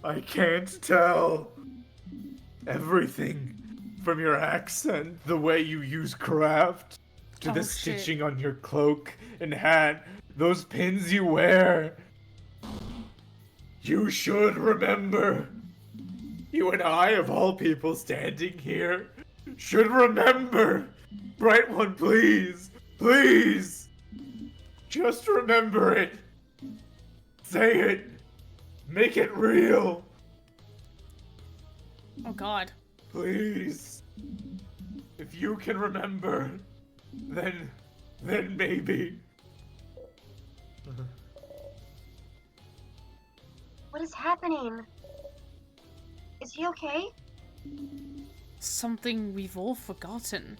I can't tell. Everything, from your accent, the way you use craft, to the stitching on your cloak and hat, those pins you wear. You should remember. You and I, of all people standing here, should remember. Bright one, please. Please. Just remember it. Say it. Make it real. Oh god. Please. If you can remember, then maybe. What is happening? Is he okay? Something we've all forgotten.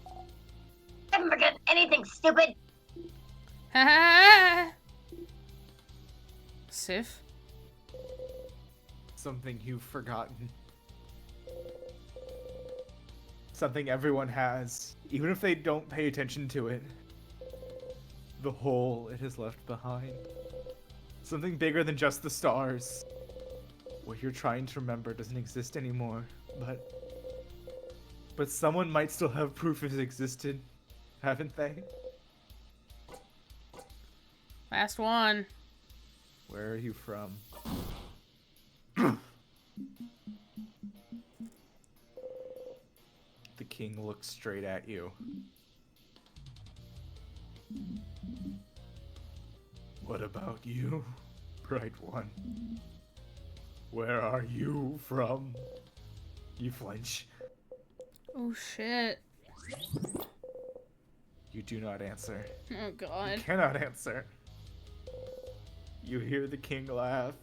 I haven't forgotten anything, stupid! Sif? Something you've forgotten. Something everyone has, even if they don't pay attention to it. The hole it has left behind. Something bigger than just the stars. What you're trying to remember doesn't exist anymore, but someone might still have proof it existed, haven't they? Last one. Where are you from? The king looks straight at you. What about you, bright one? Where are you from? You flinch. Oh shit. You do not answer. Oh god. You cannot answer. You hear the king laugh.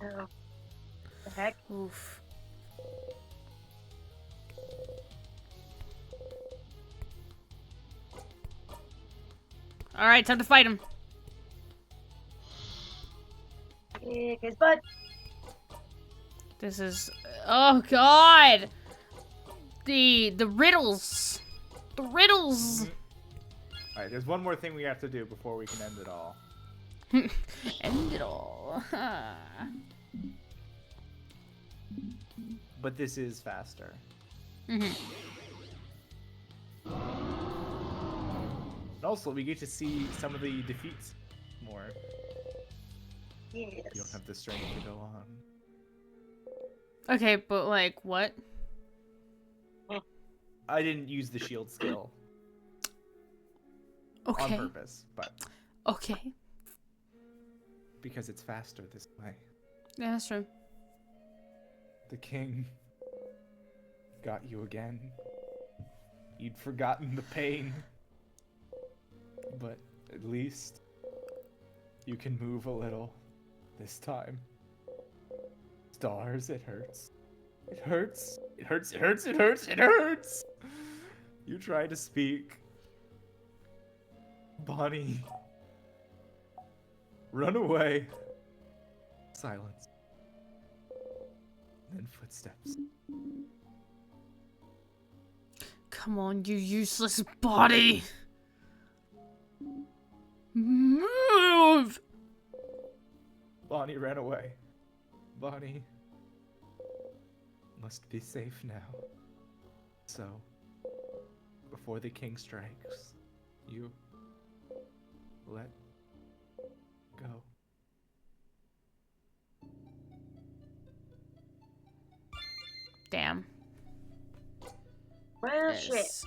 Oh. The heck? Oof. Alright, time to fight him. Kick his butt. This is... Oh god! The riddles. The riddles! Alright, there's one more thing we have to do before we can end it all. End it all. But this is faster. Mhm. And also, we get to see some of the defeats more. Yes. You don't have the strength to go on. Okay, but like, what? I didn't use the shield skill Okay. on purpose, but... Okay. Because it's faster this way. Yeah, that's true. The king got you again. You'd forgotten the pain. But at least you can move a little this time. Stars, it hurts. It hurts. It hurts. It hurts. It hurts. It hurts. You try to speak. Bonnie. Run away. Silence. Then footsteps. Come on, you useless body! Move! Bonnie ran away. Bonnie must be safe now. So, before the king strikes, you let go. Damn. Well, shit. Yes.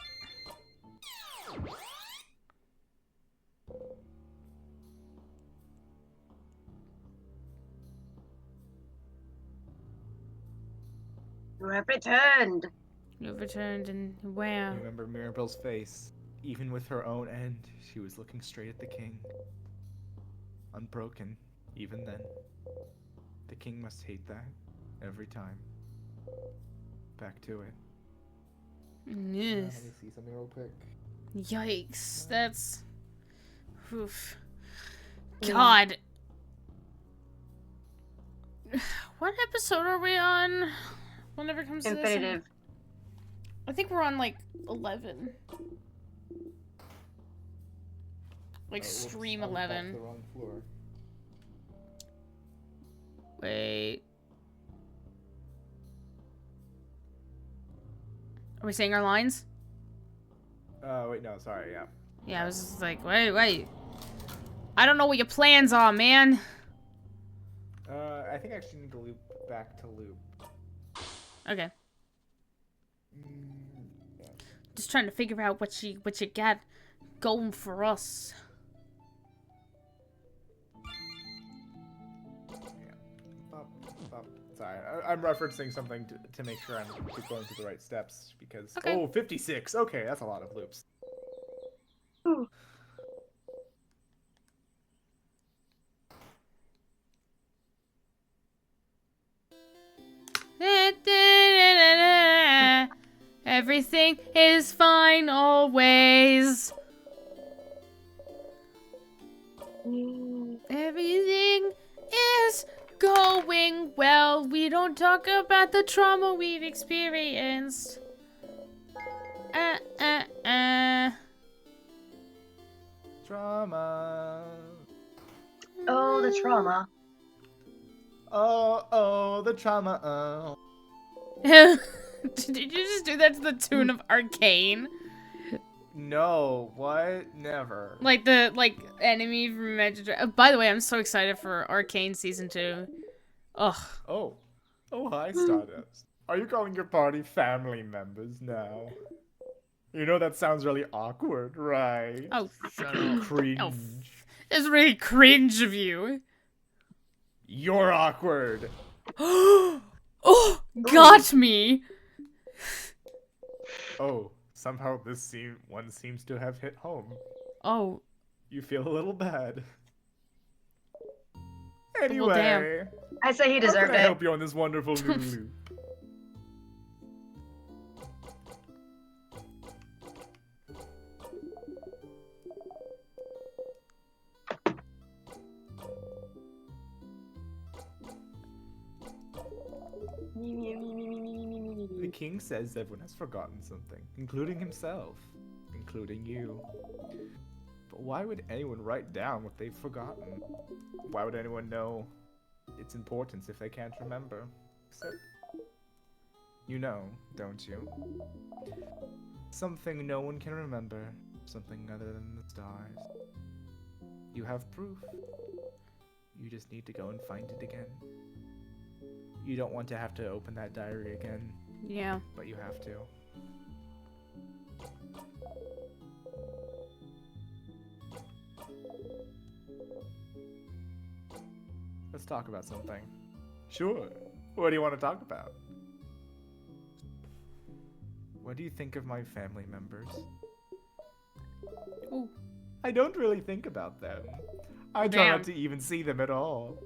You have returned. You've returned and where? Remember Mirabelle's face. Even with her own end, she was looking straight at the king. Unbroken, even then. The king must hate that every time. Back to it. Yes. Let me see something real quick. Yikes. That's... Oof. God. What episode are we on? Whenever it comes to this. Infinitive. I think we're on like 11. Like stream 11. The wrong floor. Wait. Are we saying our lines? Wait, no, sorry, yeah. Yeah, I was just like, wait. I don't know what your plans are, man. I think I actually need to loop back to loop. Okay. Yeah. Just trying to figure out what you got going for us. Sorry, I'm referencing something to make sure I'm going through the right steps because... Okay. Oh, 56. Okay, that's a lot of loops. Ooh. Everything is fine always. Everything is going well. We don't talk about the trauma we've experienced. Trauma. Oh, the trauma. Oh, the trauma. Oh. Did you just do that to the tune of Arcane? No, what? Never. Like the enemy from Magic. By the way, I'm so excited for Arcane season 2. Ugh. Oh, hi, Stardust. Are you calling your party family members now? You know that sounds really awkward, right? Oh, shut up. Cringe. Oh, it's really cringe of you. You're awkward. Oh, got me. Oh, somehow this one seems to have hit home. Oh. You feel a little bad. Well, Anyway, damn. I say he how deserved can I it. help you on this wonderful new loop? The king says everyone has forgotten something, including himself, including you. But why would anyone write down what they've forgotten? Why would anyone know its importance if they can't remember? Except, you know, don't you? Something no one can remember, something other than the stars. You have proof. You just need to go and find it again. You don't want to have to open that diary again. Yeah. But you have to. let's talk about something. Sure. What do you want to talk about? What do you think of my family members? Ooh. I don't really think about them. I try not to even see them at all.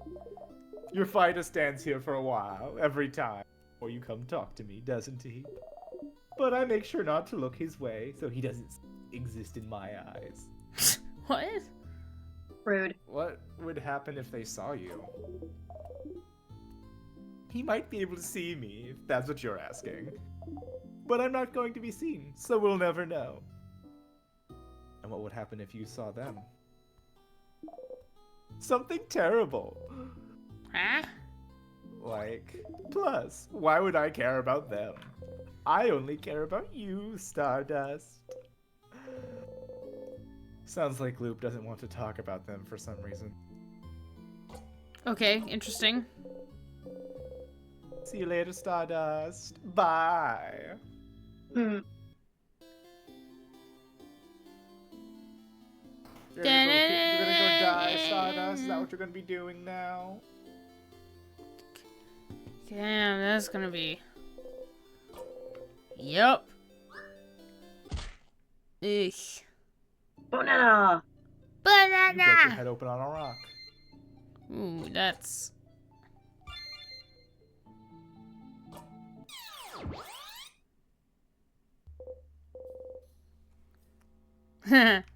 Your fighter stands here for a while, every time, before you come talk to me, doesn't he? But I make sure not to look his way, so he doesn't exist in my eyes. What? Rude. What would happen if they saw you? He might be able to see me, if that's what you're asking. But I'm not going to be seen, so we'll never know. And what would happen if you saw them? Something terrible. Huh? Like, plus, why would I care about them? I only care about you, Stardust. Sounds like Loop doesn't want to talk about them for some reason. Okay, interesting. See you later, Stardust. Bye. Hmm. You're gonna go die, Stardust? Is that what you're gonna be doing now? Damn, that's gonna be... Yup. Ugh. Banana. You broke your Banana! head open on a rock. Ooh, that's... Let's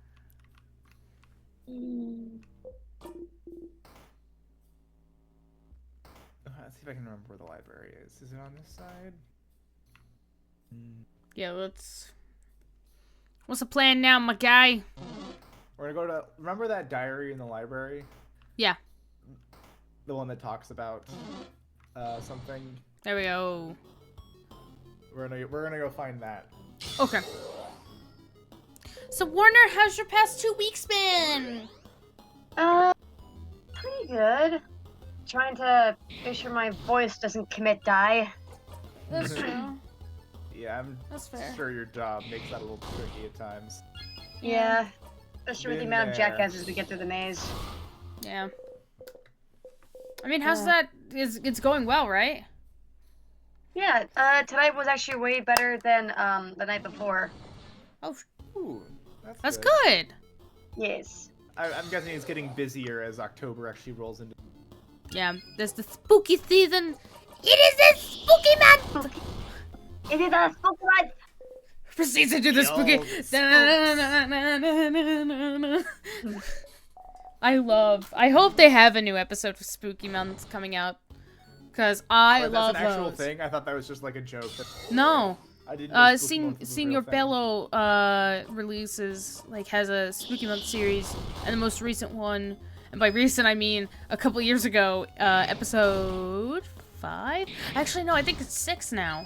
see if I can remember where the library is. Is it on this side? Yeah, let's... What's the plan now, my guy? We're gonna go to... Remember that diary in the library? Yeah. The one that talks about something? There we go. We're gonna go find that. Okay. So, Warner, how's your past 2 weeks been? Pretty good. Trying to make sure my voice doesn't commit die. That's true. Yeah, I'm That's fair. sure your job makes that a little tricky at times. Yeah. Especially with the Been amount of there. jackasses we get through the maze. Yeah. I mean, how's that? It's going well, right? Yeah, tonight was actually way better than the night before. Oh, Ooh, that's good. Yes. I'm guessing it's getting busier as October actually rolls into. Yeah, there's the spooky season. It is a spooky month! It is a spooky month! Proceeds into the spooky. I hope they have a new episode for Spooky Month coming out. Because I love That's an actual those. thing? I thought that was just like a joke. No. I didn't know Spooky Month was a Senior real thing. Bello releases, has a Spooky Month series, and the most recent one, and by recent I mean a couple years ago, episode 5? Actually, no, I think it's 6 now.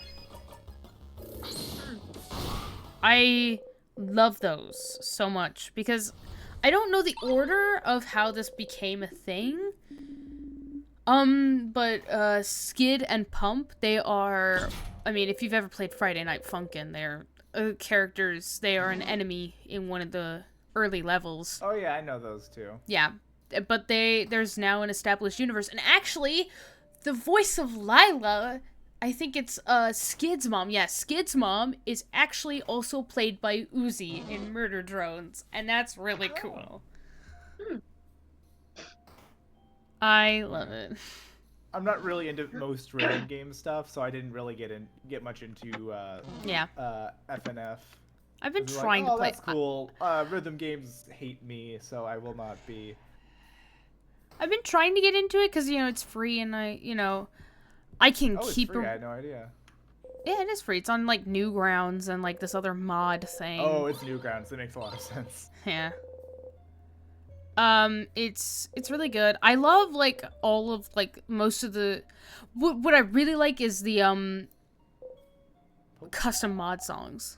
I love those so much, because I don't know the order of how this became a thing. But Skid and Pump, they are, I mean, if you've ever played Friday Night Funkin', they're characters, they are an enemy in one of the early levels. Oh yeah, I know those two. Yeah, but there's now an established universe, and actually, the voice of Lila, I think it's Skid's mom. Yeah, Skid's mom is actually also played by Uzi in Murder Drones, and that's really cool. I love it. I'm not really into most rhythm game stuff, so I didn't really get much into FNF. I've been It's trying to play. That's cool. Rhythm games hate me, so I will not be. I've been trying to get into it because it's free, and I can Oh, it's keep. free. I had no idea. Yeah, it is free. It's on Newgrounds and this other mod thing. Oh, it's Newgrounds. That makes a lot of sense. Yeah. It's really good. I love all of most of the. What I really like is the custom mod songs.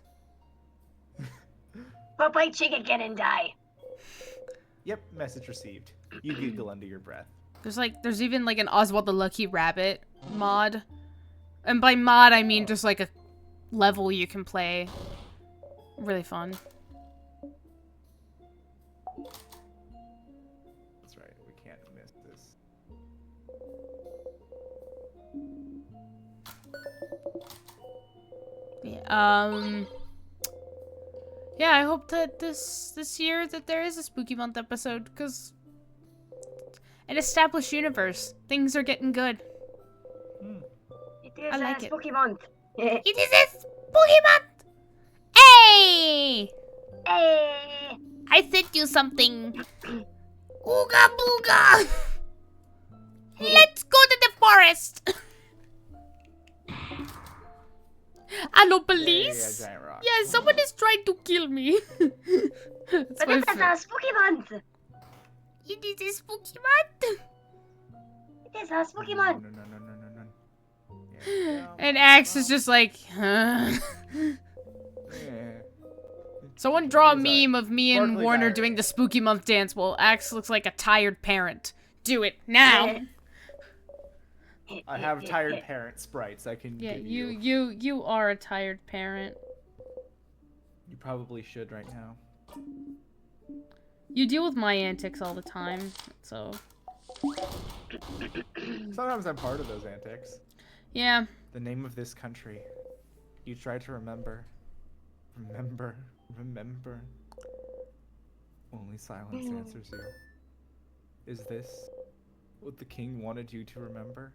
But my chicken get and die. Yep, message received. You giggle under your breath. There's even an Oswald the Lucky Rabbit mod. And by mod I mean just a level you can play. Really fun. That's right, we can't miss this. Yeah, yeah, I hope that this year that there is a Spooky Month episode, because an established universe, things are getting good. It is I like it. Spooky Month. It is a Spooky Month! Hey! Hey! I sent you something. Ooga booga! Let's go to the forest! Hello, police? Yeah, giant rock. Yeah, someone is trying to kill me. That's But my this is a Spooky Month. It is a Spooky Month! It is a Spooky Month. No. Yeah, And Axe is just like, huh? yeah. Someone draw a What is that? meme of me and Sparkly Warner diary. doing the Spooky Month dance while Axe looks like a tired parent. Do it now. I have tired parent sprites I can Yeah, give you are a tired parent. You probably should right now. You deal with my antics all the time, so Sometimes I'm part of those antics. yeah. The name of this country. You try to remember. Remember. Only silence answers you. Is this what the king wanted you to remember?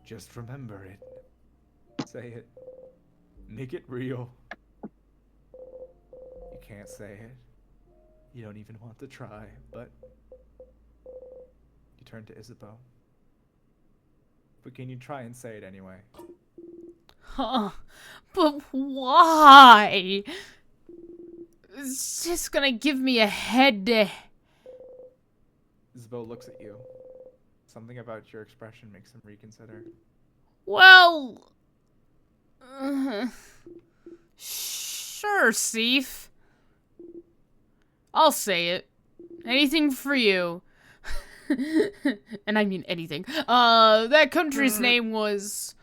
Just remember it. Say it. Make it real. You can't say it. You don't even want to try, but you turn to Isabeau. But can you try and say it anyway? Huh. But why? It's just gonna give me a headache. Isabeau looks at you. Something about your expression makes him reconsider. Well, sure, Seif. I'll say it. Anything for you. And I mean anything. That country's name was...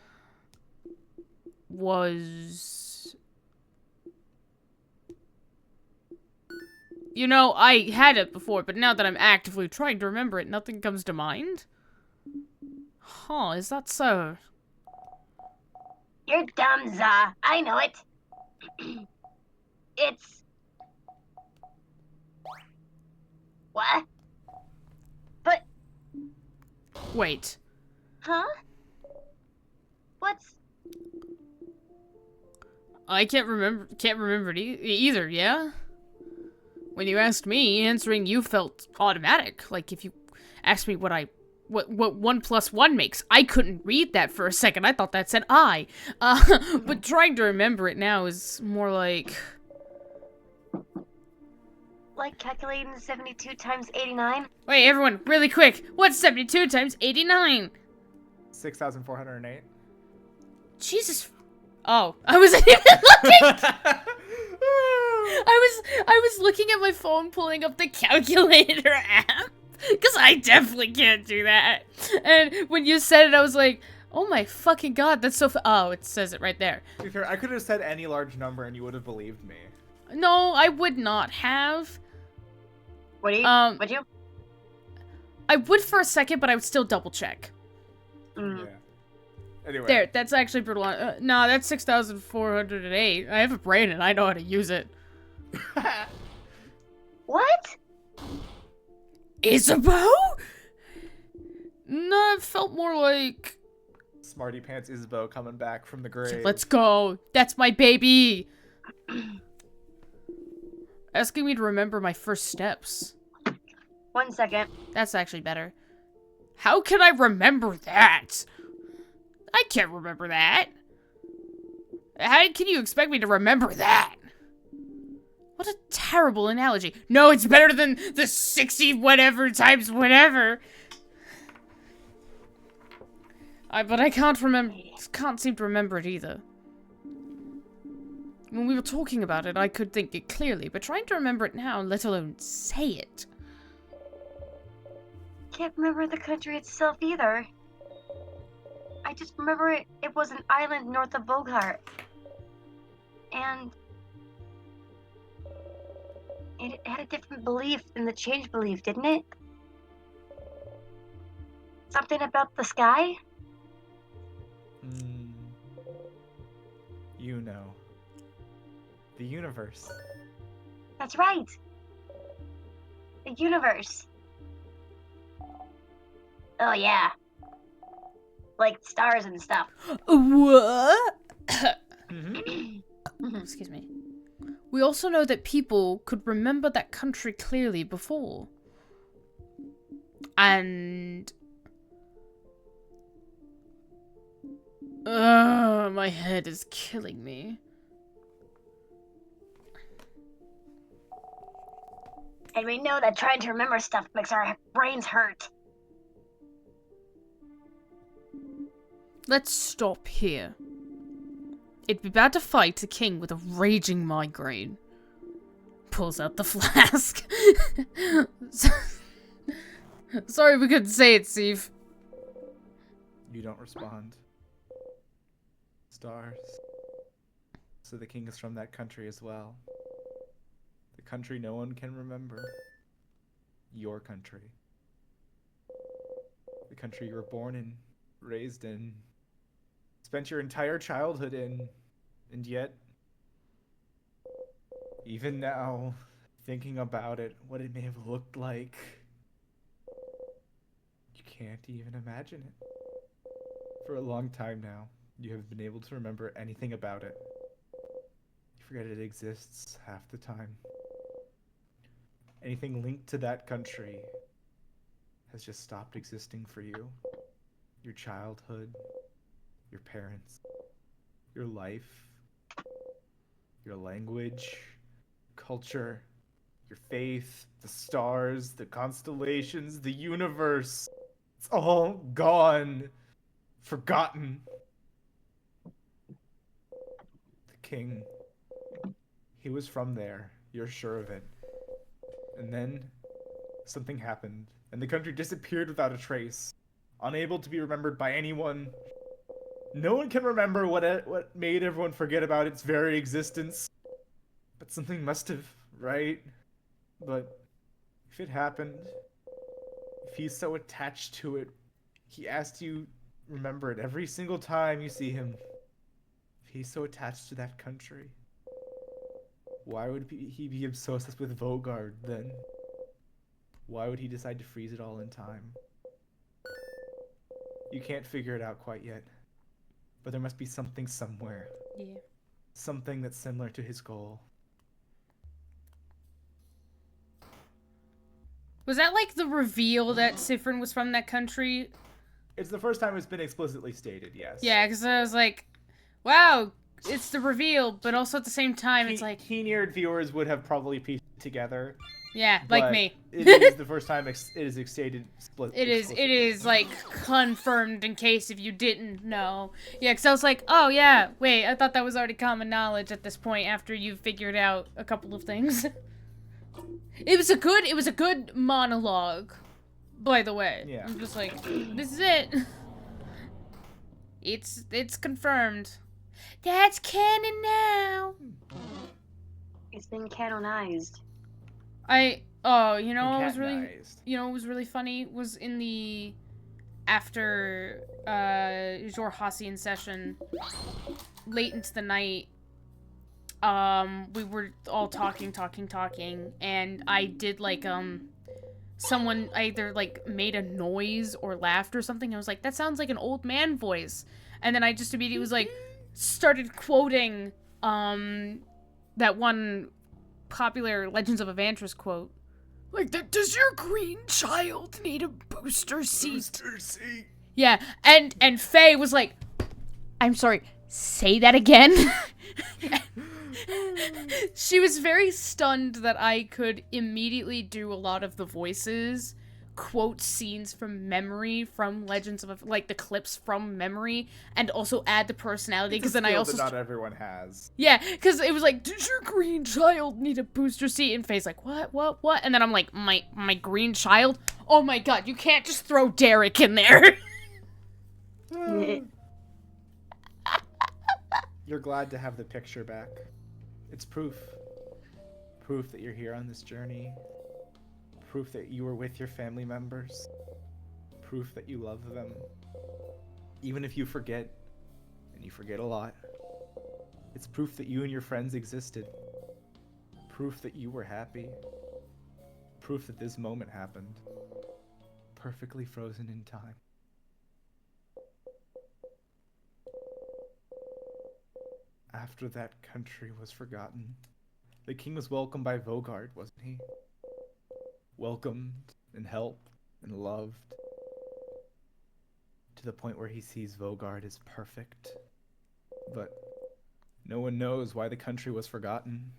You know, I had it before, but now that I'm actively trying to remember it, nothing comes to mind. Huh, is that so? You're dumb, Za. I know it. It's... What? But... Wait. Huh? What's... I can't remember it either, yeah? When you asked me, answering you felt automatic. Like if you asked me what 1 + 1 makes, I couldn't read that for a second. I thought that said I. But trying to remember it now is more like... Like calculating 72 times 89? Wait, everyone, really quick. What's 72 times 89? 6,408. Jesus. Oh, I wasn't even looking! I was looking at my phone, pulling up the calculator app. Because I definitely can't do that. And when you said it, I was like, oh my fucking god, that's so oh, it says it right there. To be fair, I could have said any large number and you would have believed me. No, I would not have. What do you? Would you? I would for a second, but I would still double check. Yeah. Anyway. There, that's actually brutal. Nah, that's 6,408. I have a brain and I know how to use it. What? Isabeau? No, it felt more like... Smarty Pants Isabeau coming back from the grave. Let's go. That's my baby. Asking me to remember my first steps. 1 second. That's actually better. How can I remember that? I can't remember that. How can you expect me to remember that? What a terrible analogy. No, it's better than the 60 whatever times whatever. But I can't seem to remember it either. When we were talking about it, I could think it clearly, but trying to remember it now, let alone say it. Can't remember the country itself either. I just remember it was an island north of Bogart. And it had a different belief than the change belief, didn't it? Something about the sky? You know. The universe. That's right. The universe. Oh yeah. Like stars and stuff. What? Mm-hmm. Excuse me. We also know that people could remember that country clearly before. And... my head is killing me. And we know that trying to remember stuff makes our brains hurt. Let's stop here. It'd be bad to fight a king with a raging migraine. Pulls out the flask. Sorry we couldn't say it, Steve. You don't respond. Stars. So the king is from that country as well. The country no one can remember. Your country. The country you were born in, raised in, spent your entire childhood in, and yet, even now, thinking about it, what it may have looked like, you can't even imagine it. For a long time now, you have been able to remember anything about it. You forget it exists half the time. Anything linked to that country has just stopped existing for you. Your childhood, your parents, your life, your language, culture, your faith, the stars, the constellations, the universe. It's all gone. Forgotten. The king. He was from there. You're sure of it. And then something happened, and the country disappeared without a trace, unable to be remembered by anyone. No one can remember what made everyone forget about its very existence. But something must have, right? But if it happened, if he's so attached to it, he asked you remember it every single time you see him. If he's so attached to that country, why would he be obsessed with Vogard then? Why would he decide to freeze it all in time? You can't figure it out quite yet, but there must be something somewhere. Yeah. Something that's similar to his goal. Was that like the reveal that Sifrin was from that country? It's the first time it's been explicitly stated, yes. Yeah, because I was like, wow, it's the reveal, but also at the same time, it's like... Keen-eared viewers would have probably pieced it together. Yeah, like me. It is the first time it is stated explicitly. It is, like, confirmed in case if you didn't know. Yeah, because I was like, oh, yeah, wait, I thought that was already common knowledge at this point after you figured out a couple of things. It was a good monologue, by the way. Yeah. I'm just like, this is it. It's confirmed. That's canon now. It's been canonized. You know what was really, Canonized. you know what was really funny was in the after Jor Hassian session, late into the night, we were all talking, and I did like someone either like made a noise or laughed or something. I was like, that sounds like an old man voice, and then I just immediately was like, started quoting that one popular Legends of Evantris quote. Like, does your green child need a booster seat? Booster seat. Yeah, and Faye was like, I'm sorry, say that again? She was very stunned that I could immediately do a lot of the voices, quote scenes from memory from Legends of, like, the clips from memory, and also add the personality, because then I also... that not everyone has. Yeah, because it was like, does your green child need a booster seat? And Faye's like, what? And then I'm like, my green child? Oh my god, you can't just throw Derek in there. You're glad to have the picture back. It's proof. Proof that you're here on this journey. Proof that you were with your family members. Proof that you love them. Even if you forget, and you forget a lot, It's proof that you and your friends existed. Proof that you were happy. Proof that this moment happened. Perfectly frozen in time. After that country was forgotten, the king was welcomed by Vogard, wasn't he? Welcomed and helped and loved. To the point where he sees Vogard as perfect. But no one knows why the country was forgotten.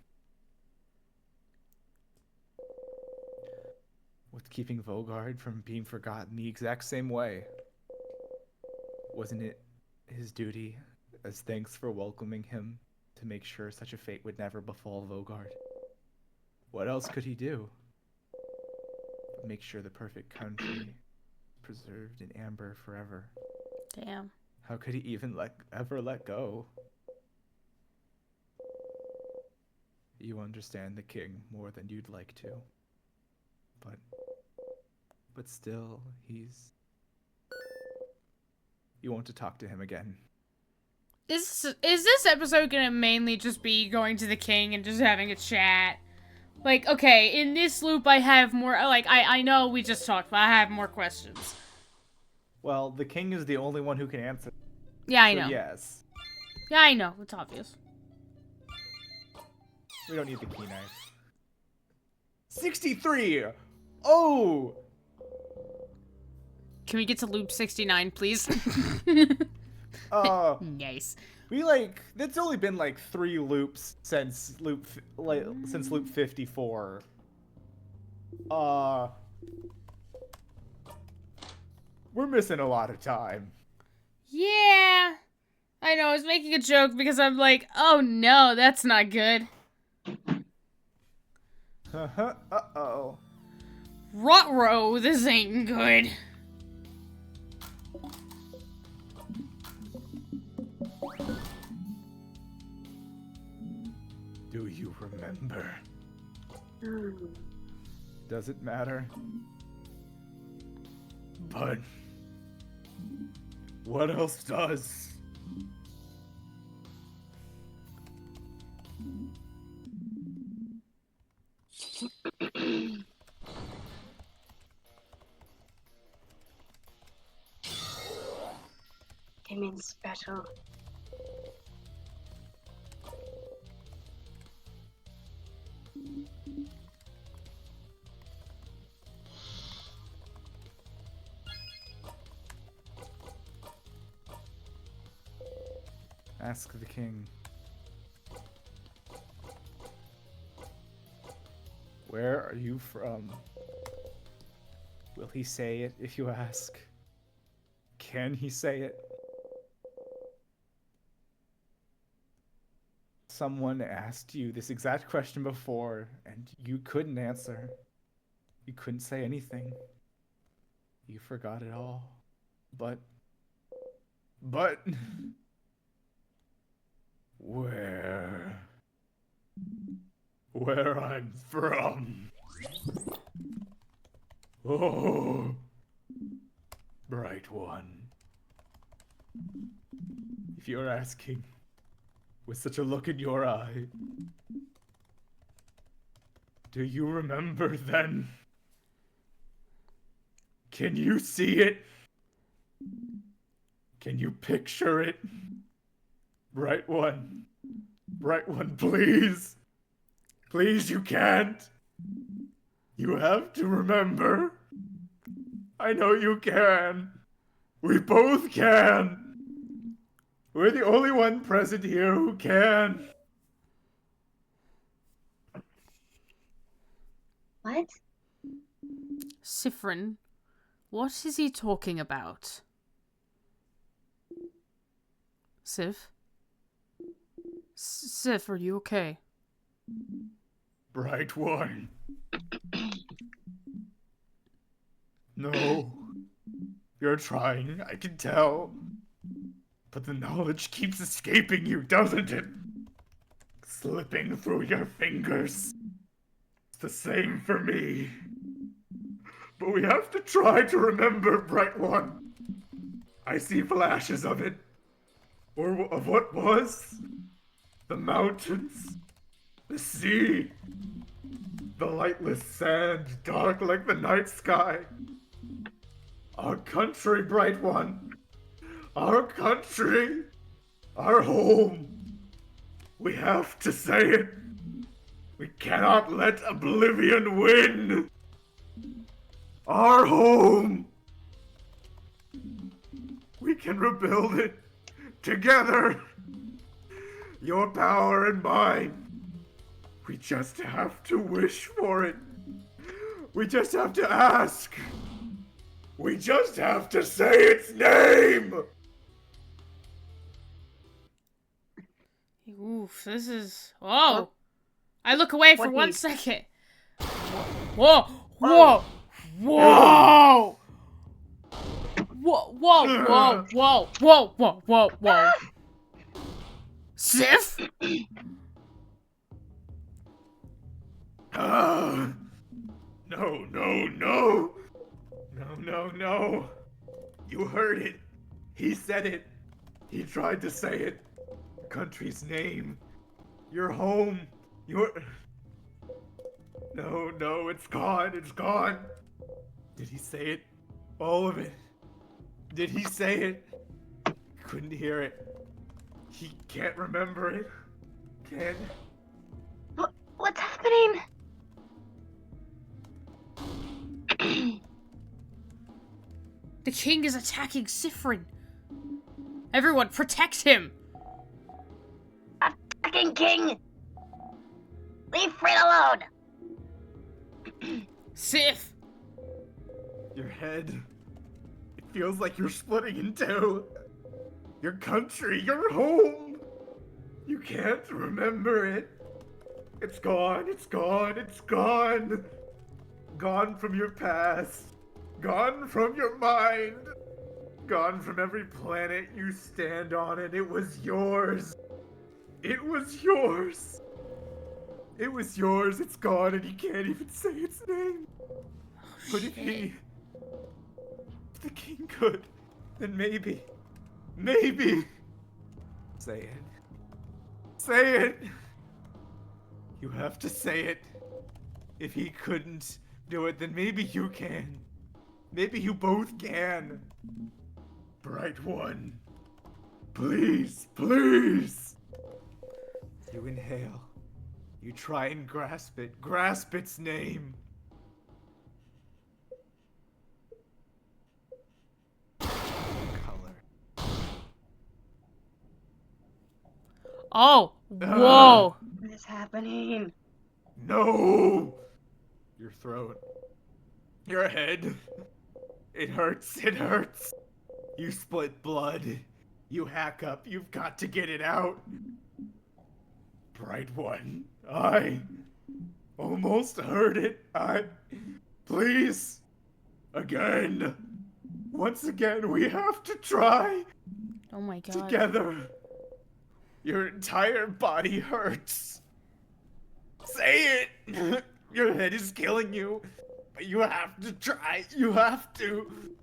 What's keeping Vogard from being forgotten the exact same way? Wasn't it his duty, as thanks for welcoming him, to make sure such a fate would never befall Vogard? What else could he do? But make sure the perfect country preserved in amber forever. Damn. How could he even ever let go? You understand the king more than you'd like to. But still, you want to talk to him again. Is this episode gonna mainly just be going to the king and just having a chat? Like, okay, in this loop I have more, like, I know we just talked, but I have more questions. Well, the king is the only one who can answer. Yeah, I know. Yes. Yeah, I know. It's obvious. We don't need the key knife. 63! Oh! Can we get to loop 69, please? Nice. It's only been like 3 loops since loop 54. We're missing a lot of time. Yeah. I know, I was making a joke because I'm like, oh no, that's not good. Uh-oh. Ruh-roh, this ain't good. Do you remember? Does it matter? But what else does? It means special. Ask the king. Where are you from? Will he say it if you ask? Can he say it? Someone asked you this exact question before, and you couldn't answer. You couldn't say anything. You forgot it all. But... Where I'm from. Oh, bright one. If you're asking, with such a look in your eye, do you remember then? Can you see it? Can you picture it? Bright one, please. Please, you can't. You have to remember. I know you can. We both can. We're the only one present here who can. What? Siffrin, what is he talking about? Sif? Sif, are you okay? Bright one. No. You're trying, I can tell. But the knowledge keeps escaping you, doesn't it? Slipping through your fingers. It's the same for me. But we have to try to remember, Bright One. I see flashes of it. Or of what was. The mountains, the sea, the lightless sand, dark like the night sky. Our country, bright one. Our country. Our home. We have to say it. We cannot let oblivion win. Our home. We can rebuild it together. Your power and mine. We just have to wish for it. We just have to ask. We just have to say its name. Oof, this is... Whoa! I look away for 1 second. Whoa! Whoa! Whoa! Whoa! Whoa! Whoa! Whoa! Whoa! Whoa! Whoa! Sif? No, no, no. No, no, no. You heard it. He said it. He tried to say it. The country's name. Your home. Your... No, no, it's gone. It's gone. Did he say it? All of it. Did he say it? Couldn't hear it. He can't remember it. Can't. What's happening? The king is attacking Sifrin. Everyone, protect him! Fucking king! Leave Fred alone! Sif! Your head. It feels like you're splitting in two. Your country, your home. You can't remember it. It's gone, it's gone, it's gone. Gone from your past. Gone from your mind. Gone from every planet you stand on, and it was yours. It was yours. It was yours, it's gone, and you can't even say its name. But if the king could, then maybe, say it. Say it. You have to say it. If he couldn't do it, then maybe you can. Maybe you both can. Bright one. Please, please. You inhale. You try and grasp it. Grasp its name. Color. Oh! Whoa! What is happening? No! Your throat. Your head. It hurts. It hurts. You split blood. You hack up. You've got to get it out. Bright one. I almost heard it. Please. Again. Once again, we have to try. Oh my god. Together. Your entire body hurts. Say it. Your head is killing you. But you have to try. You have to.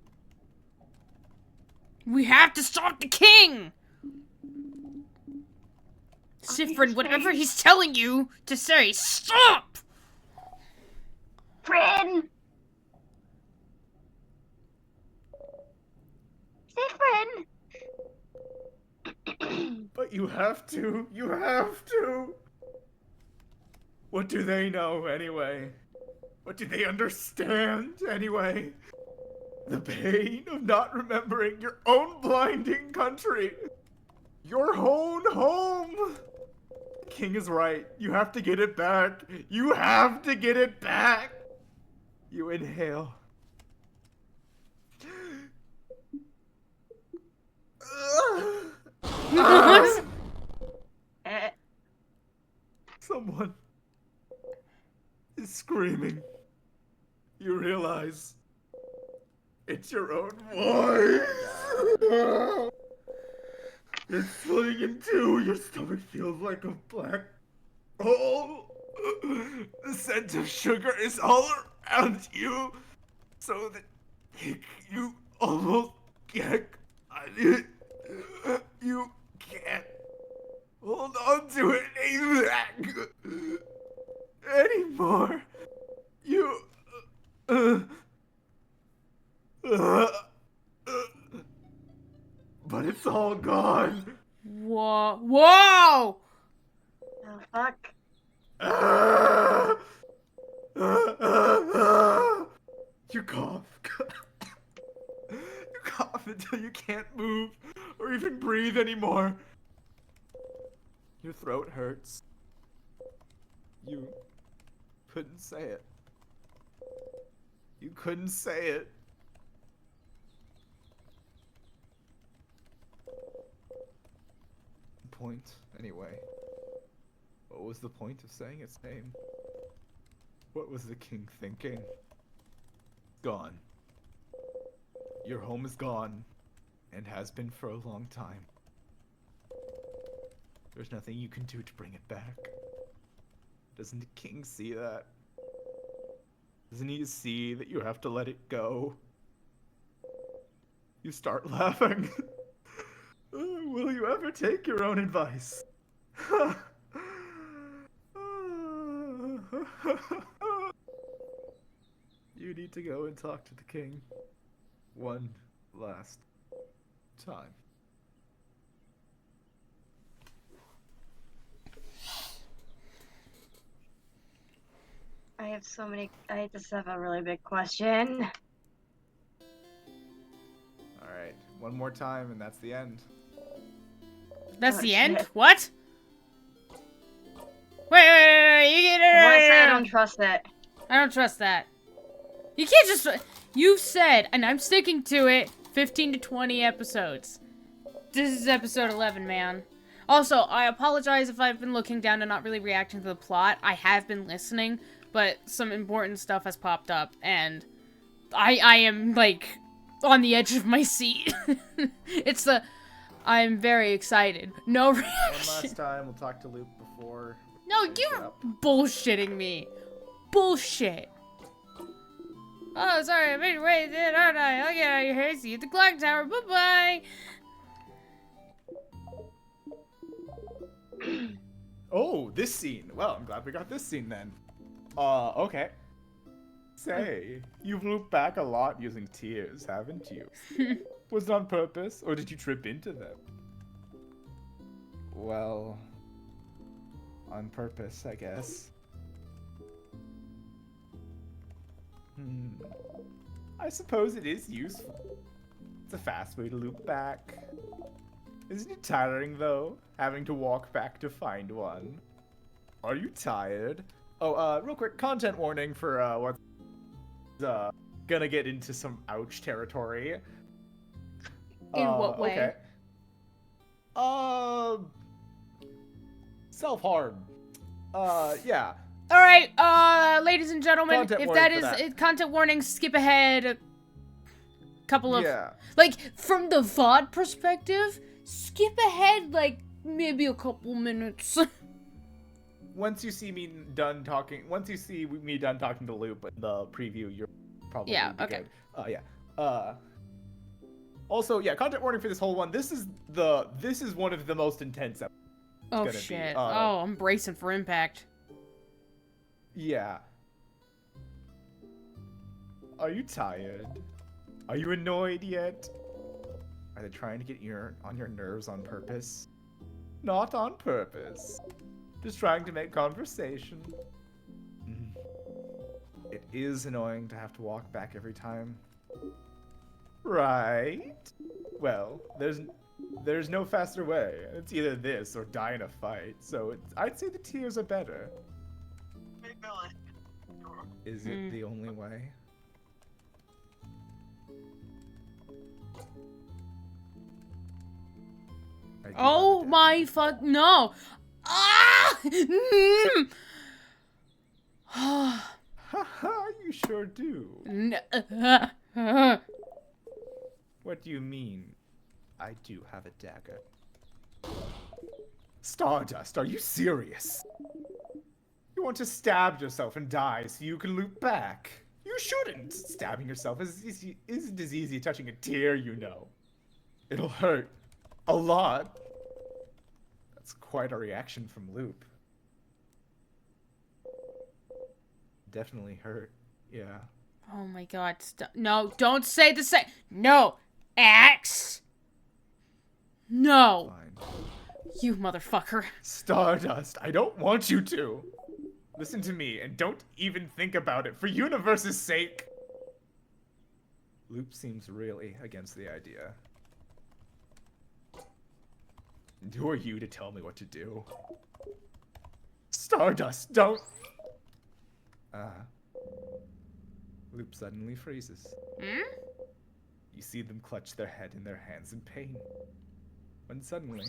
We have to stop the king! Sifrin, whatever he's telling you to say, stop! Frin! Sifrin! But you have to. You have to. What do they know anyway? What do they understand anyway? The pain of not remembering your own blinding country. Your own home. The king is right. You have to get it back. You have to get it back. You inhale. Someone is screaming. You realize it's your own voice. It's splitting in two. Your stomach feels like a black hole. The scent of sugar is all around you, so that you almost can't. You can't. hold on to it anymore. You. But it's all gone. Whoa! Whoa! Oh, fuck. You cough. You cough until you can't move or even breathe anymore. Your throat hurts. You couldn't say it. You couldn't say it. Point, anyway. What was the point of saying its name? What was the king thinking? Gone. Your home is gone, and has been for a long time. There's nothing you can do to bring it back. Doesn't the king see that? Doesn't he see that you have to let it go? You start laughing. Will you ever take your own advice? You need to go and talk to the king. One last time. I just have a really big question. Alright, one more time and that's the end. That's the end? shit. What? Wait, you get it. I want to say I don't trust it. I don't trust that. You can't just. You've said, and I'm sticking to it, 15 to 20 episodes. This is episode 11, man. Also, I apologize if I've been looking down and not really reacting to the plot. I have been listening, but some important stuff has popped up, and I am, like, on the edge of my seat. I'm very excited. No reaction. One last time, we'll talk to Luke before. No, you're bullshitting me. Bullshit. Oh, sorry, I made you wait, aren't I? I'll get out of here. See you at the clock tower. Bye-bye. Oh, this scene. Well, I'm glad we got this scene then. Okay. Say, you've looped back a lot using tears, haven't you? Was it on purpose, or did you trip into them? Well, on purpose, I guess. I suppose it is useful. It's a fast way to loop back. Isn't it tiring, though, having to walk back to find one? Are you tired? Oh, real quick, content warning for, what's, gonna get into some ouch territory. In what way? Okay. Self-harm. Yeah. Alright, ladies and gentlemen, Content if warning that for is that. content warning, skip ahead a couple of... Yeah. Like, from the VOD perspective, skip ahead, like, maybe a couple minutes. Once you see me done talking to Loop in the preview, you're probably okay. good. Yeah. Also, yeah, content warning for this whole one. This is one of the most intense episodes. Oh, shit. Oh, I'm bracing for impact. Yeah. Are you tired? Are you annoyed yet? Are they trying to get on your nerves on purpose? Not on purpose. Just trying to make conversation. It is annoying to have to walk back every time. Right? Well, there's no faster way. It's either this or die in a fight. So I'd say the tears are better. Is it the only way? Oh my fuck, no! Ah! Haha, you sure do. What do you mean? I do have a dagger. Stardust, are you serious? You want to stab yourself and die so you can loop back? You shouldn't. Stabbing yourself isn't as easy as touching a tear, you know. It'll hurt. A lot. That's quite a reaction from Loop. Definitely hurt. Yeah. Oh my god. No, don't say the same. No. X. No. Fine. You motherfucker. Stardust, I don't want you to. Listen to me and don't even think about it for universe's sake. Loop seems really against the idea. And who are you to tell me what to do? Stardust, don't. Loop suddenly freezes. Hmm? You see them clutch their head in their hands in pain. When suddenly...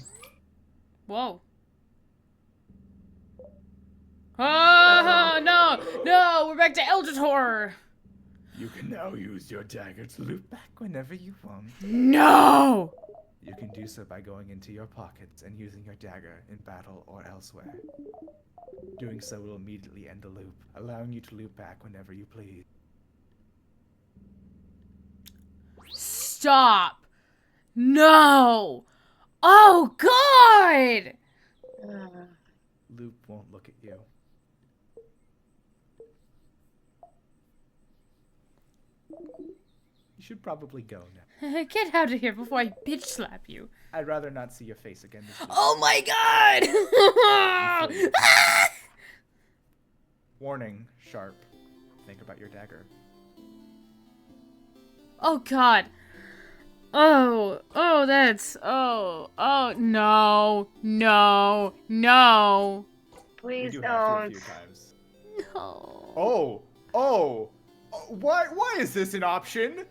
Whoa. Oh, no! No! We're back to Eldritch Horror! You can now use your dagger to loop back whenever you want. No! You can do so by going into your pockets and using your dagger in battle or elsewhere. Doing so will immediately end the loop, allowing you to loop back whenever you please. Stop! No! Oh, God! Loop won't look at you. You should probably go now. Get out of here before I bitch slap you. I'd rather not see your face again this week. Oh my God! Warning, Sharp. Think about your dagger. Oh God. Oh, no, no, no. We Please do have to a don't. few times. No. Why is this an option?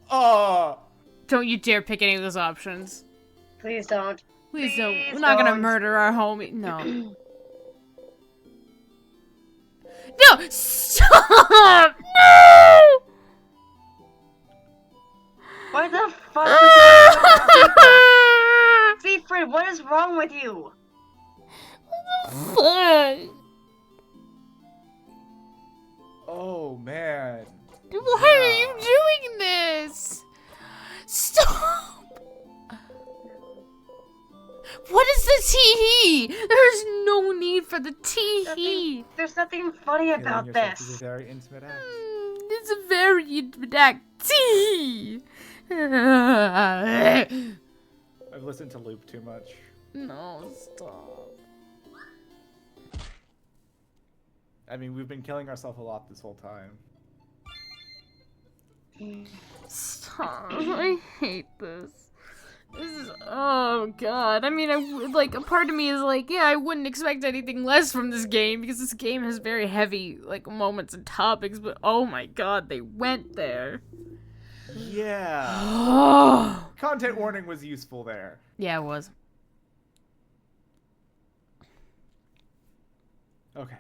Don't you dare pick any of those options. Please don't. Please don't. Please We're not gonna don't. murder our homie. No. No! Stop! No! Why the fuck would you do Siegfried, what is wrong with you? Fuck! Oh man. Why are you doing this? Stop! What is the tee-hee? There's no need for the tee-hee. There's nothing funny Killing about yourself is a this. very intimate act. It's a very intimate act. Tee-hee. I've listened to Loop too much. No, stop. I mean, we've been killing ourselves a lot this whole time. Stop. I hate this. This is, oh God. I mean, like, a part of me is like, yeah, I wouldn't expect anything less from this game because this game has very heavy, like, moments and topics, but oh my God, they went there. Yeah. Content warning was useful there. Yeah, it was. Okay.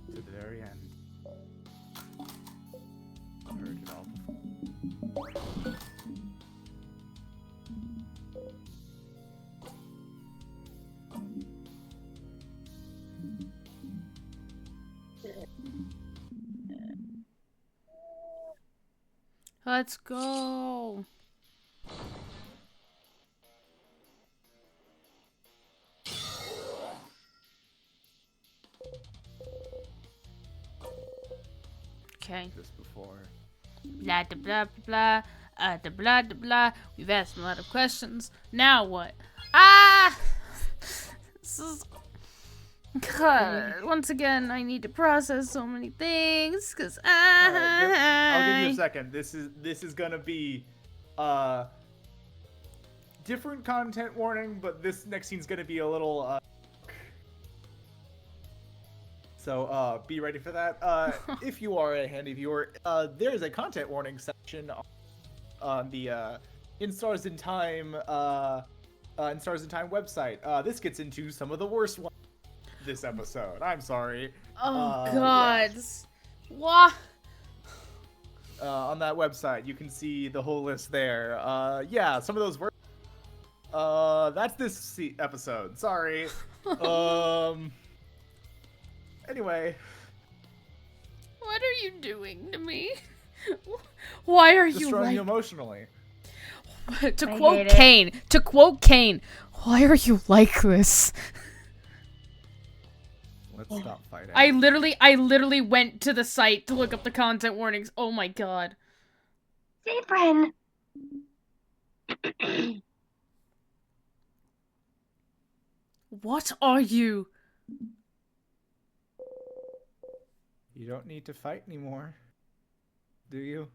To the very end. Heard it all before. Let's go. Okay. This before. Blah, da, blah, blah, blah. Da, blah, da, blah. We've asked a lot of questions. Now what? Ah! This is... God, once again, I need to process so many things, because I'll give you a second. This is gonna be different content warning, but this next scene's gonna be a little so be ready for that. If you are a handy viewer, there's a content warning section on the In Stars in Time website. This gets into some of the worst ones this episode. I'm sorry. Oh, God. Yeah. What? On that website, you can see the whole list there. Yeah, some of those were. That's this episode. Sorry. Anyway. What are you doing to me? Why are you Destroying like... you emotionally. To quote Kane, why are you like this? Let's stop fighting. I literally went to the site to look up the content warnings. Oh my god. Sabrin! What are you? You don't need to fight anymore, do you?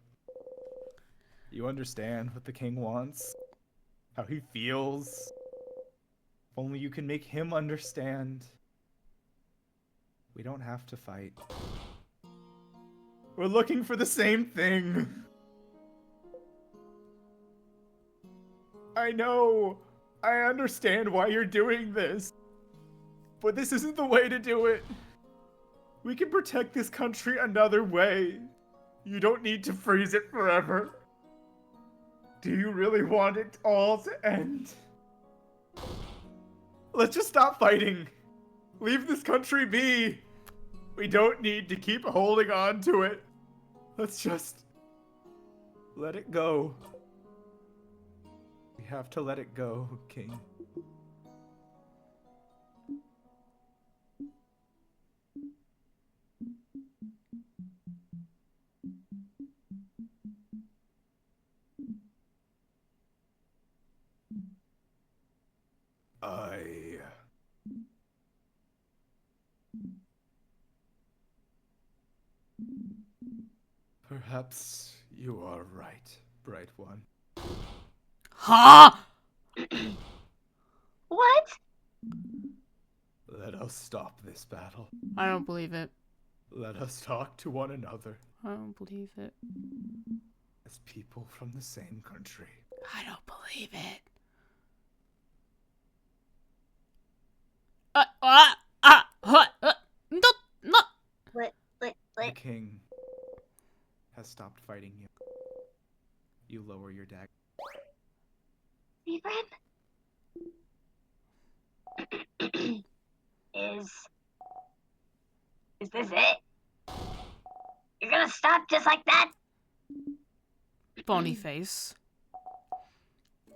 You understand what the king wants? How he feels? If only you can make him understand. We don't have to fight. We're looking for the same thing. I know. I understand why you're doing this. But this isn't the way to do it. We can protect this country another way. You don't need to freeze it forever. Do you really want it all to end? Let's just stop fighting. Leave this country be. We don't need to keep holding on to it. Let's just let it go. We have to let it go, King. Perhaps you are right, Bright One. Huh? What? Let us stop this battle. I don't believe it. Let us talk to one another I don't believe it. as people from the same country. I don't believe it. No. The king has stopped fighting you. You lower your dagger. Sabrin? Is this it? You're gonna stop just like that? Bony face.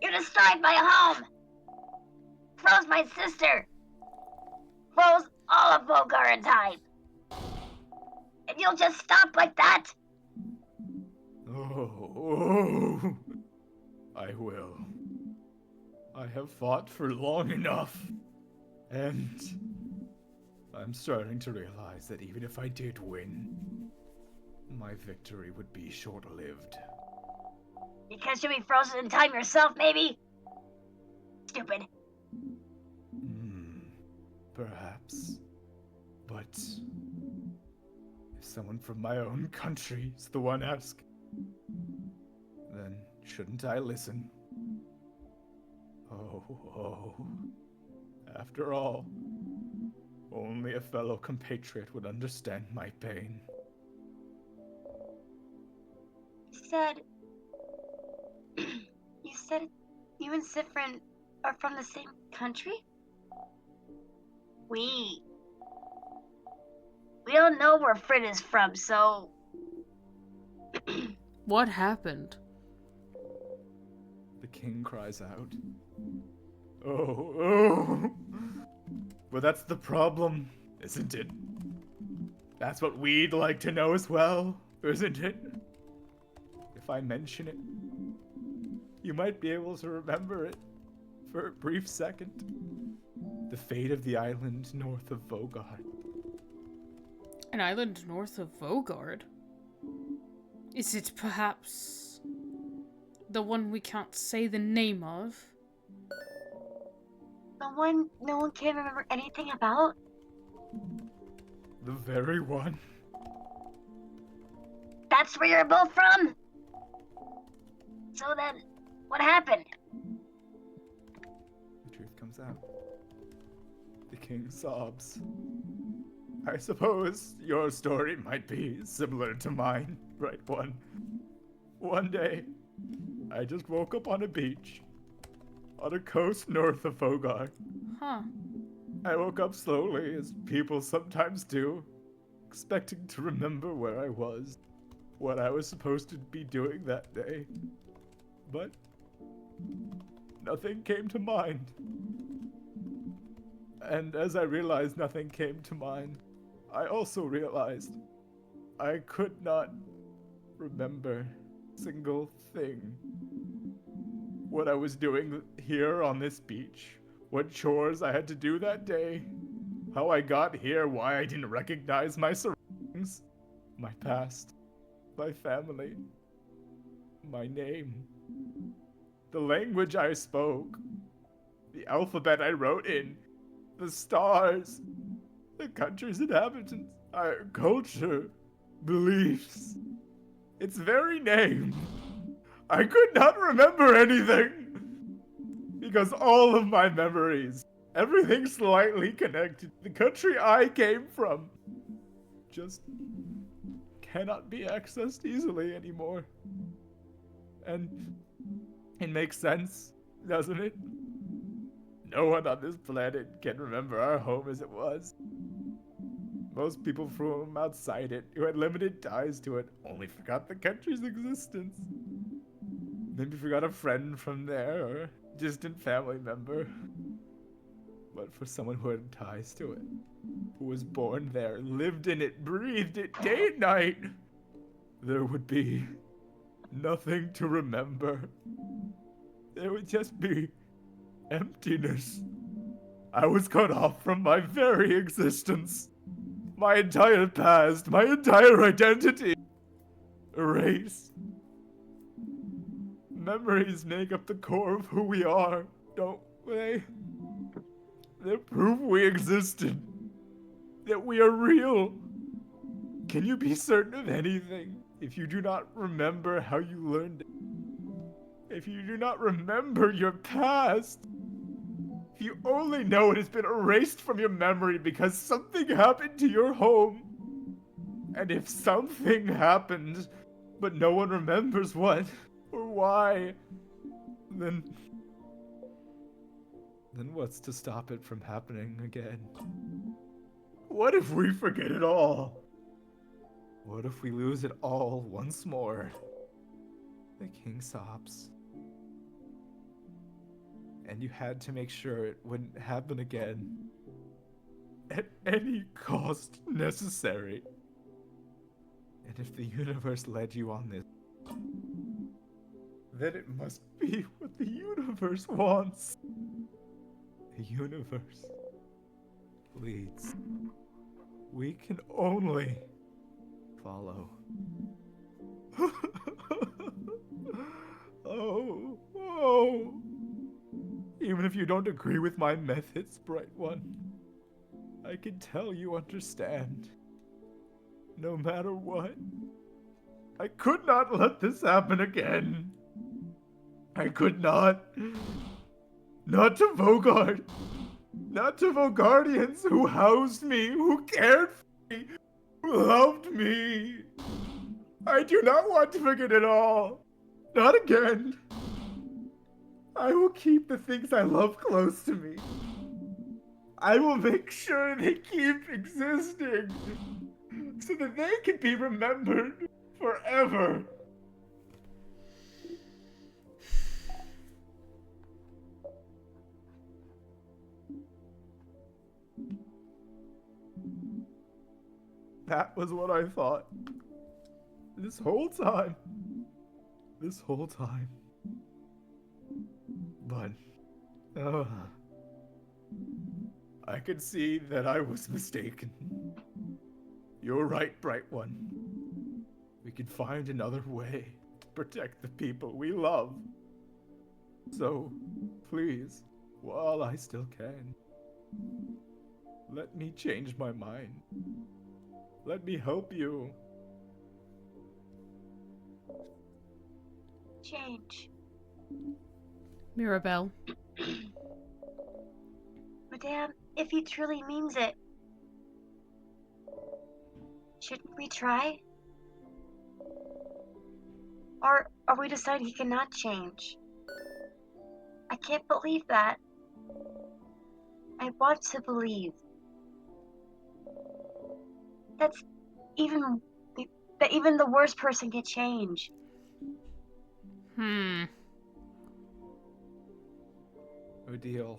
You destroyed my home! Froze my sister! Froze all of Bogar in time! And you'll just stop like that? Oh, I will. I have fought for long enough. And I'm starting to realize that even if I did win, my victory would be short-lived. Because you'll be frozen in time yourself, maybe? Stupid. Perhaps. But if someone from my own country is the one asking, then shouldn't I listen? Oh. After all, only a fellow compatriot would understand my pain. You said you and Sifrin are from the same country? We don't know where Frid is from, so... What happened? The king cries out. Oh. But that's the problem, isn't it? That's what we'd like to know as well, isn't it? If I mention it, you might be able to remember it for a brief second. The fate of the island north of Vogard. An island north of Vogard? Is it perhaps the one we can't say the name of? The one no one can remember anything about? The very one. That's where you're both from? So then, what happened? The truth comes out. The king sobs. I suppose your story might be similar to mine, right one? One day, I just woke up on a beach, on a coast north of Vogard. Huh. I woke up slowly, as people sometimes do, expecting to remember where I was, what I was supposed to be doing that day. But nothing came to mind. And as I realized nothing came to mind, I also realized I could not remember a single thing. What I was doing here on this beach, what chores I had to do that day, how I got here, why I didn't recognize my surroundings, my past, my family, my name, the language I spoke, the alphabet I wrote in, the stars, the country's inhabitants, our culture, beliefs, its very name. I could not remember anything because all of my memories, everything slightly connected to the country I came from, just cannot be accessed easily anymore. And it makes sense, doesn't it? No one on this planet can remember our home as it was. Most people from outside it, who had limited ties to it, only forgot the country's existence. Maybe forgot a friend from there, or a distant family member. But for someone who had ties to it, who was born there, lived in it, breathed it day and night, there would be nothing to remember. There would just be emptiness. I was cut off from my very existence. My entire past, my entire identity. Erased. Memories make up the core of who we are, don't they? They prove we existed. That we are real. Can you be certain of anything if you do not remember how you learned it? If you do not remember your past? If you only know it has been erased from your memory because something happened to your home? And if something happened, but no one remembers what or why, then what's to stop it from happening again? What if we forget it all? What if we lose it all once more? The king sobs. And you had to make sure it wouldn't happen again. At any cost necessary. And if the universe led you on this, then it must be what the universe wants. The universe leads. We can only follow. Oh. Even if you don't agree with my methods, Bright One, I can tell you understand. No matter what, I could not let this happen again. I could not. Not to Vogard. Not to Vogardians who housed me, who cared for me, who loved me. I do not want to forget it all. Not again. I will keep the things I love close to me. I will make sure they keep existing so that they can be remembered forever. That was what I thought. This whole time. But, I could see that I was mistaken. You're right, Bright One. We can find another way to protect the people we love. So, please, while I still can, let me change my mind. Let me help you. Change. Mirabelle. Madame, if he truly means it, shouldn't we try? Or are we deciding he cannot change? I can't believe that. I want to believe. even that even the worst person can change. Odile.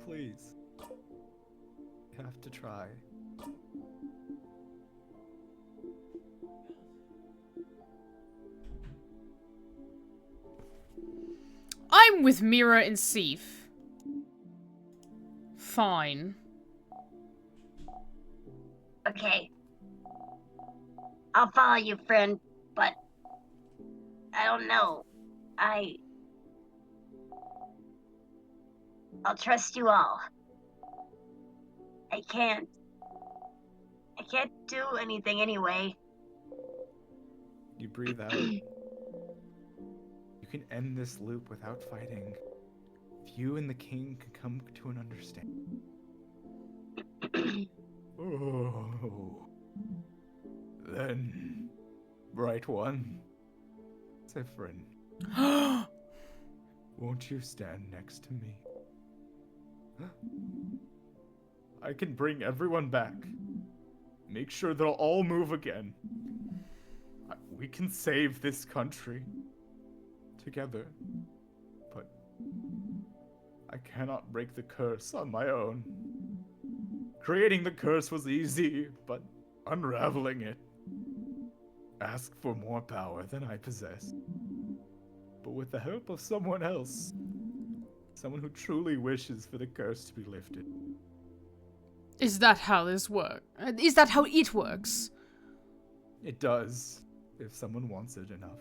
Please. You have to try. I'm with Mira and Sif. Fine. Okay. I'll follow you, friend, but I don't know. I'll trust you all. I can't do anything anyway. You breathe out. You can end this loop without fighting. If you and the king can come to an understanding. Oh. Then, bright one, Zephyrin, won't you stand next to me? I can bring everyone back. Make sure they'll all move again. We can save this country together. But I cannot break the curse on my own. Creating the curse was easy, but unraveling it asked for more power than I possess. But with the help of someone else, someone who truly wishes for the curse to be lifted. Is that how this works? Is that how it works? It does, if someone wants it enough.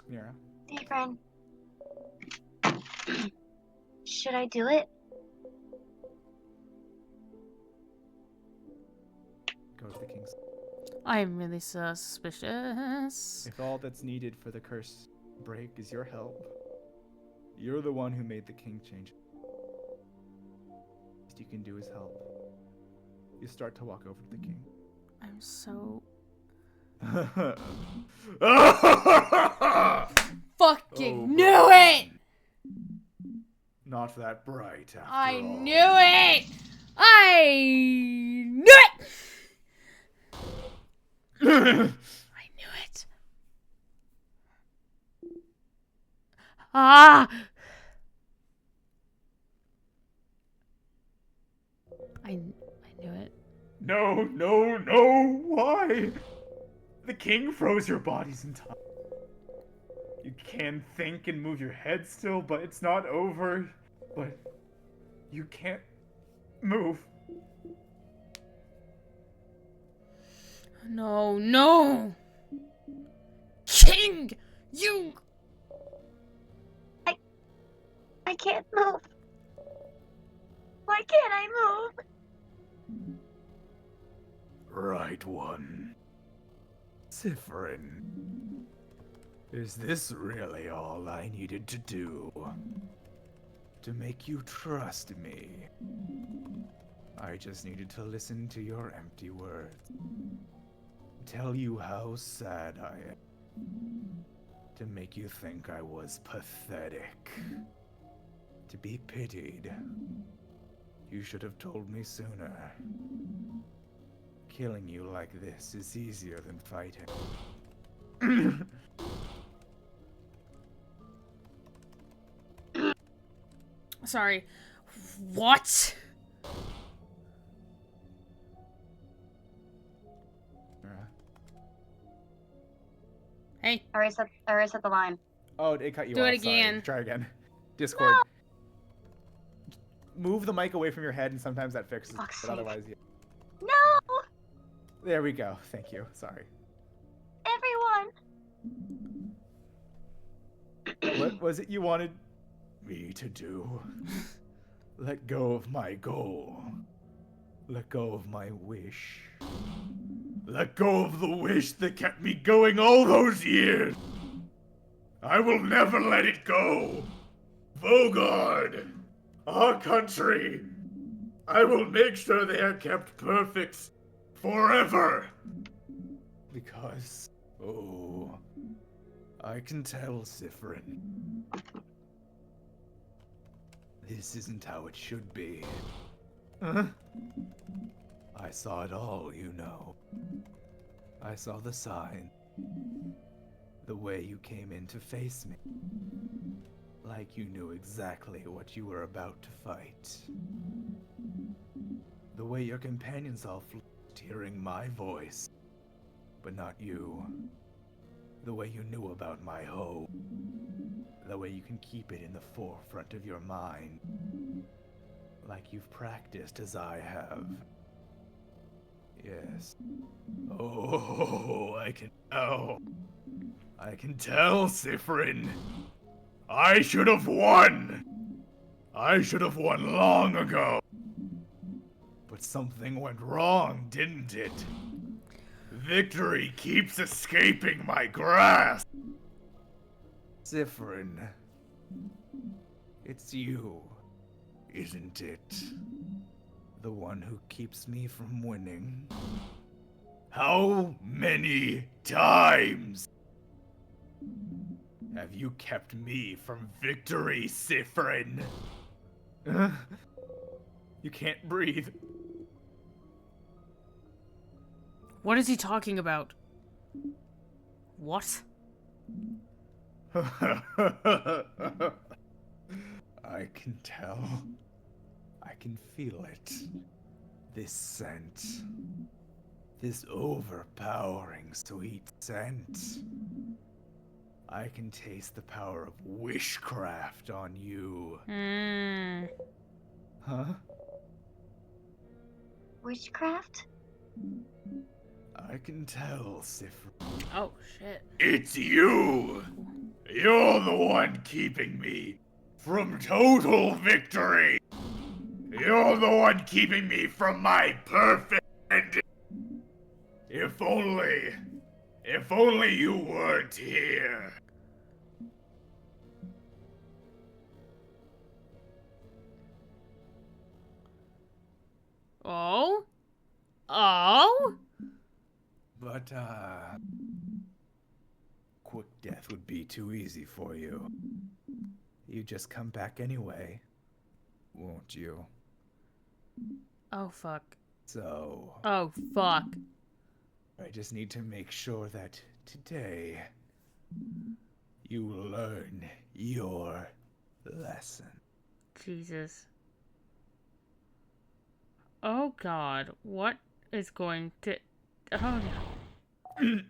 Mira. Hey, friend. Should I do it? Go to the king's. I'm really suspicious. If all that's needed for the curse break is your help, you're the one who made the king change. Least you can do is help. You start to walk over to the king. I'm so... Fucking knew it! Not that bright, after I all. knew it! I knew it! I knew it. Ah! I knew it. No, no, no! Why? The king froze your bodies in time. You can think and move your head still, but it's not over. But you can't move. No, no! King! You... I can't move. Why can't I move? Right one. Zephyrin. Is this really all I needed to do? To make you trust me? I just needed to listen to your empty words. Tell you how sad I am. To make you think I was pathetic. To be pitied. You should have told me sooner. Killing you like this is easier than fighting. Sorry. What? Hey. I reset the line. Oh, it cut you Do off. it again. Sorry. Try again. Discord. No. Move the mic away from your head, and sometimes that fixes it. Fuck's But sake. otherwise, yeah. No! There we go. Thank you. Sorry. Everyone! What was it you wanted me to do? Let go of my goal. Let go of my wish. Let go of the wish that kept me going all those years. I will never let it go. Vogard, our country. I will make sure they are kept perfect forever. Because, I can tell, Sifrin. This isn't how it should be. Huh? I saw it all, you know. I saw the sign. The way you came in to face me. Like you knew exactly what you were about to fight. The way your companions all flipped hearing my voice, but not you. The way you knew about my home. The way you can keep it in the forefront of your mind. Like you've practiced as I have. Yes. Oh, I can tell. I can tell, Sifrin. I should have won. I should have won long ago. But something went wrong, didn't it? Victory keeps escaping my grasp. Sifrin, it's you, isn't it? The one who keeps me from winning. How many times have you kept me from victory, Sifrin? You can't breathe. What is he talking about? What? I can tell. I can feel it. This scent. This overpowering sweet scent. I can taste the power of witchcraft on you. Huh? Witchcraft? I can tell, Sifrin. Oh, shit. It's you! You're the one keeping me from total victory! You're the one keeping me from my perfect ending! If only you weren't here! Oh? Oh? But, quick death would be too easy for you. You just come back anyway, won't you? Oh, fuck. So, Oh, fuck. I just need to make sure that today you learn your lesson. Jesus. Oh, God. What is going to... Oh, no.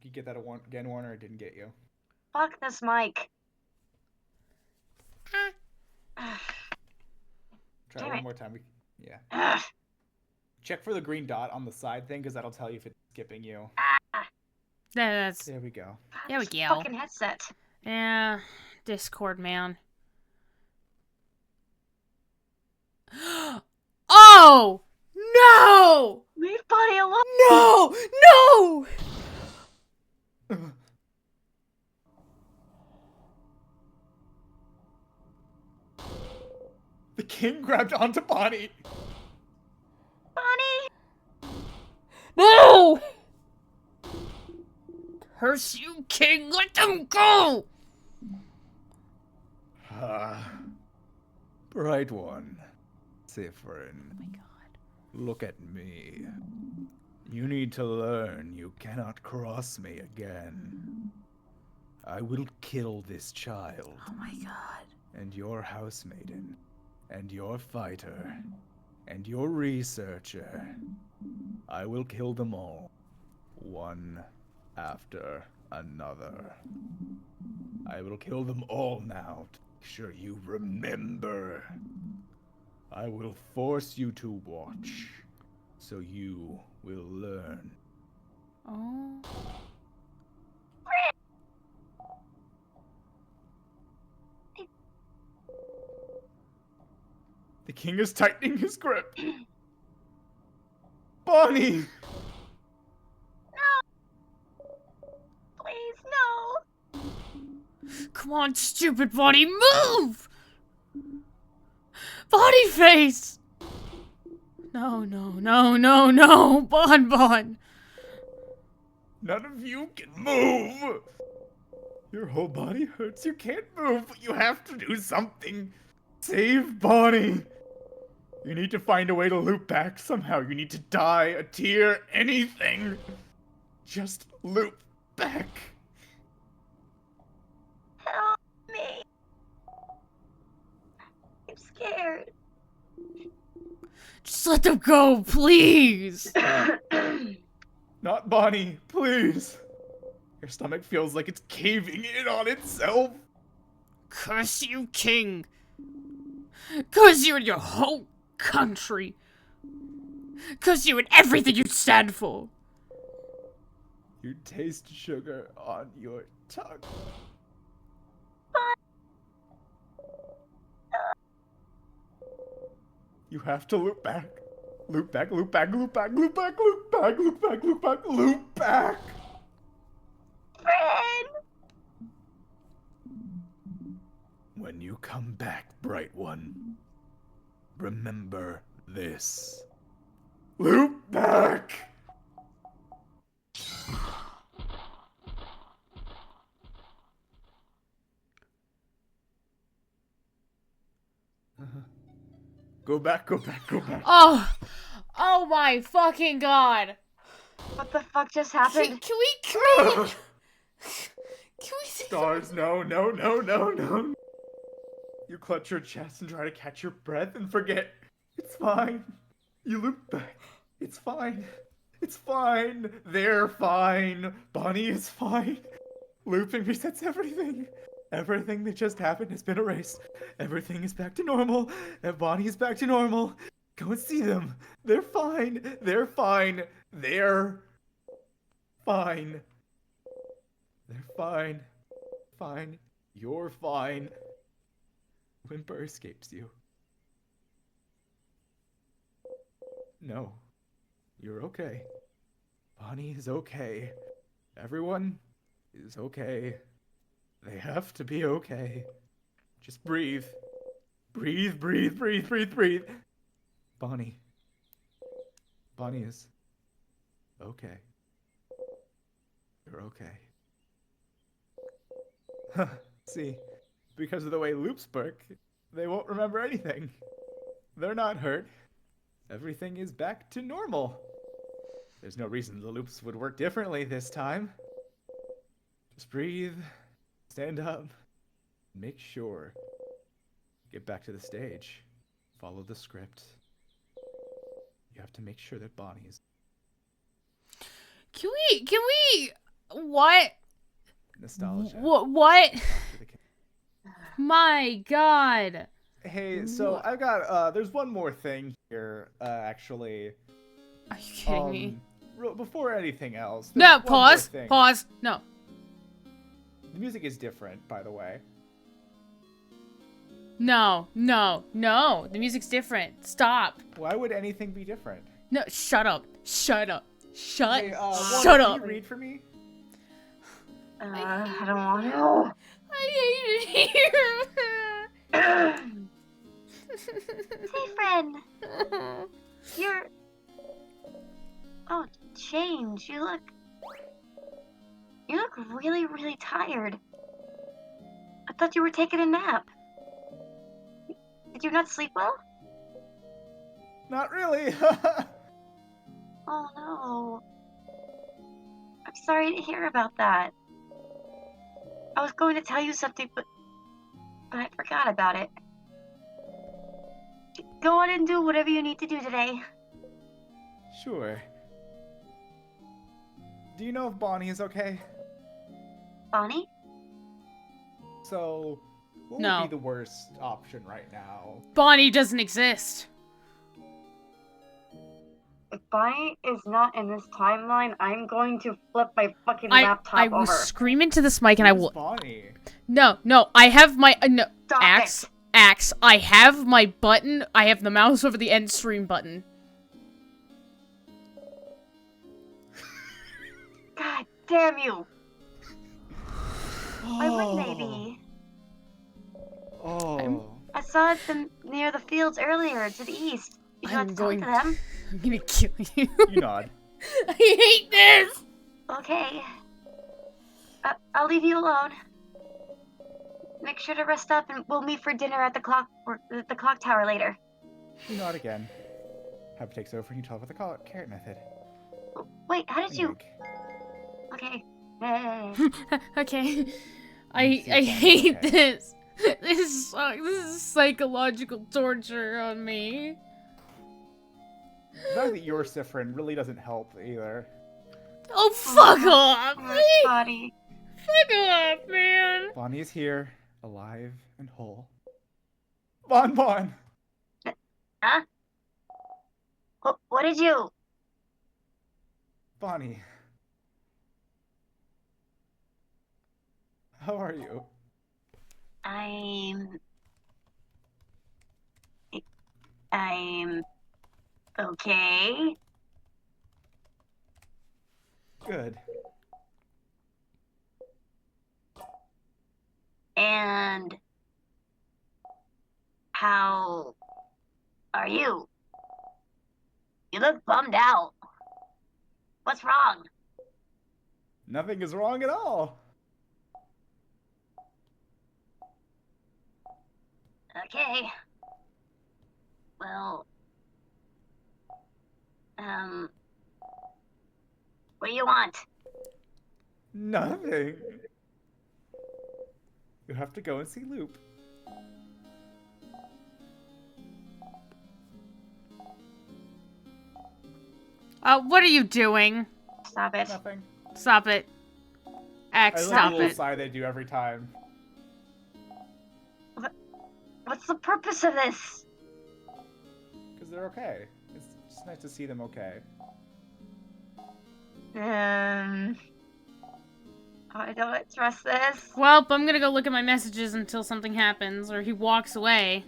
You get that again, Warner? It didn't get you. Fuck this mic. Try Damn one it. more time. Yeah. Ugh. Check for the green dot on the side thing, because that'll tell you if it's skipping you. That's... There we go. There we This go. fucking headset. Yeah. Discord, man. Oh! No! Leave Bonnie alone. No! No! The king grabbed onto Bonnie. Bonnie! No! Curse you, king! Let them go! Bright one, Sifrin. Oh my god. Look at me. You need to learn you cannot cross me again. I will kill this child, Oh my god. and your housemaiden, and your fighter, and your researcher. I will kill them all, one after another. I will kill them all now to make sure you remember. I will force you to watch, so you will learn. Oh. The king is tightening his grip. Bonnie! Please, no. Come on, stupid body, move! Body face! No, no, no, no, no. Bon Bon. None of you can move! Your whole body hurts, you can't move, but you have to do something. Save Bonnie! You need to find a way to loop back somehow. You need to die, a tear, anything. Just loop back. Help me. I'm scared. Just let them go, please. Not Bonnie, please. Your stomach feels like it's caving in on itself. Curse you, King. Curse you and your whole country. Curse you and everything you stand for. You taste sugar on your tongue. You have to loop back. Loop back, loop back, loop back, loop back, loop back, loop back, loop back, loop back. Friend! When you come back, Bright One, remember this. Loop back! Go back, go back, go back. Oh my fucking god. What the fuck just happened? Can we Stars, no, no, no, no, no. You clutch your chest and try to catch your breath and forget. It's fine. You loop back. It's fine. It's fine. They're fine. Bonnie is fine. Looping resets everything. Everything that just happened has been erased. Everything is back to normal. And Bonnie is back to normal. Go and see them. They're fine. They're fine. They're fine. They're fine. Fine. You're fine. Whimper escapes you. No. You're okay. Bonnie is okay. Everyone is okay. They have to be okay. Just breathe. Breathe, breathe, breathe, breathe, breathe. Bonnie. Bonnie is okay. You're okay. See, because of the way loops work, they won't remember anything. They're not hurt. Everything is back to normal. There's no reason the loops would work differently this time. Just breathe, stand up, make sure. Get back to the stage. Follow the script. You have to make sure that Bonnie's... Can we, what? Nostalgia. What? My god. Hey, so I've got, there's one more thing here, actually. Are you kidding me? Before anything else. No, there's one more pause, thing. pause, no. The music is different, by the way. No, the music's different. Stop. Why would anything be different? No, shut up. Shut up. Shut Hey, shut Warren, up. Can you read for me? I don't want to. I hate it here. Hey, friend. You're... Oh, change. You look really, really tired. I thought you were taking a nap. Did you not sleep well? Not really. Oh, no. I'm sorry to hear about that. I was going to tell you something, but I forgot about it. Go on and do whatever you need to do today. Sure. Do you know if Bonnie is okay? Bonnie? So, what No. would be the worst option right now? Bonnie doesn't exist. If Bonnie is not in this timeline, I'm going to flip my fucking I laptop will over. scream into this mic and I Who's will. Bonnie? No, I have my no, Stop axe. it. Axe. I have my button. I have the mouse over the end stream button. God damn you! I would maybe. Oh. I saw it near the fields earlier to the east. You don't have to talk to them. I'm gonna kill you. You nod. I hate this! Okay. I'll leave you alone. Make sure to rest up, and we'll meet for dinner at the clock tower later. You nod again. Hub takes over and you tell her about the carrot method. Wait, how did you? Wink. Okay. Okay. I Let's see if hate okay. this. This sucks. This is psychological torture on me. The fact that you're Sifrin really doesn't help either. Oh, fuck off! Body. Fuck off, man! Bonnie is here, alive and whole. Bon Bon! Huh? What did you? Bonnie. How are you? I'm okay. Good. And how are you? You look bummed out. What's wrong? Nothing is wrong at all. Okay. Well, what do you want? Nothing. You have to go and see Loop. What are you doing? Stop it. Nothing. Stop it. X, I stop like the little it. sigh they do every time. What's the purpose of this? Because they're okay. It's just nice to see them okay. I don't trust this. Well, I'm gonna go look at my messages until something happens, or he walks away.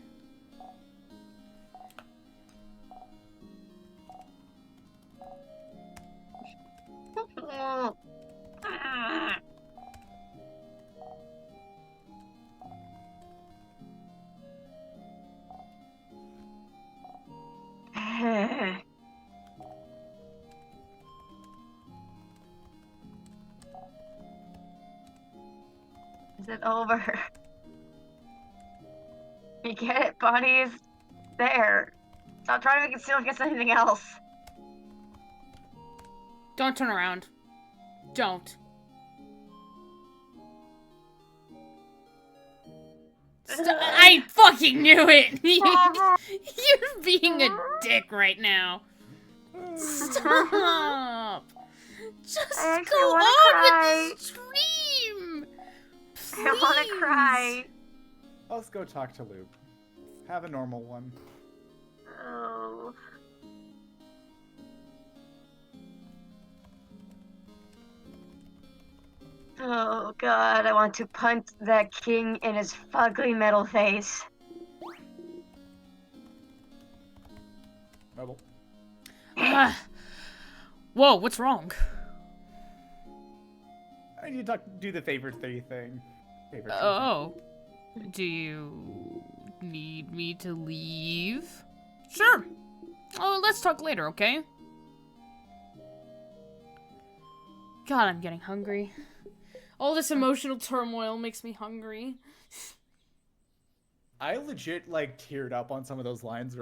Is it over? You get it? Bonnie's there. Stop trying to make it seem like it's anything else. Don't turn around. Don't. I fucking knew it! You're being a dick right now. Stop! Just go on with the stream! Please. I wanna cry. Let's go talk to Loop. Have a normal one. Oh. Oh god, I want to punch that king in his fugly metal face. Rebel. Whoa, what's wrong? I need to do the favorite thing. Oh. Do you need me to leave? Sure. Oh, let's talk later, okay? God, I'm getting hungry. All this emotional turmoil makes me hungry. I legit, like, teared up on some of those lines.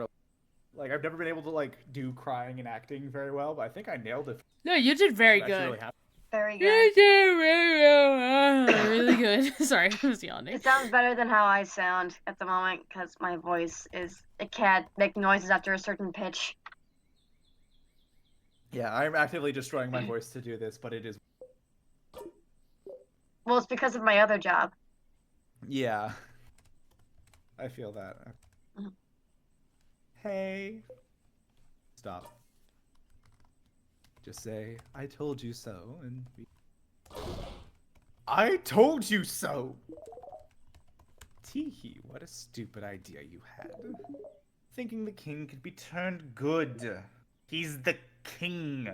Like, I've never been able to, like, do crying and acting very well, but I think I nailed it. No, you did very I'm good. actually really happy. Very good. You did really good. Sorry, I was yawning. It sounds better than how I sound at the moment, because my voice is... It can't make noises after a certain pitch. Yeah, I'm actively destroying my voice to do this, but it is... Well, it's because of my other job. Yeah. I feel that. Hey. Stop. Just say, I told you so, and be... I told you so! Teehee, what a stupid idea you had. Thinking the king could be turned good. He's the king.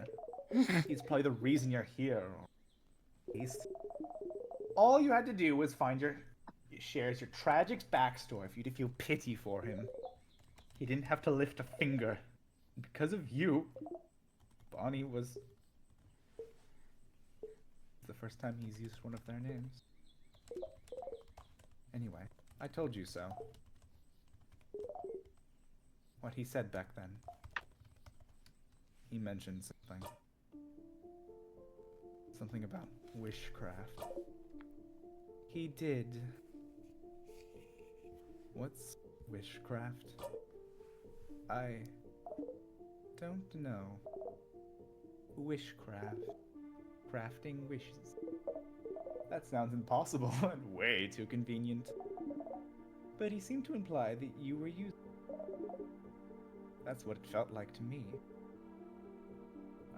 He's probably the reason you're here. All you had to do was find shares your tragic backstory for you to feel pity for him. He didn't have to lift a finger. Because of you, Bonnie was the first time he's used one of their names. Anyway, I told you so. What he said back then. He mentioned something. Something about wishcraft. He did. What's wishcraft? I don't know. Wishcraft. Crafting wishes. That sounds impossible and way too convenient. But he seemed to imply that you were using. That's what it felt like to me.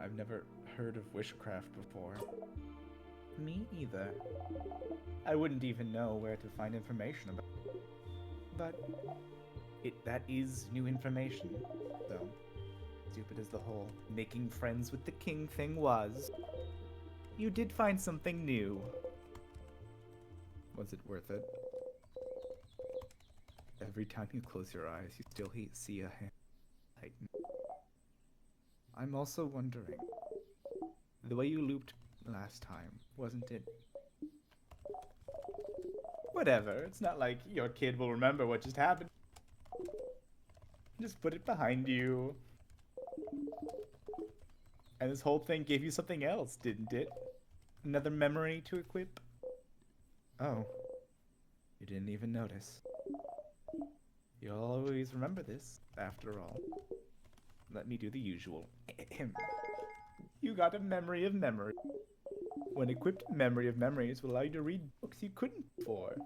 I've never heard of wishcraft before. Me either. I wouldn't even know where to find information about it. But that is new information, though. Stupid as the whole making friends with the king thing was. You did find something new. Was it worth it? Every time you close your eyes, you still see a hand tighten. I'm also wondering, the way you looped last time, wasn't it? Whatever, it's not like your kid will remember what just happened. Just put it behind you. And this whole thing gave you something else, didn't it? Another memory to equip? Oh. You didn't even notice. You'll always remember this, after all. Let me do the usual. You got a memory of memory. When equipped, memory of memories will allow you to read books you couldn't before.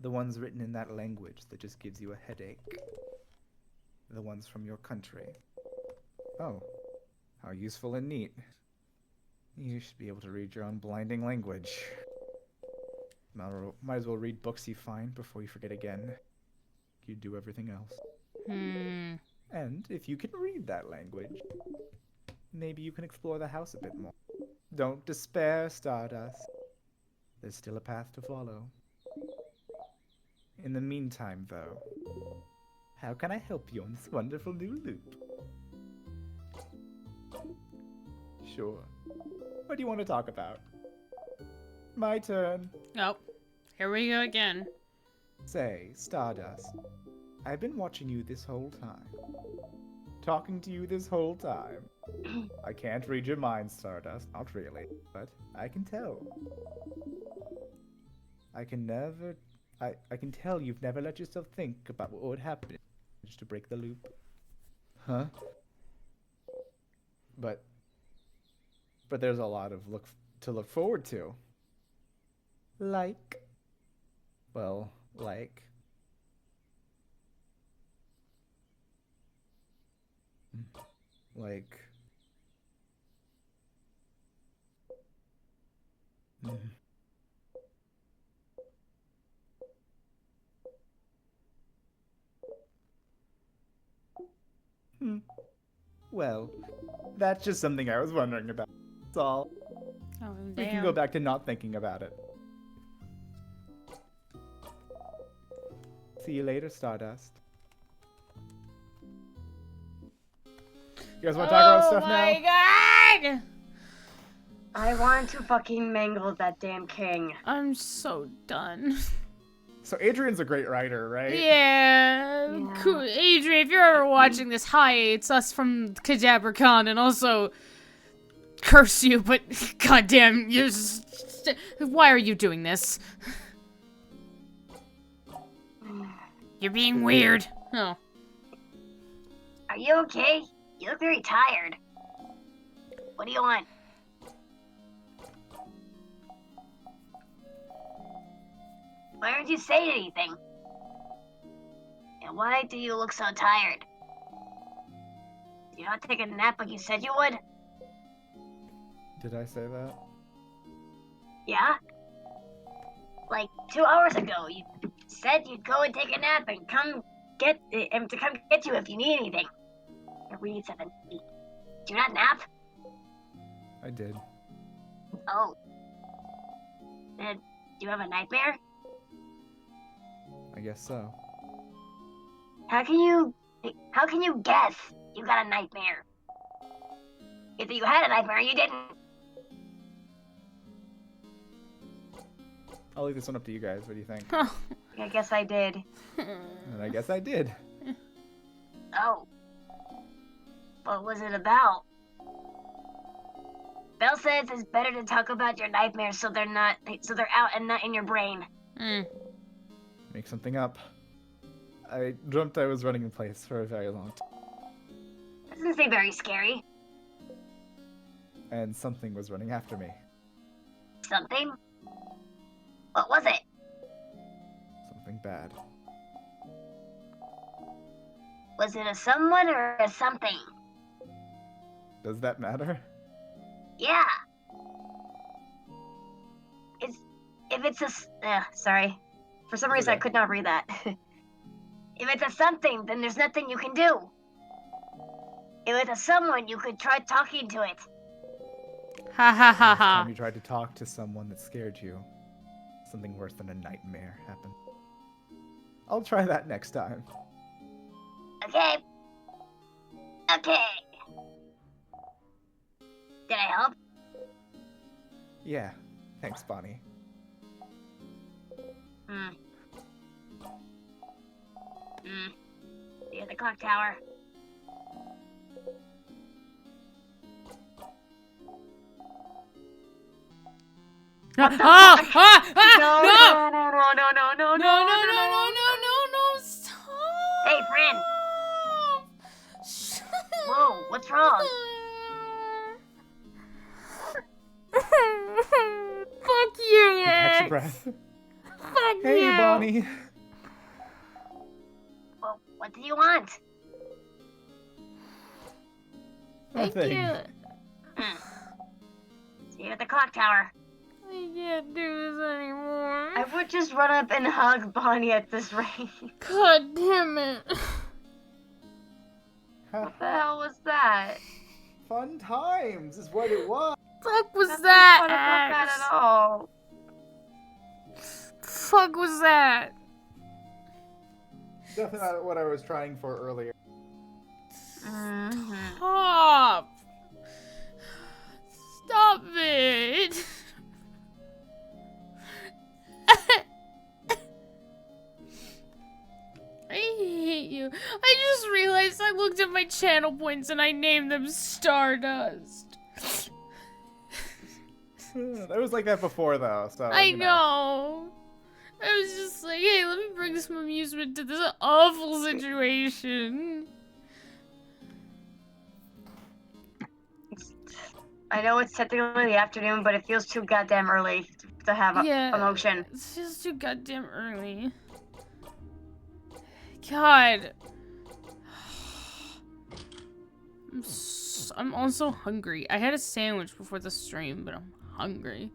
The ones written in that language that just gives you a headache. The ones from your country. Oh, how useful and neat. You should be able to read your own blinding language. Might as well read books you find before you forget again. You do everything else. And if you can read that language, maybe you can explore the house a bit more. Don't despair, Stardust. There's still a path to follow. In the meantime, though, how can I help you on this wonderful new loop? Sure. What do you want to talk about? My turn. Oh, here we go again. Say, Stardust, I've been watching you this whole time. Talking to you this whole time. I can't read your mind, Stardust, not really, but I can tell. I can tell you've never let yourself think about what would happen just to break the loop. Huh? But there's a lot of to look forward to. Like? Well, like... Like... Well, that's just something I was wondering about. That's all. Oh, damn. We can go back to not thinking about it. See you later, Stardust. You guys want to talk about stuff now? Oh my god! I want to fucking mangle that damn king. I'm so done. So Adrian's a great writer, right? Yeah. Cool. Adrian, if you're ever watching this, hi, it's us from KadabraCon, and also curse you, but goddamn, why are you doing this? You're being weird. Oh. Are you okay? You look very tired. What do you want? Why aren't you saying anything? And why do you look so tired? Did you not take a nap like you said you would? Did I say that? Yeah? Like 2 hours ago, you said you'd go and take a nap and to come get you if you need anything. Or we need something to eat. Do you not nap? I did. Oh. Then, do you have a nightmare? I guess so. How can you guess you got a nightmare? Either you had a nightmare or you didn't. I'll leave this one up to you guys. What do you think? I guess I did. And I guess I did. Oh. What was it about? Belle says it's better to talk about your nightmares so they're out and not in your brain. Make something up. I dreamt I was running in place for a very long time. Doesn't seem very scary. And something was running after me. Something? What was it? Something bad. Was it a someone or a something? Does that matter? Yeah. Sorry. For some reason, I could not read that. If it's a something, then there's nothing you can do. If it's a someone, you could try talking to it. Ha ha ha Last ha. time you tried to talk to someone that scared you, something worse than a nightmare happened. I'll try that next time. Okay. Okay. Did I help? Yeah. Thanks, Bonnie. See you at the clock tower. No! No, stop! Hey, friend. Whoa, what's wrong? Fuck you, Catch your X. breath. Fuck Hey, you. Bonnie. Well, what do you want? Thank Nothing. you. See you at the clock tower. I can't do this anymore. I would just run up and hug Bonnie at this rate. God damn it. What the hell was that? Fun times is what it was. Fuck was Nothing that, fun about that X? at all. Fuck was that? Definitely not what I was trying for earlier. Stop. Stop it. I hate you. I just realized I looked at my channel points and I named them Stardust. That was like that before, though. So I you know. I was just like, hey, let me bring some amusement to this awful situation. I know it's technically the afternoon, but it feels too goddamn early to have emotion. It feels too goddamn early. God. I'm also hungry. I had a sandwich before the stream, but I'm hungry.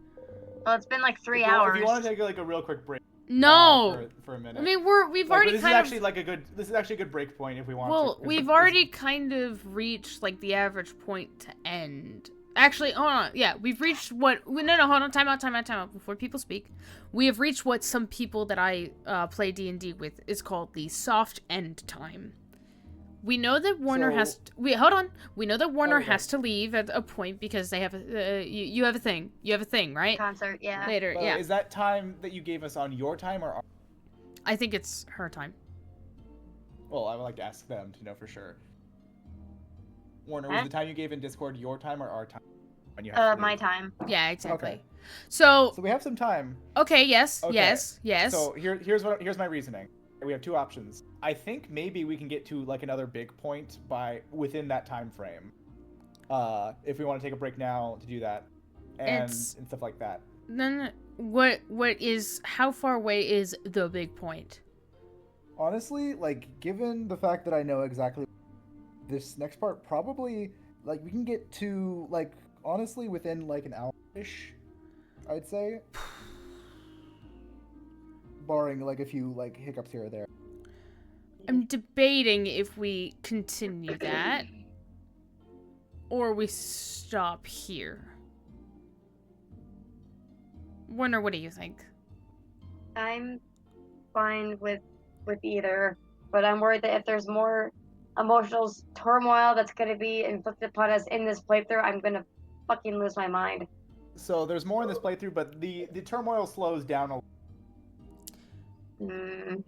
Well, it's been like 3 If hours. you want to take like a real quick break. No. For a minute. I mean, we've Like, already this kind is of. actually like a good. This is actually a good break point if we want to. Well, 'cause we've this- already kind of reached like the average point to end. Actually, hold on. Yeah, we've reached what? No, hold on. Time out. Before people speak, we have reached what some people that I play D&D with is called the soft end time. We know that Warner has. Hold on. We know that Warner has to leave at a point because they have. You have a thing. You have a thing, right? Concert, yeah. Later, But yeah. Is that time that you gave us on your time or? Our... I think it's her time. Well, I would like to ask them to know for sure. Warner, was the time you gave in Discord your time or our time? When you have to My leave? time. Yeah, exactly. Okay. So we have some time. okay, yes. Okay. Yes. So here's my reasoning. We have two options. I think maybe we can get to like another big point within that time frame. If we want to take a break now to do that, and stuff like that. Then how far away is the big point? Honestly, like, given the fact that I know exactly this next part, probably, like, we can get to, like, honestly, within, like, an hour-ish, I'd say. Barring, like, a few, like, hiccups here or there. I'm debating if we continue that or we stop here. Warner, what do you think? I'm fine with either. but I'm worried that if there's more emotional turmoil that's going to be inflicted upon us in this playthrough, I'm going to fucking lose my mind. So there's more in this playthrough, but the turmoil slows down a Mm.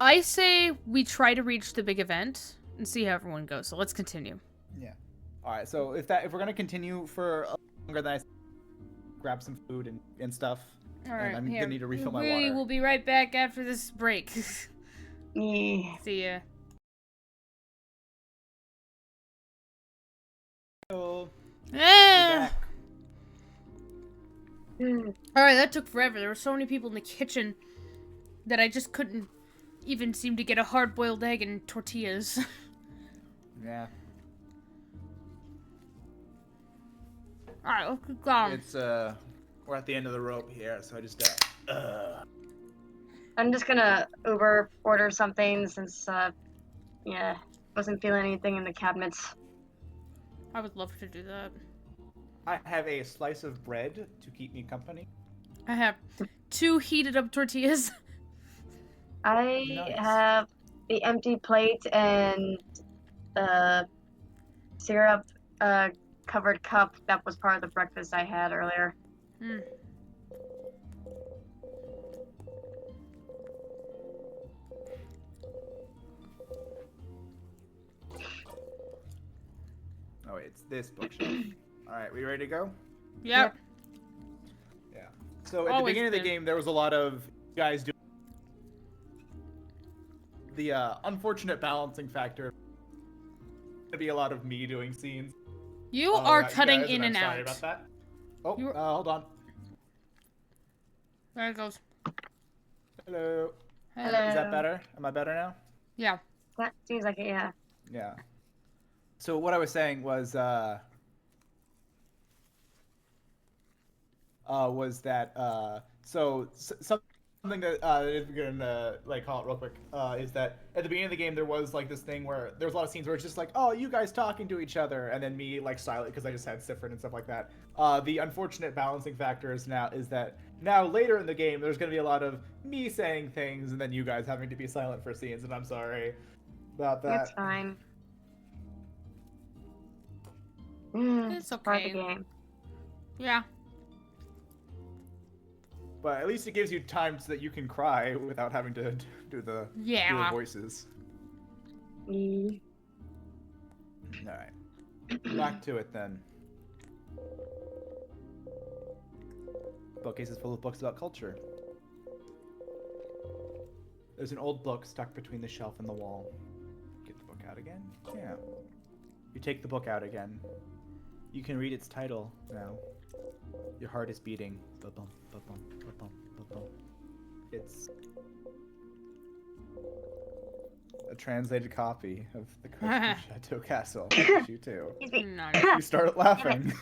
I say we try to reach the big event and see how everyone goes. So let's continue. Yeah. All right. So if we're gonna continue for longer than I grab some food and stuff, All right, and I'm here. gonna need to refill my We water. will be right back after this break. Yeah. See ya. Hello. Ah! Mm. All right, that took forever. There were so many people in the kitchen that I just couldn't even seem to get a hard-boiled egg and tortillas. Yeah. All right, let's keep going. It's we're at the end of the rope here, so I just I'm just gonna Uber order something since, wasn't feeling anything in the cabinets. I would love to do that. I have a slice of bread to keep me company. I have 2 heated-up tortillas. I Nice. have the empty plate and syrup covered cup that was part of the breakfast I had earlier. Hmm. Oh wait, it's this bookshelf. All right, we ready to go? Yep. Yeah. So at the Always beginning of the been. game, there was a lot of guys doing the unfortunate balancing factor. Gonna be a lot of me doing scenes. You are Without you cutting guys, in I'm and sorry out. about that. Oh, You- hold on. There it goes. Hello. Hello. Is that better? Am I better now? Yeah. That seems like it, yeah. Yeah. So what I was saying was that something that if we're gonna like call it real quick is that at the beginning of the game there was like this thing where there was a lot of scenes where it's just like, oh, you guys talking to each other, and then me like silent because I just had Sifrin and stuff like that. The unfortunate balancing factor is that now later in the game there's gonna be a lot of me saying things and then you guys having to be silent for scenes, and I'm sorry about that. That's fine. It's Part of okay. the game. Yeah. But at least it gives you time so that you can cry without having to do the voices. Mm. Alright. Back to it then. Bookcase is full of books about culture. There's an old book stuck between the shelf and the wall. Get the book out again? Yeah. You take the book out again. You can read its title now. Your heart is beating. Ba-bum, ba-bum, ba-bum, ba-bum. It's a translated copy of The Curse of Chateau Castle. You too. Excuse me. No. You start laughing.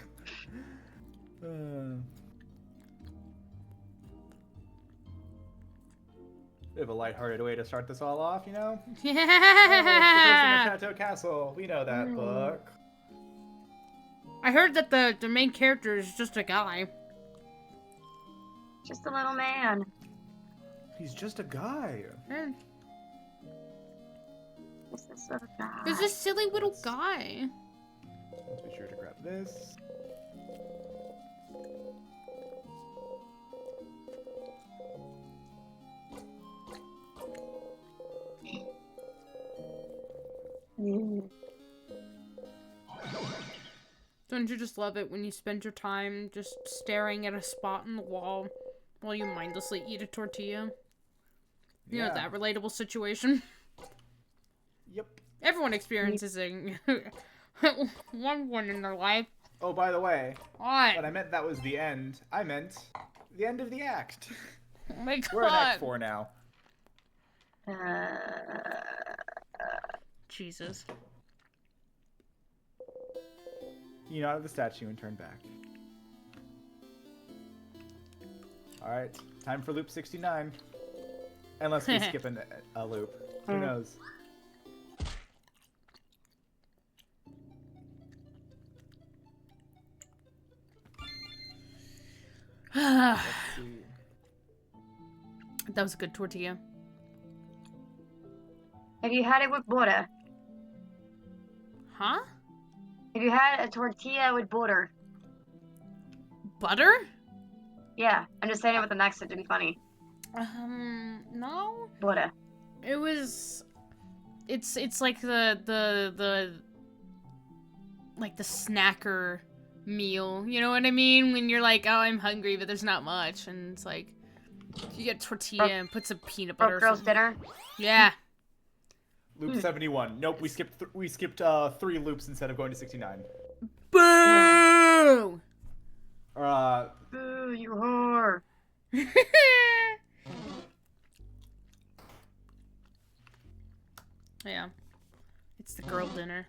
We have a lighthearted way to start this all off, you know? Oh, it's The Curse Yeah. of Chateau Castle. We know that book. I heard that the main character is just a guy. Just a little man. He's just a guy. Just this little guy. There's this silly little guy. Let's be sure to grab this. Mm. Don't you just love it when you spend your time just staring at a spot in the wall while you mindlessly eat a tortilla? You know, that relatable situation. Yep. Everyone experiences one in their life. Oh, by the way, What? when I meant that was the end, I meant the end of the act. Oh my god. We're in Act 4 now. Jesus. You nod at the statue and turn back. Alright, time for loop 69. Unless we skip a loop. Who knows? Let's see. That was a good tortilla. Have you had it with butter? Huh? Have you had a tortilla with butter? Butter? Yeah, I'm just saying it with an accent to be funny. No. Butter. It was. It's like the like the snacker meal. You know what I mean? When you're like, oh, I'm hungry, but there's not much, and it's like you get tortilla and put some peanut butter. Girls' dinner. Yeah. Loop 71. Nope, we skipped 3 loops instead of going to 69. Boo! Ooh, you whore. Yeah. It's the girl dinner.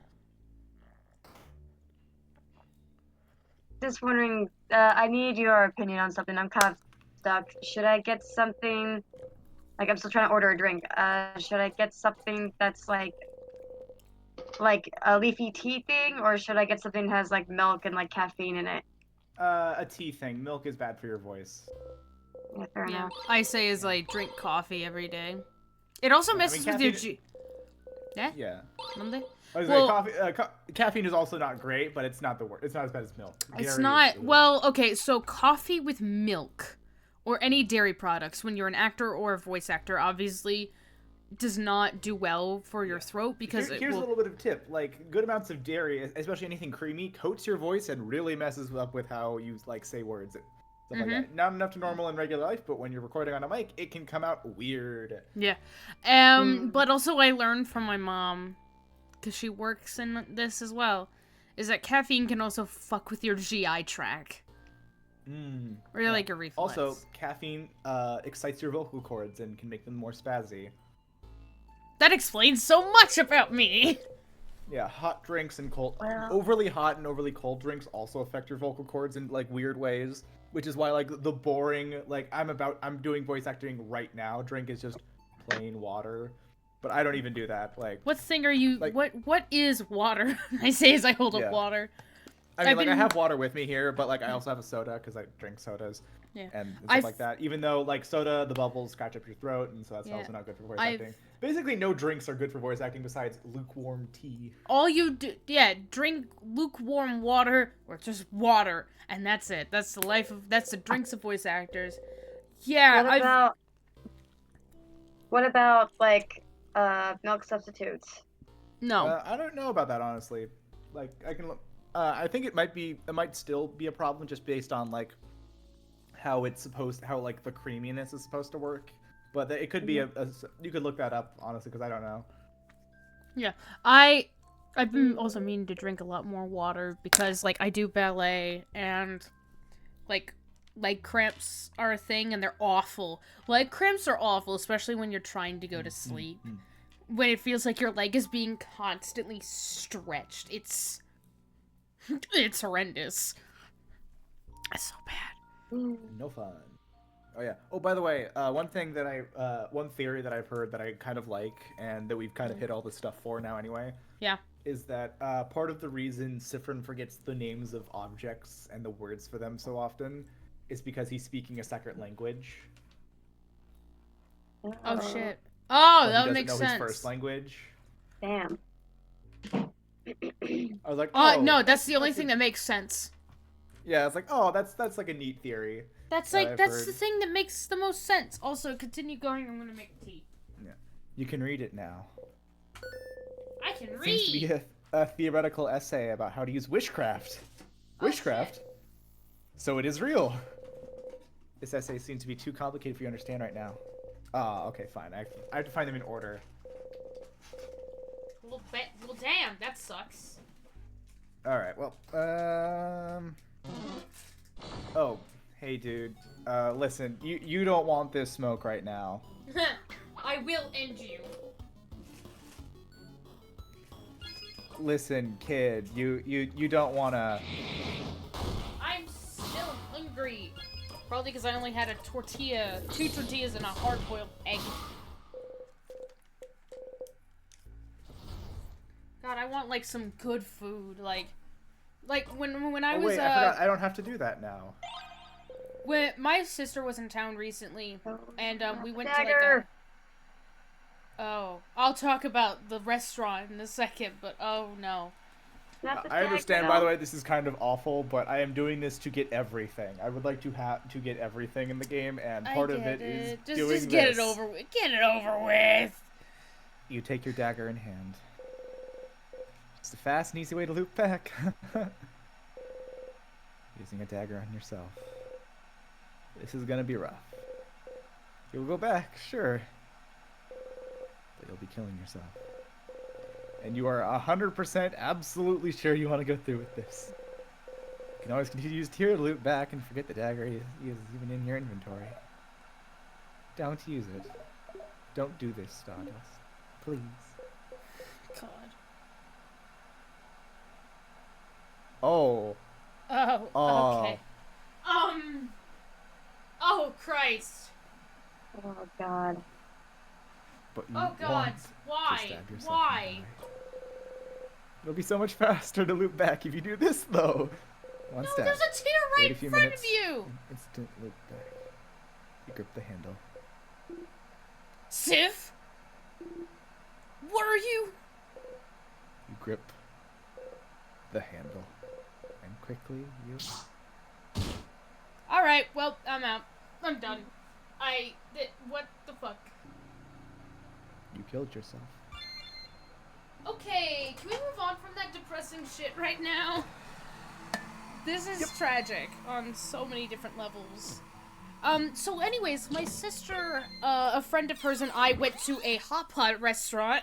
Just wondering, I need your opinion on something. I'm kind of stuck. Should I get something, like I'm still trying to order a drink. Should I get something that's like a leafy tea thing, or should I get something that has like milk and like caffeine in it? A tea thing. Milk is bad for your voice. Yeah, fair Yeah. enough. I say is like drink coffee every day. It also messes with your Yeah? Yeah. Monday? I was Well- like, caffeine is also not great, but it's not the worst. It's not as bad as milk. It's Dairy not. is- Well, okay, so coffee with milk or any dairy products when you're an actor or a voice actor obviously does not do well for your throat because Here's a little bit of a tip. Like, good amounts of dairy, especially anything creamy, coats your voice and really messes up with how you, like, say words. Stuff like that. Not enough to normal in regular life, but when you're recording on a mic, it can come out weird. Yeah. But also I learned from my mom, because she works in this as well, is that caffeine can also fuck with your GI tract. Or like your reflex. Also, caffeine excites your vocal cords and can make them more spazzy. That explains so much about me. Yeah, hot drinks and Well- overly hot and overly cold drinks also affect your vocal cords in like weird ways, which is why like the boring, like I'm doing voice acting right now, drink is just plain water, but I don't even do that. Like, What thing are you, Like- what is water? I say as I hold up Yeah. water. I mean, I've like, I been- have water with me here, but like I also have a soda because I drink sodas. Yeah. And stuff I've- like that. Even though like soda, the bubbles scratch up your throat, and so that's Yeah. also not good for voice I've- acting. Basically, no drinks are good for voice acting besides lukewarm tea. All you do, drink lukewarm water or just water, and that's it. That's the drinks of voice actors. Yeah, What about like milk substitutes? no. I don't know about that honestly. Like I can look. I think it might still be a problem just based on like how like the creaminess is supposed to work. But it could be you could look that up honestly because I don't know. Yeah, I've been also meaning to drink a lot more water because like I do ballet and like leg cramps are a thing and they're awful. Leg cramps are awful, especially when you're trying to go to sleep. When it feels like your leg is being constantly stretched. It's horrendous. It's so bad. No fun. Oh yeah. Oh, by the way, one theory that I've heard that I kind of like, and that we've kind of hit all this stuff for now anyway. Yeah. Is that part of the reason Sifrin forgets the names of objects and the words for them so often is because he's speaking a second language. Oh shit. Oh, But that he makes doesn't know sense. his first language. Damn. I was like, oh, No, that's the only thing that makes sense. Yeah, it's like, oh, that's like a neat theory. That's that like I've that's heard. the thing that makes the most sense. Also, continue going. I'm gonna make tea. Yeah, you can read it now. I can It read. seems to be a theoretical essay about how to use witchcraft. Witchcraft? So it is real. This essay seems to be too complicated for you to understand right now. Ah, okay, fine. I have to find them in order. Well, damn, that sucks. All right. Well, Oh, hey, dude. Listen, you don't want this smoke right now. I will end you. Listen, kid. You don't wanna. I'm still hungry. Probably because I only had two tortillas, and a hard-boiled egg. God, I want like some good food, like when I Oh was wait, I forgot. I don't have to do that now. when my sister was in town recently, and we went to like Dagger. a. Oh, I'll talk about the restaurant in a second, but oh no. I understand, by the way, this is kind of awful, but I am doing this to get everything. I would like to get everything in the game, and part of it is doing this. Just get it over with. Get it over with. You take your dagger in hand. It's a fast and easy way to loop back. Using a dagger on yourself. This is gonna be rough. You'll go back, sure. But you'll be killing yourself. And you are 100% absolutely sure you want to go through with this. You can always continue to use tier to loop back and forget the dagger is even in your inventory. Don't use it. Don't do this, Stardust. Please. God. Oh. Oh, okay. Oh, Christ. Oh, God. But you Oh, God. want Why? to stab yourself Why? in the eye. It'll be so much faster to loop back if you do this, though. One No, stab. there's a tier right Wait a in few front minutes. of you. Instant loop back. You grip the handle. Sif? What are you? You grip the handle. And quickly you... Alright, well, I'm out. I'm done. What the fuck? You killed yourself. Okay, can we move on from that depressing shit right now? This is tragic on so many different levels. So anyways, my sister, a friend of hers and I went to a hot pot restaurant.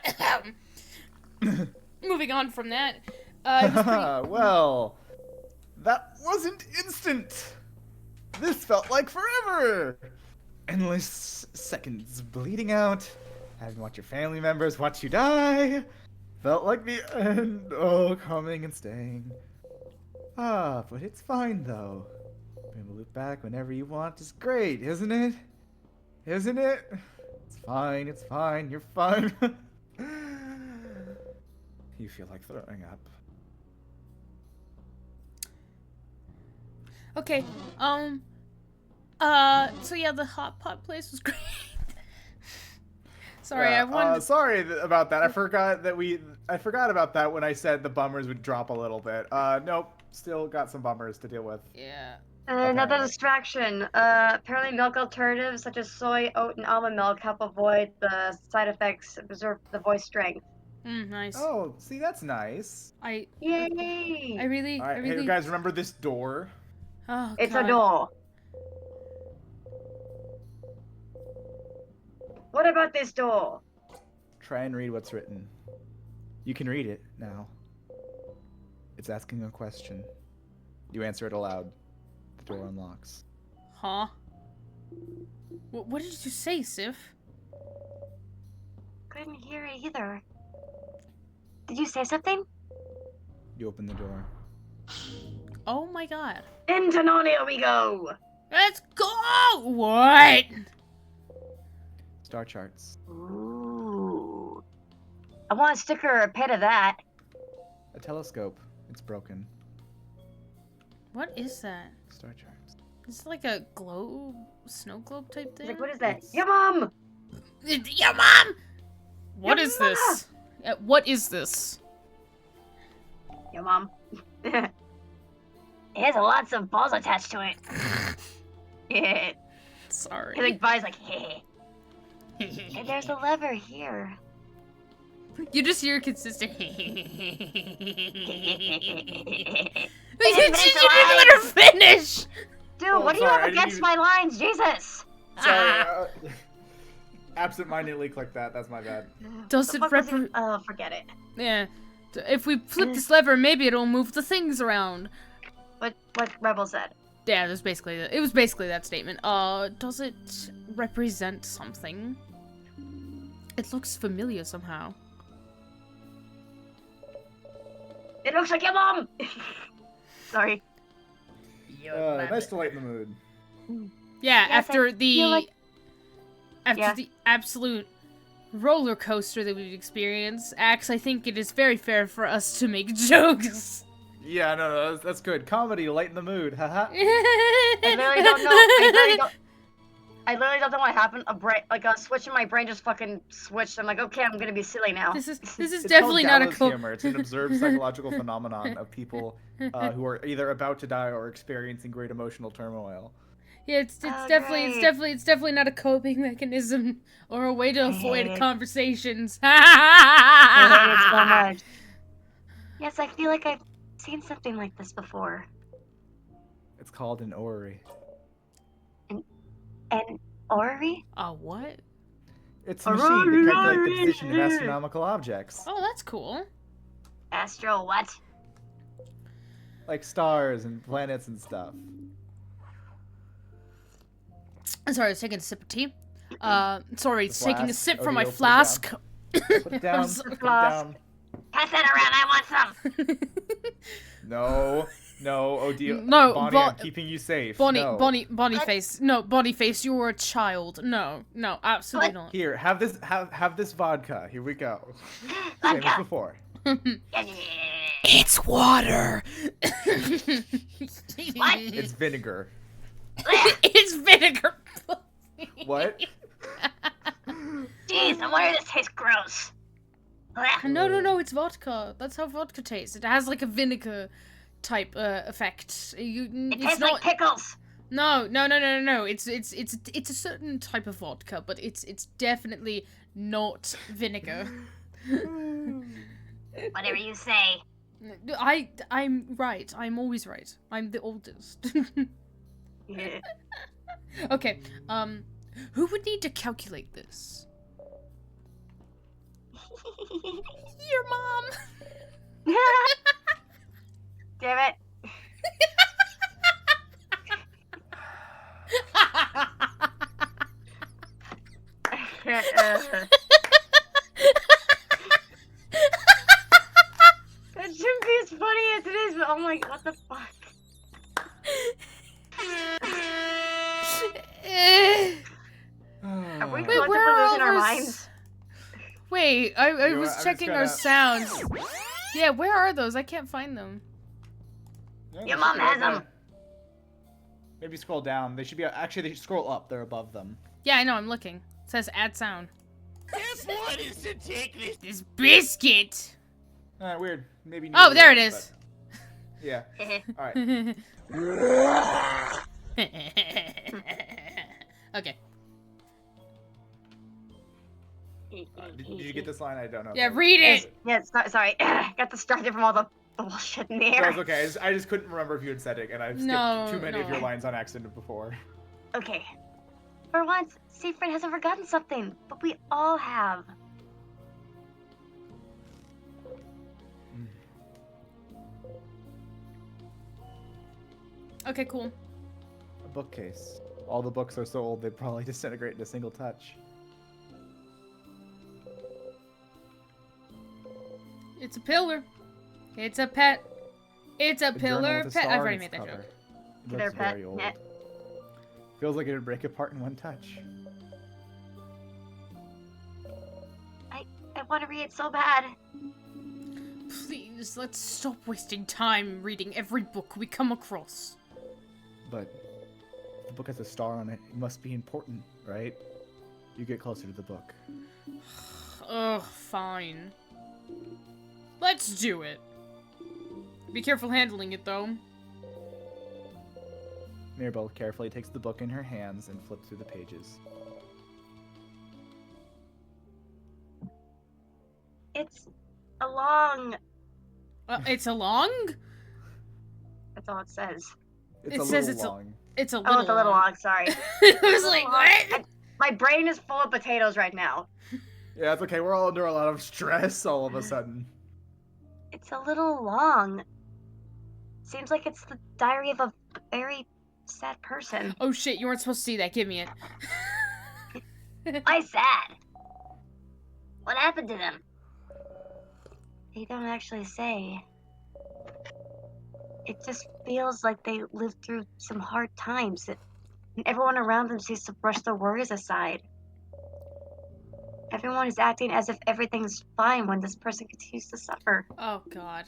Moving on from that. It was pretty... Well, that wasn't instant. This felt like forever. Endless seconds bleeding out. Having to watch your family members watch you die. Felt like the end. Oh, coming and staying. Ah, but it's fine though. Being able to loop back whenever you want is great, isn't it? Isn't it? It's fine, it's fine, you're fine. You feel like throwing up. Okay, so yeah, the hot pot place was great. Sorry, Yeah, I wanted to... sorry about that. I forgot about that when I said the bummers would drop a little bit. Nope, still got some bummers to deal with. Yeah. Another distraction. Apparently milk alternatives such as soy, oat, and almond milk help avoid the side effects and preserve the voice strength. Nice. Oh, see, that's nice. Yay! I really... All right, hey, you guys remember this door? Oh, It's God. a door. What about this door? Try and read what's written. You can read it now. It's asking a question. You answer it aloud. The door unlocks. Huh? What did you say, Sif? Couldn't hear it either. Did you say something? You open the door. Oh my God. Into Narnia we go! Let's go! What? Star charts. Ooh. I want a sticker or a pin of that. A telescope. It's broken. What is that? Star charts. Is it like a globe, snow globe type thing? Like, what is that? It's- Your mom! Your mom! What Your is this? What is this? Your mom. It has lots of balls attached to it. Yeah. Sorry. It like buys like hey. And there's a lever here. You just hear consistent. You It's didn't let her finish. Dude, Oh, what do you sorry, I have didn't against even- my lines? Jesus! Sorry. Absent-mindedly clicked that. That's my bad. Does The it fuck was represent? Oh, forget it. Yeah. If we flip this lever, maybe it'll move the things around. What Rebel said. Yeah, that's basically it. Was basically that statement. Does it represent something? It looks familiar somehow. It looks like your mom! Sorry. Nice to lighten the mood. Yeah, Yes, after I the feel like- after Yeah. the absolute roller coaster that we've experienced, Axe, I think it is very fair for us to make jokes. Yeah, no, that's good. Comedy to lighten the mood. Haha. I really don't know. I really don't. I literally don't know what happened. A switch in my brain just fucking switched. I'm like, okay, I'm gonna be silly now. This is It's definitely called not a gallows cool. humor. It's an observed psychological phenomenon of people who are either about to die or experiencing great emotional turmoil. Yeah, it's Oh, definitely not a coping mechanism or a way to I avoid hate it. conversations. I hate it so much. Yes, I feel like I've seen something like this before. It's called an orrery. An orrery? What? It's a machine to calculate the position of astronomical objects, Oh, that's cool. Astro what? like stars and planets and stuff. I'm sorry, I was taking a sip of tea. Sorry, The taking a flask. sip from my Odile, put it flask. Put it down. I'm Put sorry. it down. Pass that around. I want some. No, Odile. No, Bonnie, I'm keeping you safe. No. Boniface. No, Boniface, you're a child. No, absolutely not. Here, have this vodka. Here we go. Same as before. It's water. What? It's vinegar. It's vinegar. What? Jeez, no wonder this tastes gross. No, it's vodka. That's how vodka tastes. It has like a vinegar type effect. It It's tastes not. like pickles. No. It's a certain type of vodka, but it's definitely not vinegar. Whatever you say. I'm right. I'm always right. I'm the oldest. Yeah. Okay. Who would need to calculate this? Your mom. Damn it. That shouldn't be as funny as it is, but oh my god, what the fuck? Are we Wait, collectively where are losing our those- minds? Wait, I You know was what, I'm checking just our gonna- sounds. Yeah, where are those? I can't find them. Yeah, Your they mom should be has right them. there. Maybe scroll down. They should be actually. They should scroll up. They're above them. Yeah, I know. I'm looking. It says add sound. Just wanted to take This biscuit. Weird. Maybe. Oh, neither there it of is. but- Yeah. All right. Okay. Did you get this line? I don't know. Yeah, read it. Yes, sorry. Got distracted from all the bullshit in the That air. was okay. I just couldn't remember if you had said it, and I've skipped No, too many of your no. lines on accident before. Okay. For once, Siegfried hasn't forgotten something, but we all have. Okay, cool. A bookcase. All the books are so old they'd probably disintegrate in a single touch. It's a pillar. It's a pet. It's a A journal pillar with a pet. star I've on already its made that cover. joke. It Their looks pet. very old. Yeah. Feels like it would break apart in one touch. I want to read it so bad. Please, let's stop wasting time reading every book we come across. But if the book has a star on it. It must be important, right? You get closer to the book. Ugh, fine. Let's do it. Be careful handling it, though. Mirabelle carefully takes the book in her hands and flips through the pages. It's a long. It's a long? That's all it says. It's It a says little it's a- long. It's a little Oh, it's a little long. Sorry. I was like, what? My brain is full of potatoes right now. Yeah, it's okay. We're all under a lot of stress all of a sudden. It's a little long. Seems like it's the diary of a very sad person. Oh shit, you weren't supposed to see that. Give me it. Why sad? What happened to them? They don't actually say. It just feels like they lived through some hard times. And everyone around them seems to brush their worries aside. Everyone is acting as if everything's fine when this person continues to suffer. Oh god.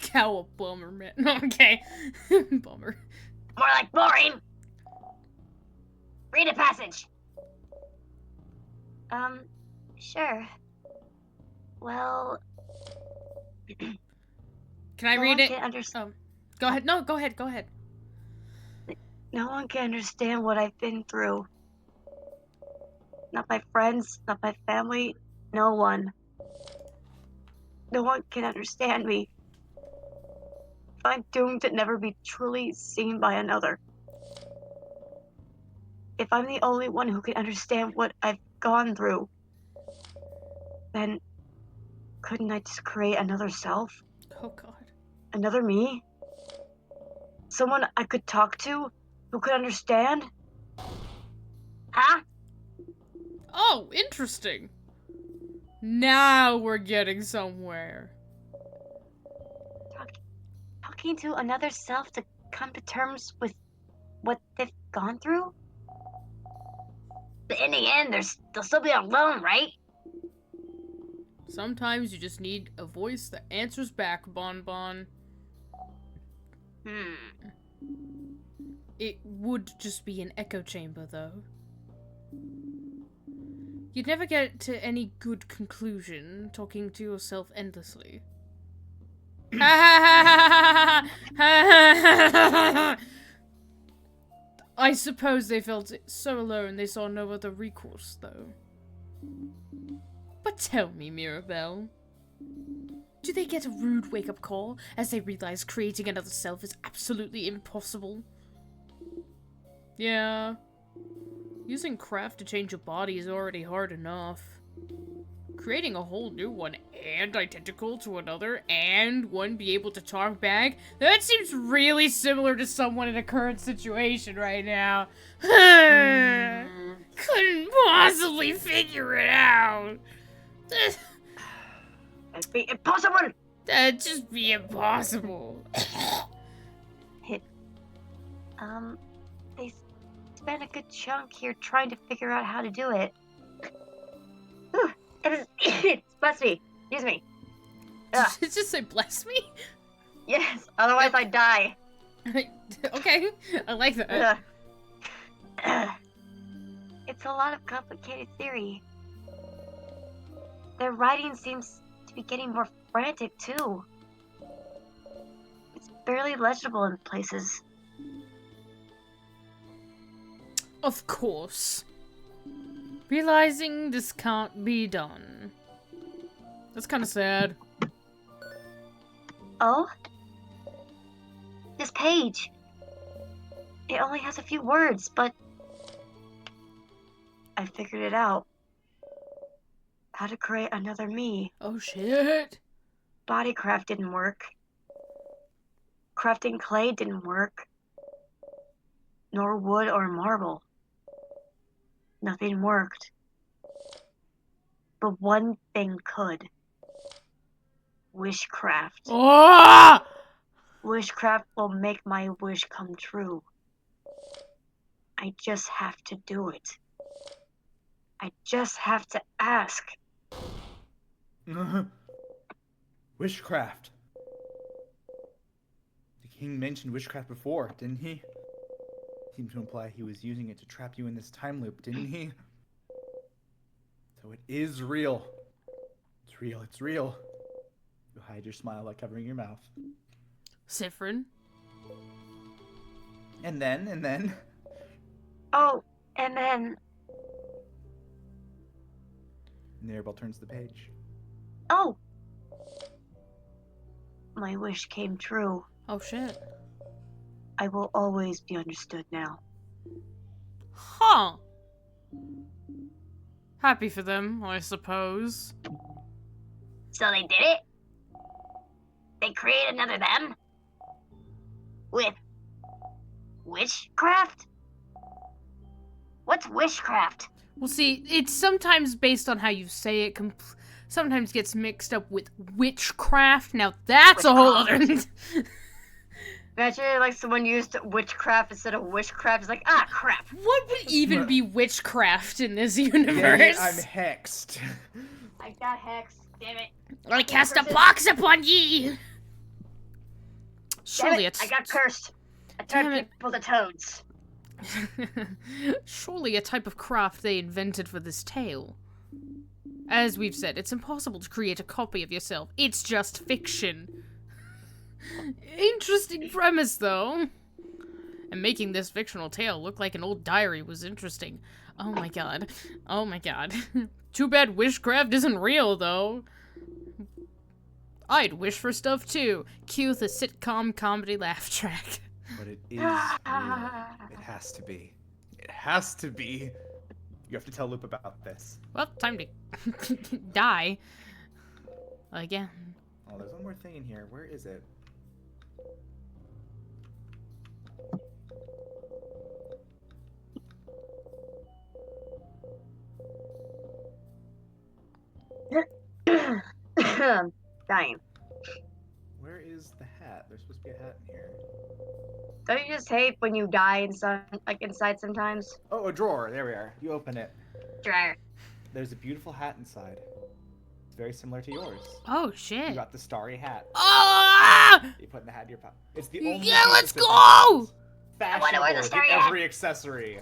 Cow bummer, man. Okay. Bummer. More like boring. Read a passage. Sure. Well, Can I no read one it? can understand. Go ahead. No, go ahead. Go ahead. No one can understand what I've been through. Not my friends, not my family, no one. No one can understand me. I'm doomed to never be truly seen by another. If I'm the only one who can understand what I've gone through, then couldn't I just create another self? Oh God. Another me? Someone I could talk to who could understand? Huh? Oh, interesting. Now we're getting somewhere. Talking to another self to come to terms with what they've gone through? But in the end, they'll still be alone, right? Sometimes you just need a voice that answers back, Bon Bon. It would just be an echo chamber, though. You'd never get to any good conclusion talking to yourself endlessly. I suppose they felt so alone they saw no other recourse, though. But tell me, Mirabelle, do they get a rude wake-up call as they realize creating another self is absolutely impossible? Yeah. Using craft to change your body is already hard enough. Creating a whole new one and identical to another and one be able to talk back? That seems really similar to someone in a current situation right now. Couldn't possibly figure it out. It'd be impossible. That'd just be impossible. They spent a good chunk here trying to figure out how to do it. Bless me. Excuse me. Did it just say bless me? Yes, otherwise I'd die. Okay, I like that. It's a lot of complicated theory. Their writing seems to be getting more frantic, too. It's barely legible in places. Of course. Realizing this can't be done. That's kind of sad. Oh? This page. It only has a few words, but I figured it out. How to create another me. Oh shit. Bodycraft didn't work. Crafting clay didn't work. Nor wood or marble. Nothing worked. But one thing could. Wishcraft. Oh! Wishcraft will make my wish come true. I just have to do it. I just have to ask. Wishcraft. The king mentioned witchcraft before, didn't he? Seemed to imply he was using it to trap you in this time loop, didn't he? So it is real. It's real, it's real. You hide your smile by covering your mouth. Siffrin. And then... Oh, and then... Mirabelle turns the page. Oh! My wish came true. Oh shit. I will always be understood now. Huh. Happy for them, I suppose. So they did it? They created another them? With witchcraft? What's witchcraft? Well, see, it's sometimes based on how you say it. Sometimes gets mixed up with witchcraft. Now that's a whole other. Imagine like someone used witchcraft instead of wishcraft. It's like, ah, crap. What would even be witchcraft in this universe? I'm hexed. I got hexed. Damn it. I cast a box upon ye. Surely Damn it. I got cursed. I turned Damn it. people to toads. Surely a type of craft they invented for this tale. As we've said, it's impossible to create a copy of yourself. It's just fiction. Interesting premise, though. And making this fictional tale look like an old diary was interesting. Oh my god. Oh my god. Too bad witchcraft isn't real, though. I'd wish for stuff, too. Cue the sitcom comedy laugh track. But it is real. It has to be. It has to be. You have to tell Loop about this. Well, time to die. Again. Oh, there's one more thing in here. Where is it? Dying. Where is the hat? There's supposed to be a hat in here. Don't you just hate when you die inside sometimes? Oh, a drawer. There we are. You open it. Dryer. There's a beautiful hat inside. It's very similar to yours. Oh, You shit. got the starry hat. Ah! You put in the hat in your pocket. It's the only. Yeah, let's piece of go! Fashionable I wanna wear the with starry hat. every accessory.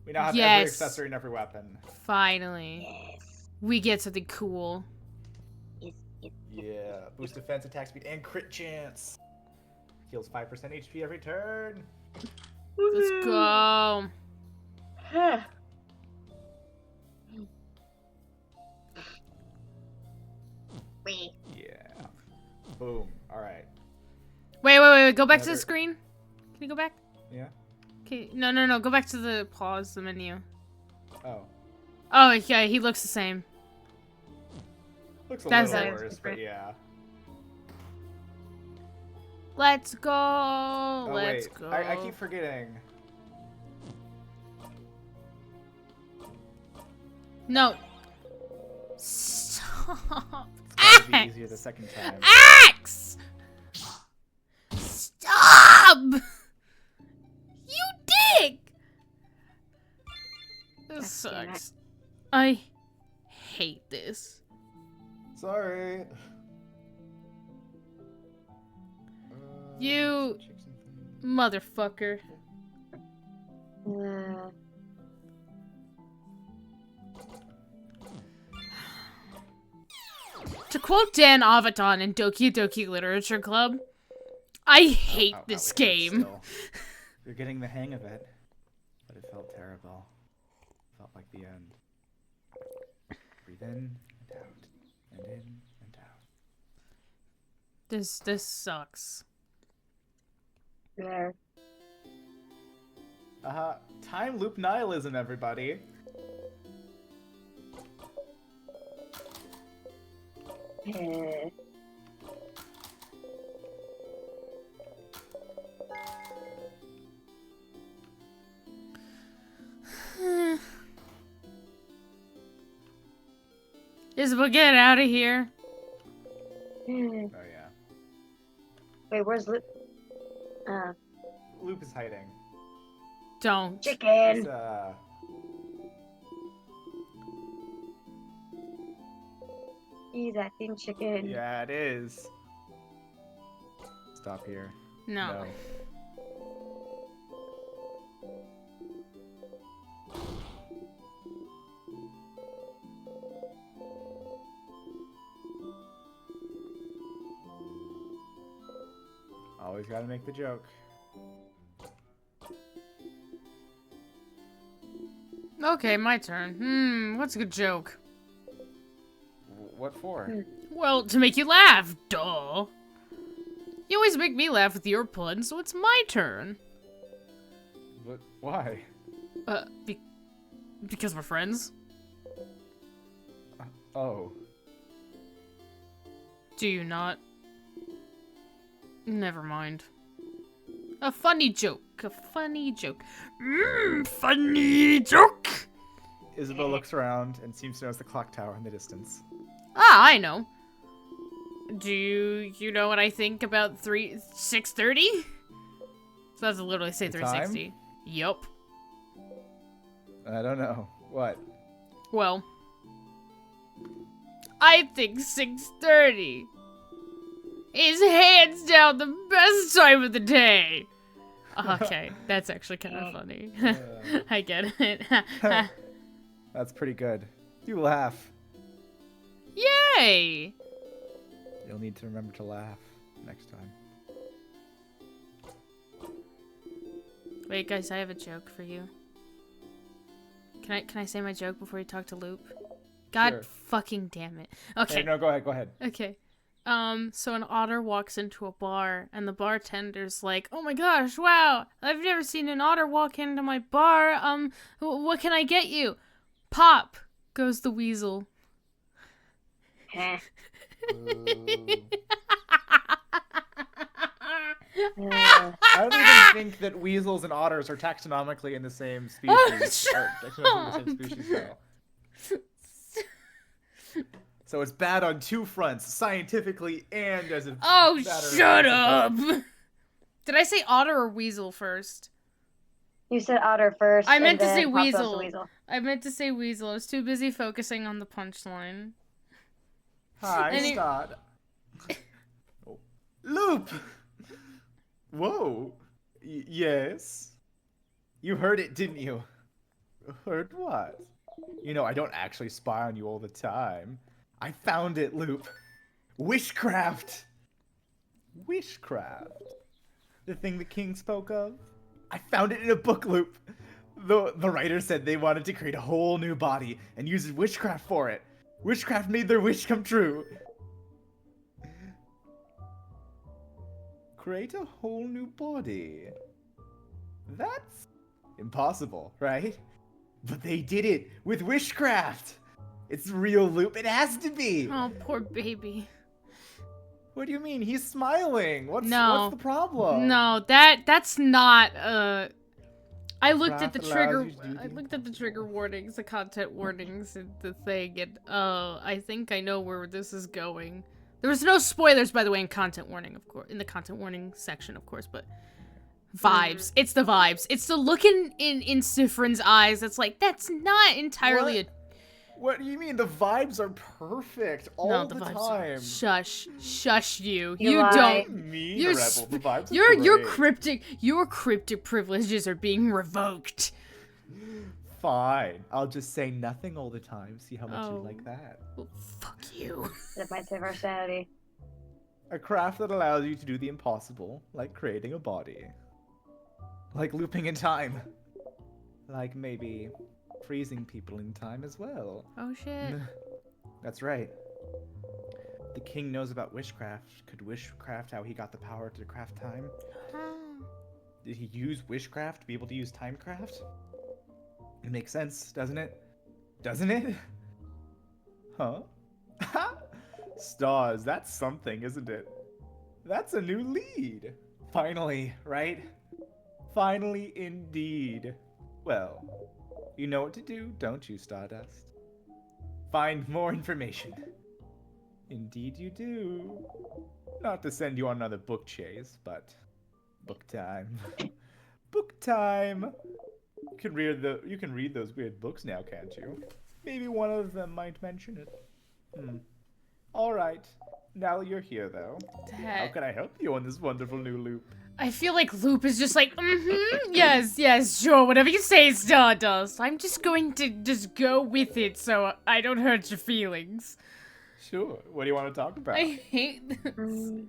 We now have Yes. every accessory and every weapon. Finally. Yes. We get something cool. Yeah. Boost defense, attack speed, and crit chance. Heals 5% HP every turn. Let's go. We. Yeah. Boom. All right. Wait. Go back to the Another- screen. Can you go back? Yeah. Okay. No. Go back to the pause, the menu. Oh. Oh, yeah, he looks the same. Looks a That's little it. worse, but yeah. Let's go. Oh, Let's wait. go. I keep forgetting. No. Stop. It's gotta be easier the second time. Axe! Stop! You dick! This God damn it. sucks. I hate this. Sorry. You motherfucker. To quote Dan Aviton in Doki Doki Literature Club, I hate this game. Still. You're getting the hang of it, but it felt terrible. Felt like the end. Breathe in and out, and in and out. This sucks. There. Time loop nihilism, everybody. Isabel, get out of here. Oh yeah. Wait, where's Luke? Loop is hiding. Don't. Chicken. It's, He's acting chicken. yeah, it is. Stop here. No. Always gotta make the joke. Okay, my turn. What's a good joke? What for? Well, to make you laugh, duh. You always make me laugh with your puns, so it's my turn. But why? Because we're friends. Oh. Do you not? Never mind. A funny joke. A funny joke. Funny joke! Isabel looks around and seems to notice the clock tower in the distance. Ah, I know. Do you know what I think about 6:30? So that's literally say The 360. Yup. I don't know. What? Well, I think 6:30 is hands down the best time of the day. Okay, that's actually kind of funny. I get it. That's pretty good. You laugh. Yay! You'll need to remember to laugh next time. Wait, guys, I have a joke for you. Can I say my joke before you talk to Loop? God Sure. fucking damn it. Okay. Hey, no, go ahead. Okay. So an otter walks into a bar, and the bartender's like, "Oh my gosh, wow! I've never seen an otter walk into my bar. What can I get you?" Pop goes the weasel. Heh. I don't even think that weasels and otters are taxonomically in the same species. Taxonomically in the same species, though. So it's bad on two fronts, scientifically and as a Oh, matter shut of up! Did I say otter or weasel first? You said otter first. I meant and to say then Pop goes to weasel. weasel. I meant to say weasel. I was too busy focusing on the punchline. Hi, Any- Stod. Oh. Loop! Whoa. Yes? You heard it, didn't you? Heard what? You know, I don't actually spy on you all the time. I found it, Loop. Wishcraft! Wishcraft? The thing the king spoke of? I found it in a book, Loop. The writer said they wanted to create a whole new body and use witchcraft for it. Witchcraft made their wish come true. Create a whole new body. That's impossible, right? But they did it with witchcraft. It's real, Loop. It has to be. Oh, poor baby. What do you mean? He's smiling. What's No. the problem? No, that's not I looked at Craft the allows trigger you to do I the looked at the trigger warnings, the content warnings and the thing, and I think I know where this is going. There was no spoilers, by the way, in content warning, of course, in the content warning section, of course, but vibes. It's the vibes. It's the look in Sifrin's eyes that's like, that's not entirely What do you mean? The vibes are perfect all the vibes time. Shush you. You You lie. don't. Me, You're Rebel. The vibes are your cryptic privileges are being revoked. Fine. I'll just say nothing all the time. See how much you Oh. like that. Well, fuck you. That might save our sanity. A craft that allows you to do the impossible, like creating a body. Like looping in time. Like maybe freezing people in time as well. Oh shit. That's right. The king knows about witchcraft. Could witchcraft how he got the power to craft time? Did he use witchcraft to be able to use timecraft? It makes sense, doesn't it? Doesn't it? Huh? Stars, that's something, isn't it? That's a new lead. Finally, right? Finally, indeed. Well, you know what to do, don't you, Stardust? Find more information. Indeed you do. Not to send you on another book chase, but book time. Book time. You can read those weird books now, can't you? Maybe one of them might mention it. All right. Now you're here, though. How can I help you on this wonderful new loop? I feel like Loop is just like, yes, sure, whatever you say, Stardust. I'm just going to just go with it so I don't hurt your feelings. Sure. What do you want to talk about? I hate this.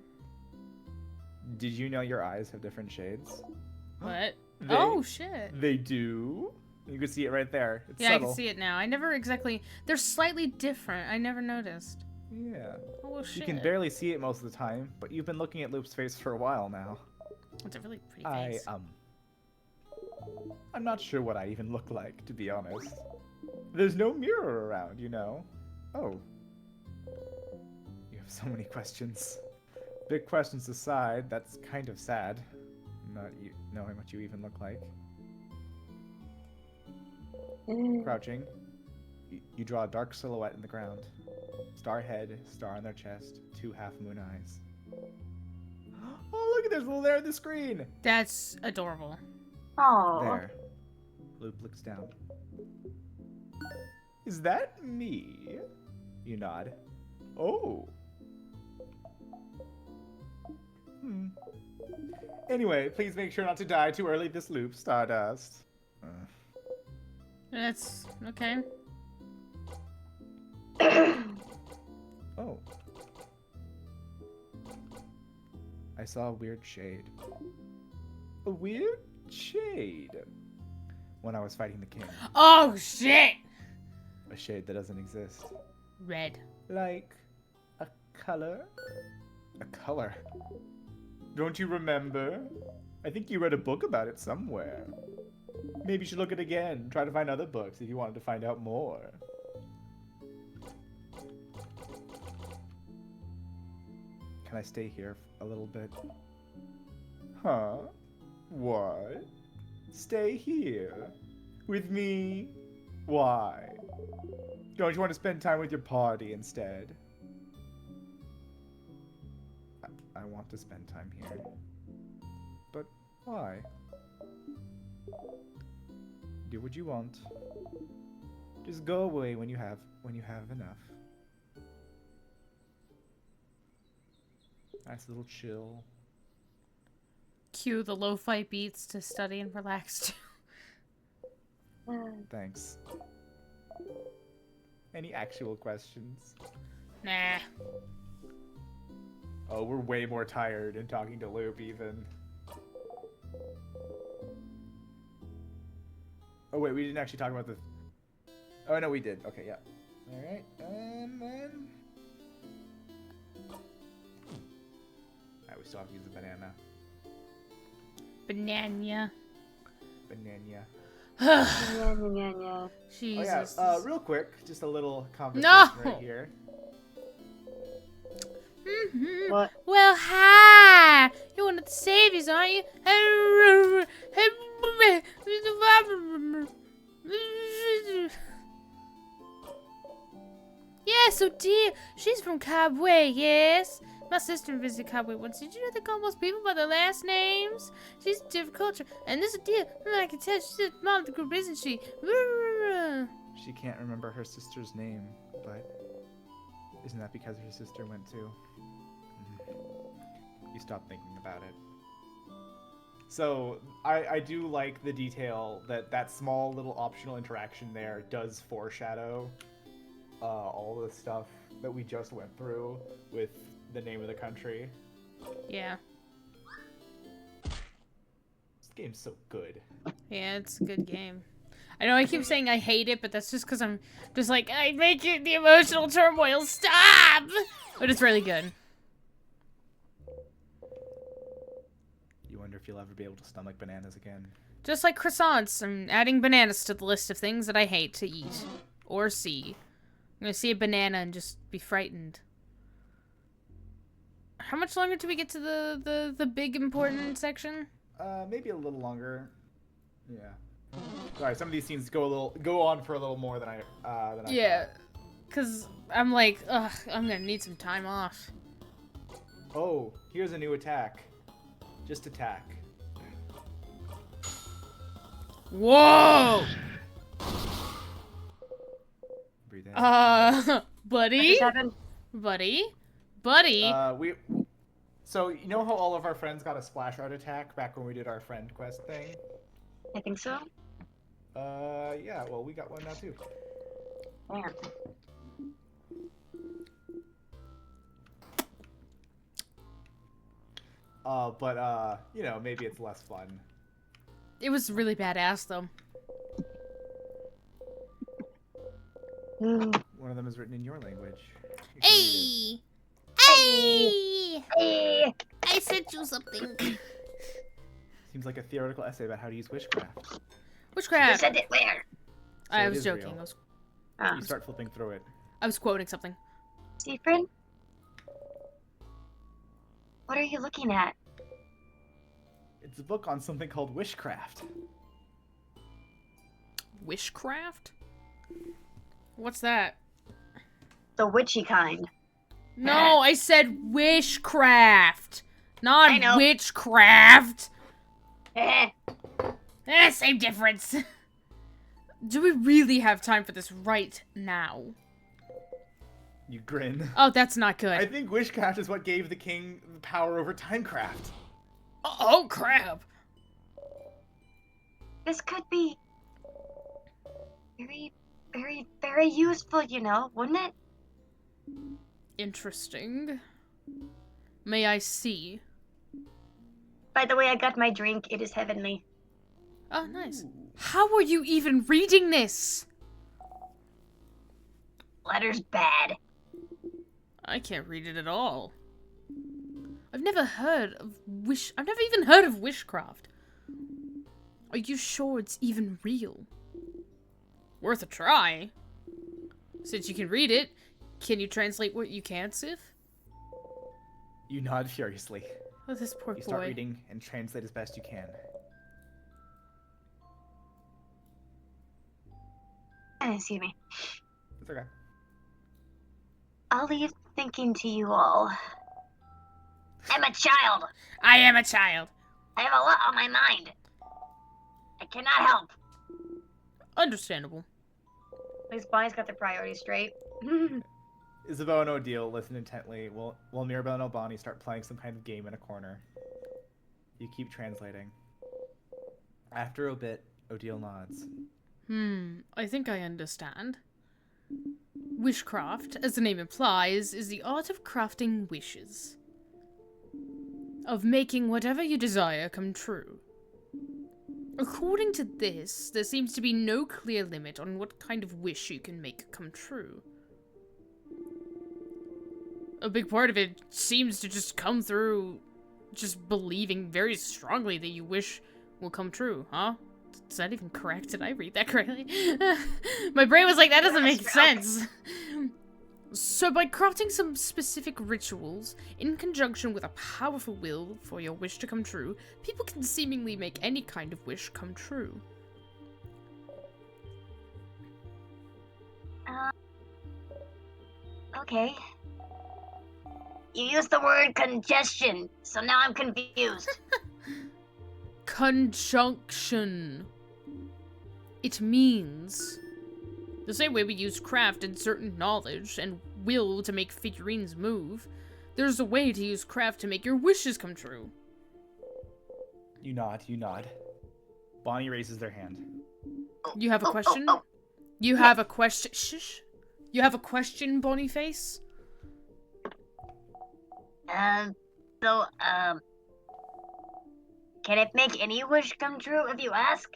Did you know your eyes have different shades? What? They- Oh, shit. They do. You can see it right there. It's Yeah, subtle. I can see it now. I never exactly... They're slightly different. I never noticed. Yeah. Oh, shit. You can barely see it most of the time, but you've been looking at Loop's face for a while now. It's a really pretty face. I'm not sure what I even look like, to be honest. There's no mirror around, you know. Oh. You have so many questions. Big questions aside, that's kind of sad. Not knowing what you even look like. Crouching. You draw a dark silhouette in the ground. Star head, star on their chest, 2 half-moon eyes. Oh, look at this little there on the screen! That's adorable. Oh. There. Loop looks down. Is that me? You nod. Oh. Anyway, please make sure not to die too early this loop, Stardust. That's okay. Oh. I saw a weird shade. A weird shade. When I was fighting the king. Oh shit! A shade that doesn't exist. Red. Like a color? A color? Don't you remember? I think you read a book about it somewhere. Maybe you should look it again. Try to find other books if you wanted to find out more. Can I stay here a little bit? Huh? What? Stay here? With me? Why? Don't you want to spend time with your party instead? I want to spend time here. But why? Do what you want. Just go away when you have enough. Nice little chill. Cue the lo-fi beats to study and relax. Thanks. Any actual questions? Nah. Oh, we're way more tired and talking to Loop even. Oh wait, we didn't actually talk about the... Oh no, we did. Okay, yeah. Alright, and then... Alright, we still have to use the banana. Banana. Banana. Jesus. Oh yeah, real quick, just a little conversation right here. What? Well, hi! You're one of the saviors, aren't you? Yes, oh dear. She's from Cobway, yes. My sister visited Cobway once. Did you know they call most people by their last names? She's a different culture. And this is dear. I can tell she's the mom of the group, isn't she? She can't remember her sister's name, but isn't that because her sister went too? You stop thinking about it. So, I do like the detail that small little optional interaction there does foreshadow all the stuff that we just went through with the name of the country. Yeah. This game's so good. Yeah, it's a good game. I know I keep saying I hate it, but that's just because I'm just like, I make it the emotional turmoil stop! But it's really good. You wonder if you'll ever be able to stomach bananas again. Just like croissants, I'm adding bananas to the list of things that I hate to eat. Or see. I'm gonna see a banana and just be frightened. How much longer do we get to the big important section? Maybe a little longer. Yeah. Sorry, some of these scenes go on for a little more than I Yeah, cause I'm like, ugh, I'm gonna need some time off. Oh, here's a new attack. Just attack. Whoa! Breathe in. Buddy? Buddy? So you know how all of our friends got a splash art attack back when we did our friend quest thing? I think so. Yeah, well, we got one now too. Where? You know, maybe it's less fun. It was really badass, though. One of them is written in your language. You can read Hey! Hey! Hey, I sent you something. it. Seems like a theoretical essay about how to use witchcraft. you Witchcraft. sent it where? I it was is joking. real. Ah. You start flipping through it. I was quoting something. Stephen? What are you looking at? It's a book on something called witchcraft. Wishcraft? What's that? The witchy kind. No, I said wishcraft, I not know. witchcraft. Eh, Same difference. Do we really have time for this right now? You grin. Oh, that's not I good. think witchcraft is what gave the king power over timecraft. Oh, crap! This could be very, very, very useful, you know, wouldn't it? Interesting. May I see? By the way, I got my drink. It is heavenly. Oh, nice. How are you even reading this? Letter's bad. I can't read it at all. I've never even heard of witchcraft. Are you sure it's even real? Worth a try. Since you can read it, can you translate what you can, Sif? You nod furiously. Oh, this poor boy. You start reading and translate as best you can. Excuse me. It's okay. I'll leave thinking to you all. I'm a child. I am a child. I have a lot on my mind. I cannot help. Understandable. At least Bonnie's got the priorities straight. Isabeau and Odile listen intently while Mirabelle and Albani start playing some kind of game in a corner. You keep translating. After a bit, Odile nods. I think I understand. Wishcraft, as the name implies, is the art of crafting wishes. Of making whatever you desire come true. According to this, there seems to be no clear limit on what kind of wish you can make come true. A big part of it seems to just come through just believing very strongly that you wish will come true, huh? Is that even correct? Did I read that correctly? My brain was like, that doesn't make sense. So by crafting some specific rituals, in conjunction with a powerful will for your wish to come true, people can seemingly make any kind of wish come true. Okay. You used the word congestion, so now I'm confused. Conjunction. It means the same way we use craft and certain knowledge and will to make figurines move, there's a way to use craft to make your wishes come true. You nod. Bonnie raises their hand. You have a question? You have a question? Shush. You have a question, Boniface? Can it make any wish come true if you ask?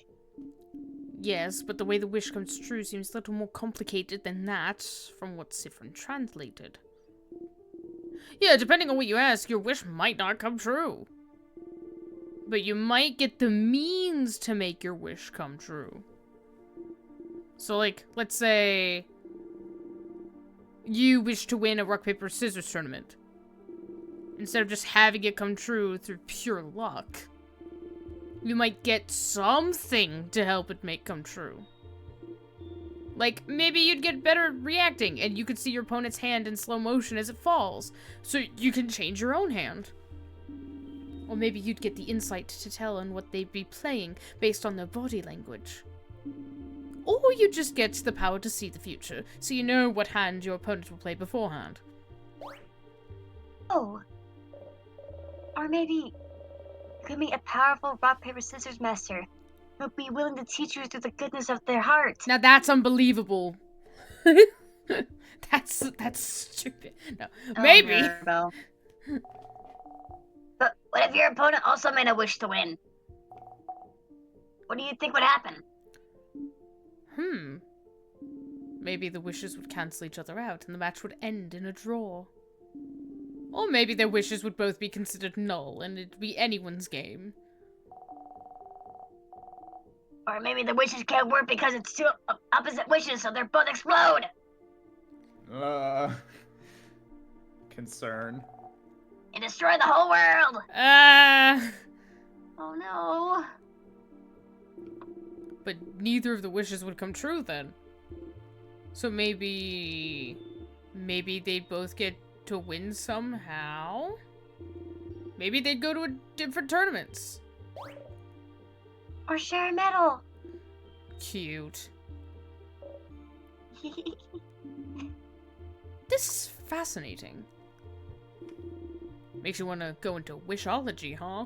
Yes, but the way the wish comes true seems a little more complicated than that, from what Sifrin translated. Yeah, depending on what you ask, your wish might not come true. But you might get the means to make your wish come true. So, like, let's say you wish to win a rock, paper, scissors tournament. Instead of just having it come true through pure luck, you might get something to help it make come true. Like, maybe you'd get better at reacting, and you could see your opponent's hand in slow motion as it falls, so you can change your own hand. Or maybe you'd get the insight to tell on what they'd be playing based on their body language. Or you just get the power to see the future, so you know what hand your opponent will play beforehand. Oh. Or maybe you could meet a powerful rock, paper, scissors master who'll be willing to teach you through the goodness of their heart. Now that's unbelievable. That's stupid. No, maybe. Mirabelle. But what if your opponent also made a wish to win? What do you think would happen? Maybe the wishes would cancel each other out and the match would end in a draw. Or maybe their wishes would both be considered null and it'd be anyone's game. Or maybe the wishes can't work because it's two opposite wishes, so they're both explode. Concern. And destroy the whole world. Oh no. But neither of the wishes would come true then. So maybe they'd both get to win somehow? Maybe they'd go to different tournaments. Or share a medal. Cute. This is fascinating. Makes you want to go into wishology, huh?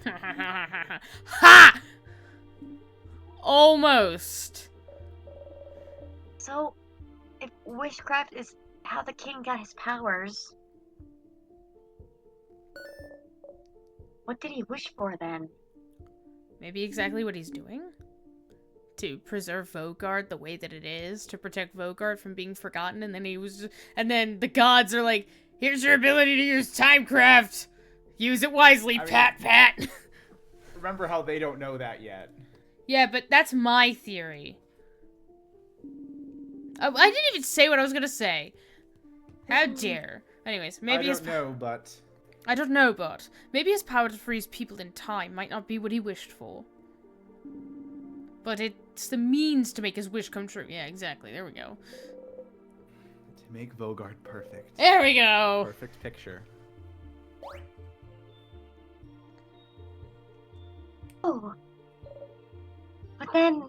Ha! Almost. So, if witchcraft is how the king got his powers, what did he wish for then? Maybe exactly what he's doing? To preserve Vogard the way that it is, to protect Vogard from being forgotten, and then the gods are like, here's your ability to use timecraft! Use it wisely, pat! Remember how they don't know that yet. Yeah, but that's my theory. I didn't even say what I was gonna say. How dare. Anyways, maybe I don't know, but... I don't know, but maybe his power to freeze people in time might not be what he wished for. But it's the means to make his wish come true. Yeah, exactly. There we go. To make Vogard perfect. There we go! Perfect picture. Oh. But then...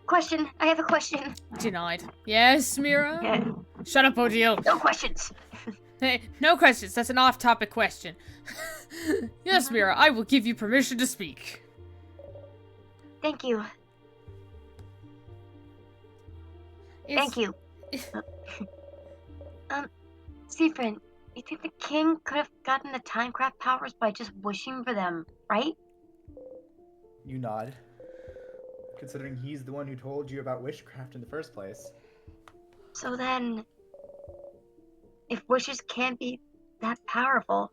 question. I have a question. Denied. Yes, Mira? Yeah. Shut up, Odile. No questions. Hey, no questions. That's an off-topic question. Yes, Mira, I will give you permission to speak. Thank you. Thank you. Seafriend, you think the king could have gotten the timecraft powers by just wishing for them, right? You nod. Considering he's the one who told you about witchcraft in the first place. So then, if wishes can't be that powerful,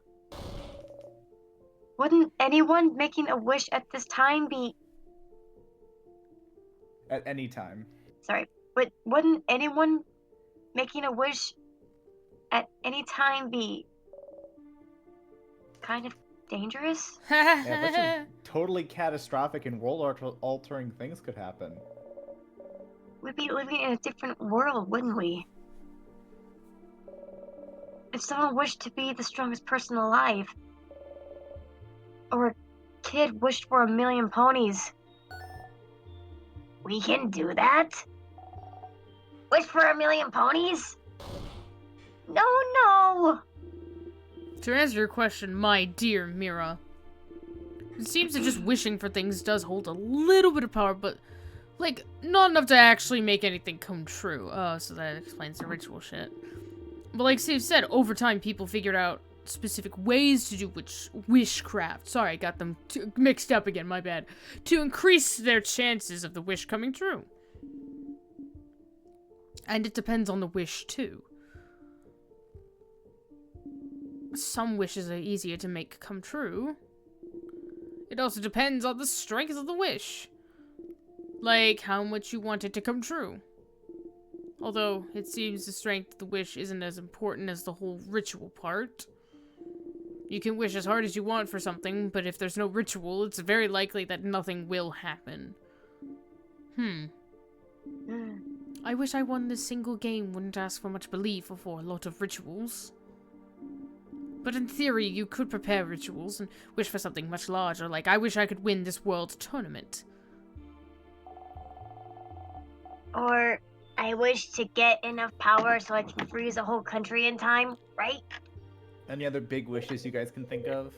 wouldn't anyone making a wish at this time be... At any time. Sorry, but wouldn't anyone making a wish at any time be kind of dangerous? Yeah, a bunch of totally catastrophic and world-altering things could happen. We'd be living in a different world, wouldn't we? If someone wished to be the strongest person alive, or a kid wished for 1,000,000 ponies, We can do that? Wish for 1,000,000 ponies? No. To answer your question, my dear Mira, it seems that just wishing for things does hold a little bit of power, but, like, not enough to actually make anything come true. Oh, so that explains the ritual shit. But like Steve said, over time people figured out specific ways to do wishcraft. Sorry, I got them mixed up again, my bad. To increase their chances of the wish coming true. And it depends on the wish, too. Some wishes are easier to make come true. It also depends on the strength of the wish. Like, how much you want it to come true. Although, it seems the strength of the wish isn't as important as the whole ritual part. You can wish as hard as you want for something, but if there's no ritual, it's very likely that nothing will happen. I wish I won this single game wouldn't ask for much belief or for a lot of rituals. But in theory, you could prepare rituals and wish for something much larger, like I wish I could win this world tournament. Or I wish to get enough power so I can freeze a whole country in time, right? Any other big wishes you guys can think of?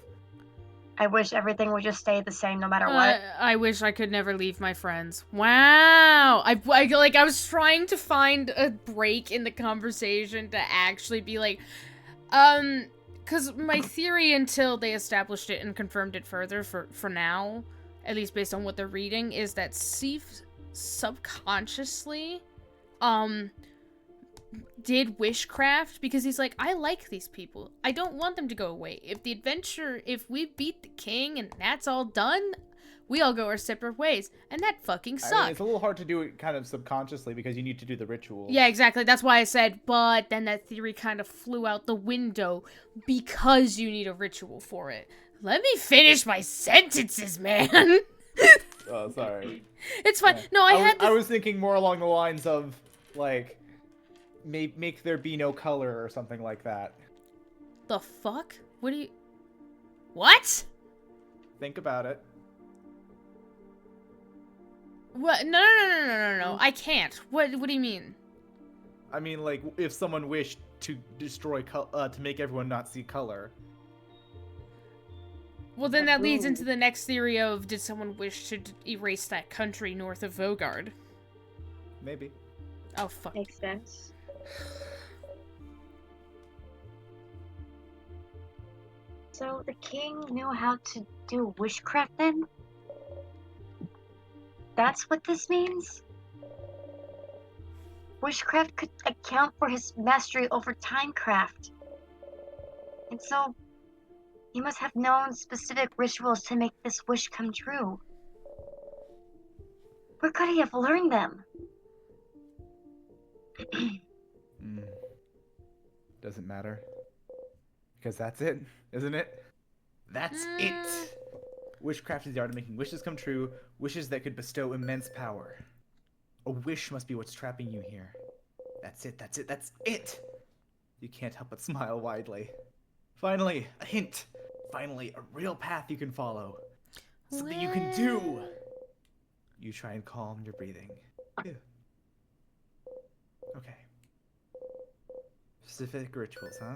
I wish everything would just stay the same no matter what. I wish I could never leave my friends. Wow! I was trying to find a break in the conversation to actually be like, because my theory until they established it and confirmed it further for now, at least based on what they're reading, is that Sif subconsciously, did wishcraft because he's like, I like these people. I don't want them to go away. If we beat the king and that's all done, we all go our separate ways. And that fucking sucks. I mean, it's a little hard to do it kind of subconsciously because you need to do the ritual. Yeah, exactly. That's why I said, but then that theory kind of flew out the window because you need a ritual for it. Let me finish my sentences, man. Oh, sorry. It's fine. Yeah. No, I was thinking more along the lines of, like, make there be no color or something like that. The fuck? What? Think about it. What? No. I can't. What do you mean? I mean, like, if someone wished to destroy to make everyone not see color. Well, then that leads into the next theory of, did someone wish to erase that country north of Vogard? Maybe. Oh, fuck. Makes sense. So the king knew how to do witchcraft then? That's what this means? Witchcraft could account for his mastery over timecraft. And so, he must have known specific rituals to make this wish come true. Where could he have learned them? Doesn't matter. Because that's it, isn't it? That's it! Witchcraft is the art of making wishes come true, wishes that could bestow immense power. A wish must be what's trapping you here. That's it, that's it, that's it! You can't help but smile widely. Finally, a hint! Finally, a real path you can follow. Something you can do! You try and calm your breathing. Okay. Specific rituals, huh?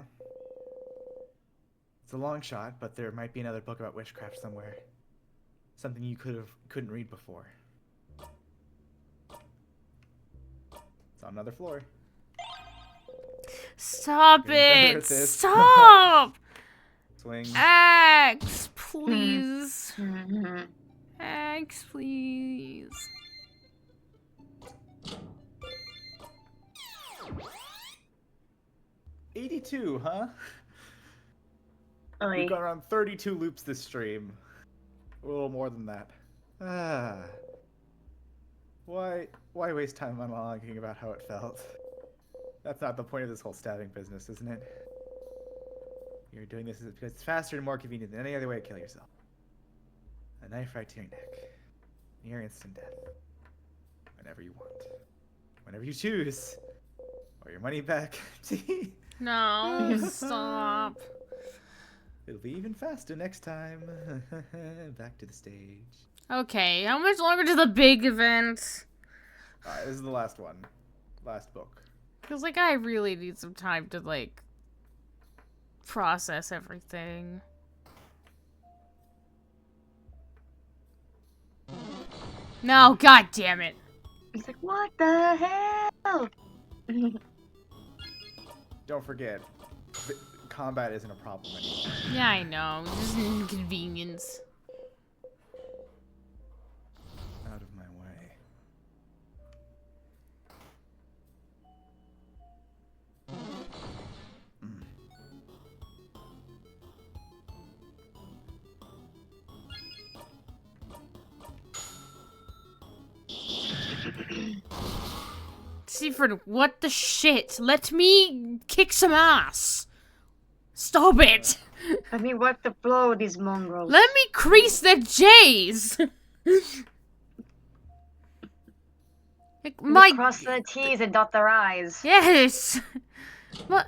It's a long shot, but there might be another book about witchcraft somewhere. Something you couldn't read before. It's on another floor. Stop Getting better it! at this. Stop! Swing. Axe, please. Axe, please. $82, huh? Oy. We've got around 32 loops this stream. A little more than that. Why waste time monologuing about how it felt? That's not the point of this whole stabbing business, isn't it? You're doing this because it's faster and more convenient than any other way to kill yourself. A knife right to your neck. Near instant death. Whenever you want. Whenever you choose. Or your money back. No, stop. It'll be even faster next time. Back to the stage. Okay, how much longer to the big event? Alright, this is the last one. Last book. Because, like, I really need some time to, like, process everything. No, god damn it. He's like, what the hell? Don't forget, combat isn't a problem anymore. Yeah, I know. It's just an inconvenience. Out of my way. Seaford, what the shit? Let me kick some ass. Stop it. Let me wipe the floor with these mongrels. Let me crease the J's. Let me cross the T's and dot their I's. Yes. What,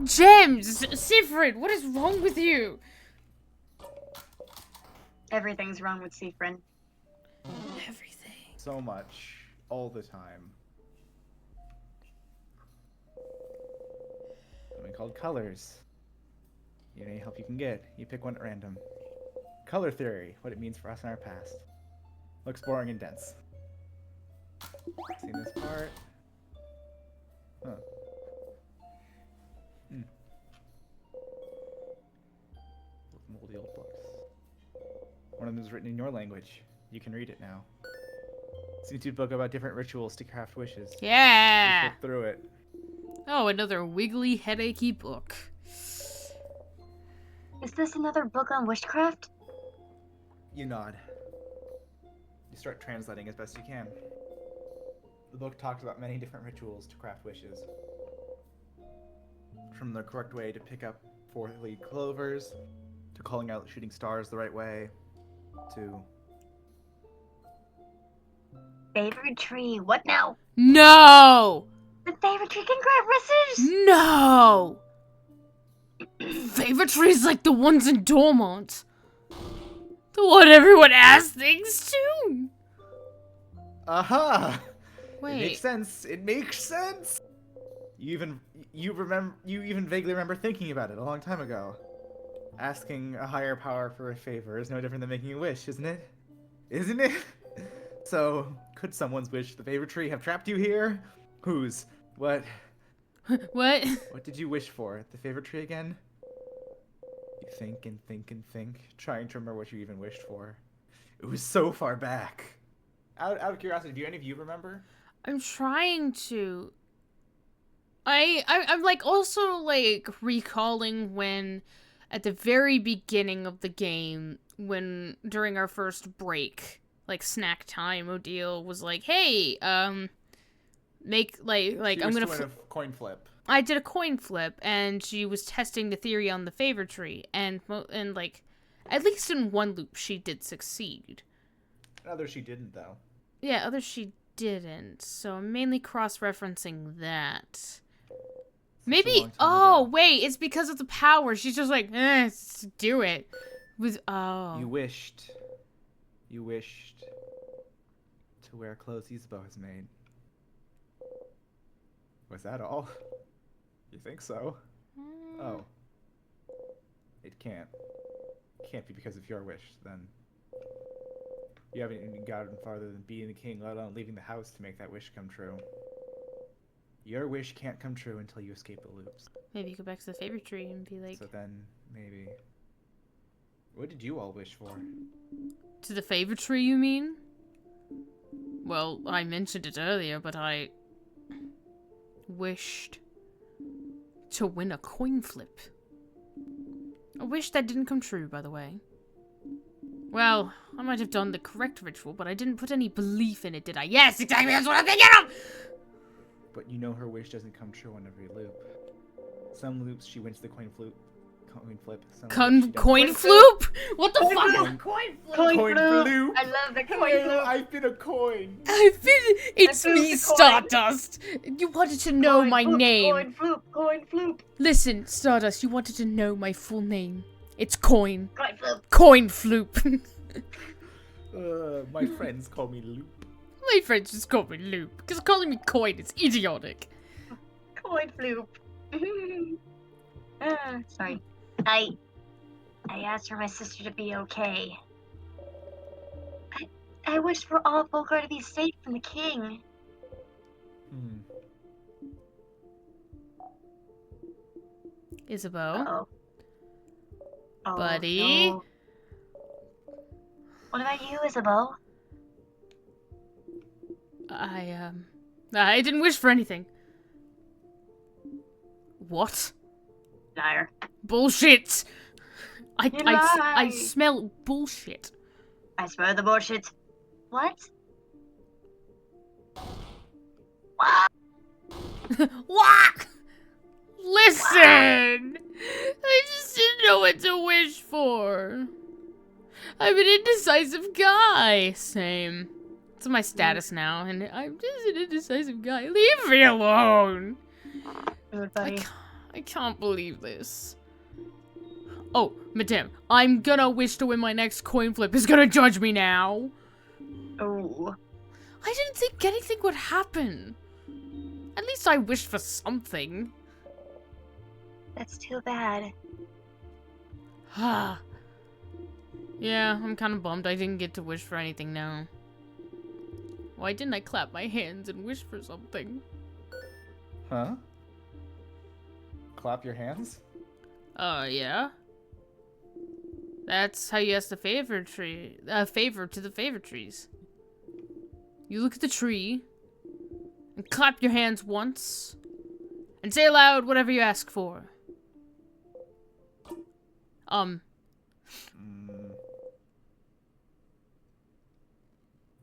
Gems, Seaford, what is wrong with you? Everything's wrong with Seafrin. Everything. So much. All the time. Something called colors. Any help you can get. You pick one at random. Color theory. What it means for us in our past. Looks boring and dense. Seen this part? Huh. Moldy old books. One of them is written in your language. You can read it now. It's a YouTube book about different rituals to craft wishes. Yeah. You flip through it. Oh, another wiggly, headachy book. Is this another book on witchcraft? You nod. You start translating as best you can. The book talks about many different rituals to craft wishes. From the correct way to pick up 4-leaf clovers, to calling out shooting stars the right way, to... Favorite tree. What now? No! The favorite tree can grant wishes? No! Favorite trees like the ones in Dormont. The one everyone asks things to. Aha! Wait. It makes sense. It makes sense. You even vaguely remember thinking about it a long time ago. Asking a higher power for a favor is no different than making a wish, isn't it? Isn't it? So, could someone's wish the favor tree have trapped you here? Whose? What? What? What did you wish for? The favor tree again? You think and think and think, trying to remember what you even wished for. It was so far back. Out of curiosity, do any of you remember? I'm trying to. I'm like also like recalling when at the very beginning of the game, when during our first break, like snack time, Odile was like, "Hey, make like I'm gonna a coin flip." I did a coin flip, and she was testing the theory on the favor tree, and like, at least in one loop she did succeed. Others she didn't, though. Yeah, others she didn't. So I'm mainly cross-referencing that. Maybe. Oh wait, it's because of the power. She's just like, do it. You wished to wear clothes Isabeau has made. Was that all? You think so? Oh. It can't. Can't be because of your wish, then. You haven't even gotten farther than being the king, let alone leaving the house to make that wish come true. Your wish can't come true until you escape the loops. Maybe you go back to the favorite tree and be like... So then, maybe... What did you all wish for? To the favorite tree, you mean? Well, I mentioned it earlier, but I... wished... to win a coin flip. A wish that didn't come true, by the way. Well, I might have done the correct ritual, but I didn't put any belief in it, did I? Yes, exactly, that's what I'm thinking of! But you know her wish doesn't come true on every loop. Some loops she wins the coin flip. Coin flip? What the fuck? Coin flip. I love the coin flip. I've been a coin. It's me, Stardust. You wanted to know my name. Coin flip. Listen, Stardust, you wanted to know my full name. It's Coin. Coin flip. Coin floop. My friends call me Loop. My friends just call me Loop, because calling me Coin is idiotic. Coin flip. Sorry. I asked for my sister to be okay. I wish for all of Volgar to be safe from the king. Isabeau? Oh, buddy? No. What about you, Isabeau? I didn't wish for anything. What? Liar. Bullshit! I smell bullshit. I smell the bullshit. What? What? Listen! I just didn't know what to wish for. I'm an indecisive guy. Same. It's my status now, and I'm just an indecisive guy. Leave me alone! Good buddy. I can't believe this. Oh, madame, I'm gonna wish to win my next coin flip. Is gonna judge me now. Oh. I didn't think anything would happen. At least I wished for something. That's too bad. Ah. Yeah, I'm kind of bummed I didn't get to wish for anything now. Why didn't I clap my hands and wish for something? Huh? Clap your hands? Yeah. That's how you ask the favor tree, favor to the favor trees. You look at the tree, and clap your hands once, and say aloud whatever you ask for.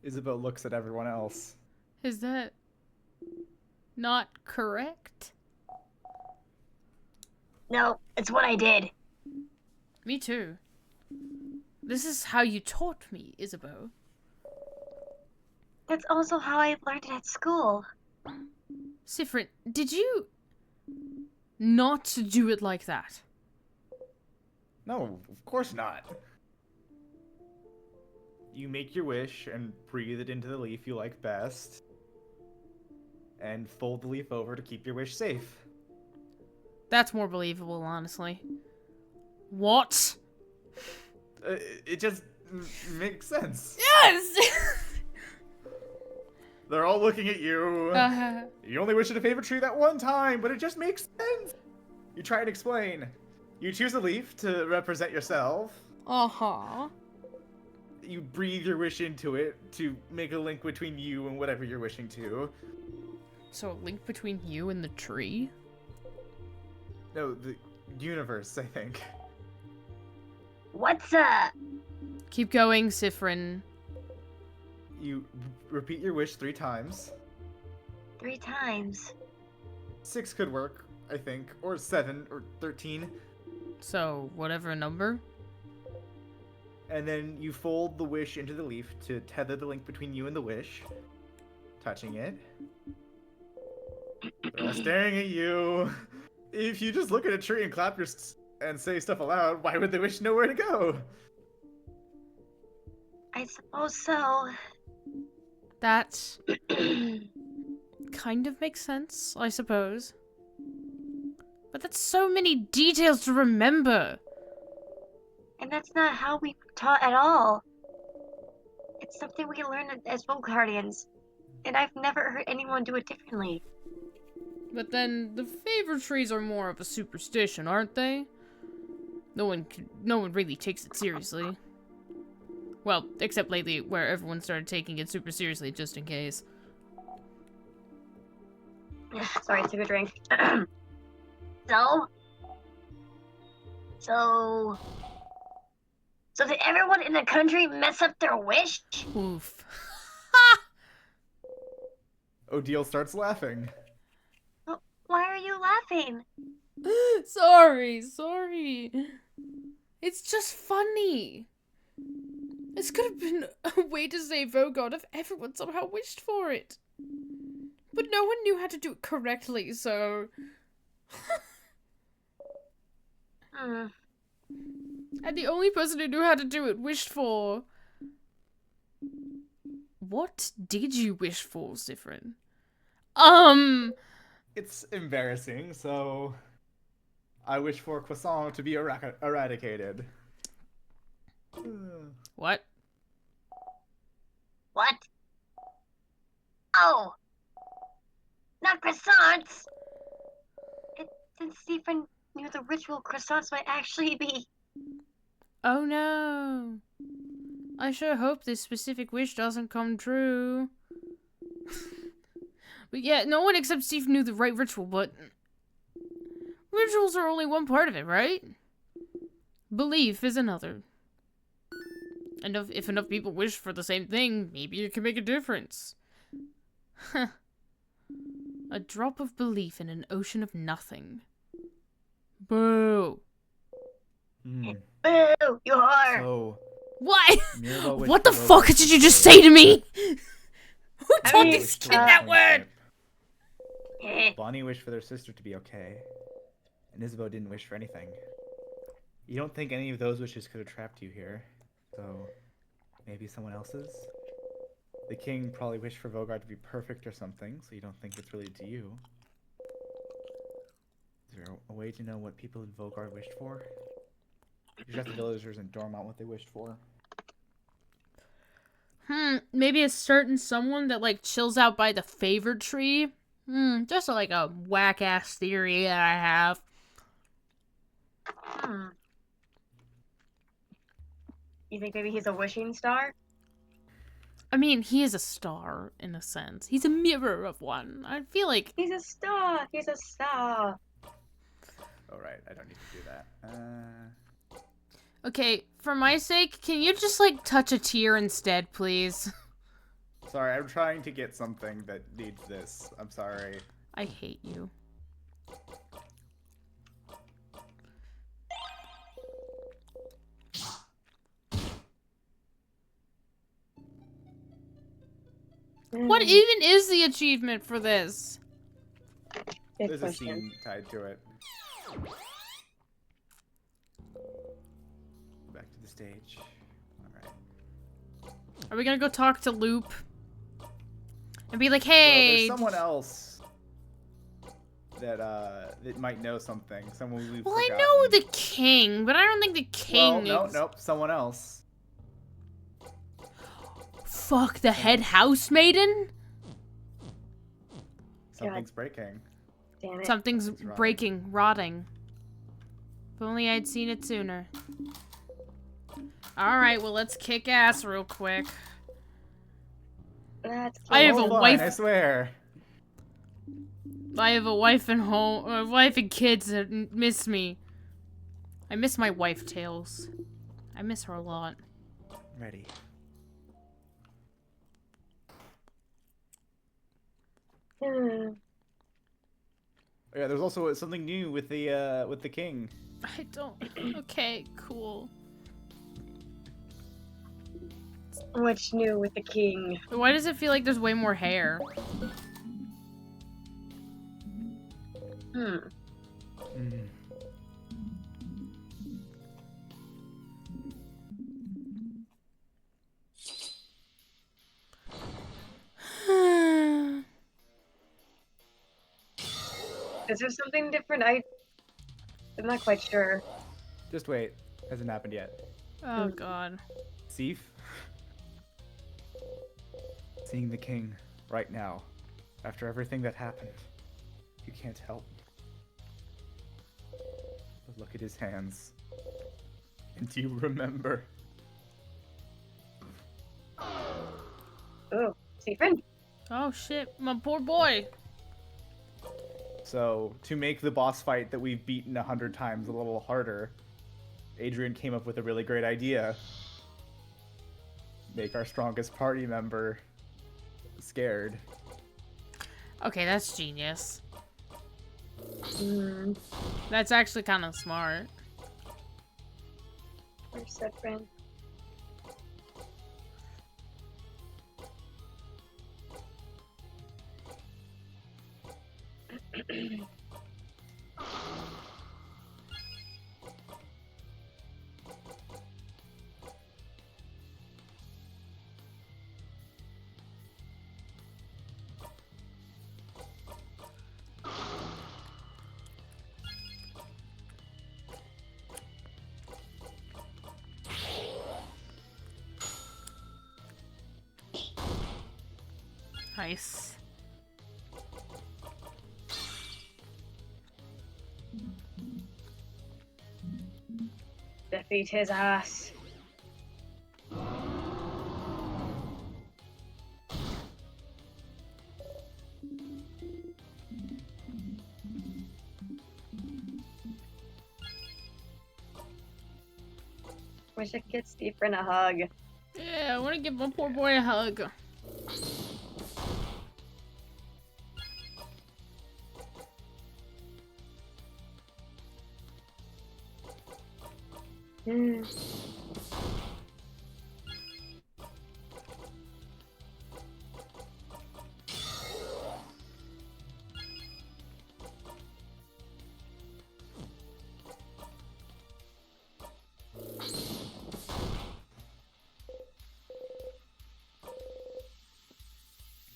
Isabel looks at everyone else. Is that not correct? No, it's what I did. Me too. This is how you taught me, Isabeau. That's also how I learned it at school. Sifrin, did you not do it like that? No, of course not. You make your wish and breathe it into the leaf you like best. And fold the leaf over to keep your wish safe. That's more believable, honestly. What? It just makes sense. Yes! They're all looking at you. You only wish it a favorite tree that one time, but it just makes sense. You try and explain. You choose a leaf to represent yourself. Uh-huh. You breathe your wish into it to make a link between you and whatever you're wishing to. So a link between you and the tree? No, the universe, I think. What's up? Keep going, Sifrin. You repeat your wish 3 times. 3 times. 6 could work, I think. Or 7, or 13. So, whatever number? And then you fold the wish into the leaf to tether the link between you and the wish. Touching it. They're all staring at you. If you just look at a tree and clap and say stuff aloud, why would the wish know where to go? I suppose so. That kind of makes sense, I suppose. But that's so many details to remember. And that's not how we were taught at all. It's something we learn as folk guardians. And I've never heard anyone do it differently. But then the favor trees are more of a superstition, aren't they? No one really takes it seriously. Well, except lately, where everyone started taking it super seriously, just in case. Sorry, I took a drink. So did everyone in the country mess up their wish? Oof. Odile starts laughing. Why are you laughing? Sorry. It's just funny. This could have been a way to save Vogard if everyone somehow wished for it. But no one knew how to do it correctly, so... And the only person who knew how to do it wished for... What did you wish for, Sifrin? It's embarrassing, so... I wish for croissant to be eradicated. What? What? Oh! Not croissants! Since Stephen knew the ritual, croissants might actually be... Oh no. I sure hope this specific wish doesn't come true. But yeah, no one except Steve knew the right ritual, but... Rituals are only one part of it, right? Belief is another. And if enough people wish for the same thing, maybe it can make a difference. Huh. A drop of belief in an ocean of nothing. Boo. Boo! You are! So, What? Mirabelle wished What the for fuck Vogard did to you be just say to me? Who I taught mean, this kid that word? Bonnie wished for their sister to be okay. And Isabeau didn't wish for anything. You don't think any of those wishes could have trapped you here. So, maybe someone else's? The king probably wished for Vogard to be perfect or something, so you don't think it's related to you. Is there a way to know what people in Vogard wished for? You should ask the villagers in Dormont what they wished for. Maybe a certain someone that, like, chills out by the favor tree? Just like a whack-ass theory that I have. You think maybe he's a wishing star? I mean, he is a star, in a sense. He's a mirror of one. I feel like... He's a star! He's a star! Alright, I don't need to do that. Okay, for my sake, can you just, like, touch a tear instead, please? Sorry, I'm trying to get something that needs this. I'm sorry. I hate you. What even is the achievement for this? Good There's question. a scene tied to it. Back to the stage. Alright. Are we gonna go talk to Loop? And be like, Well, hey... there's someone else that might know something. Someone we've Well, forgotten. I know the king, but I don't think the king. Well, nope, someone else. Fuck the head housemaiden. Something's breaking. Damn it. Something's It's rotting. breaking, rotting. If only I'd seen it sooner. Alright, well, let's kick ass real quick. That's I have a Fine, wife. I swear. I have a wife and wife and kids that miss me. I miss my wife, Tails. I miss her a lot. Ready. Hmm. Yeah, there's also something new with the king. I don't. Okay, cool. What's new with the king? Why does it feel like there's way more hair? Hmm. Mm. Is there something different? I'm not quite sure. Just wait. Hasn't happened yet. Oh god. Seif? Seeing the king right now, after everything that happened, you can't help but look at his hands. And do you remember? Oh, Stephen? Oh shit, my poor boy. So, to make the boss fight that we've beaten 100 times a little harder, Adrian came up with a really great idea. Make our strongest party member scared. Okay, that's genius. Hmm. That's actually kind of smart. Where's that friend? Nice. Defeat his ass. Wish I could get Stephen a hug. Yeah, I want to give my poor boy a hug. Hmm.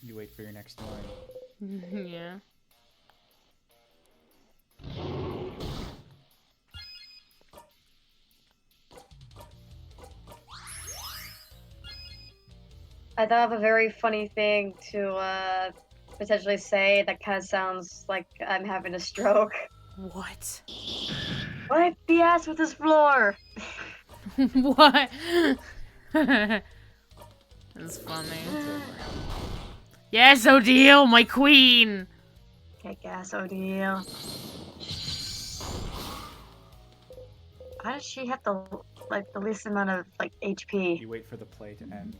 You wait for your next line. Yeah. I thought of a very funny thing to potentially say that kind of sounds like I'm having a stroke. What? Wipe the ass with this floor! What? That's funny. Yes, Odile, my queen! Kick ass, Odile. Why does she have the least amount of HP? You wait for the play to end.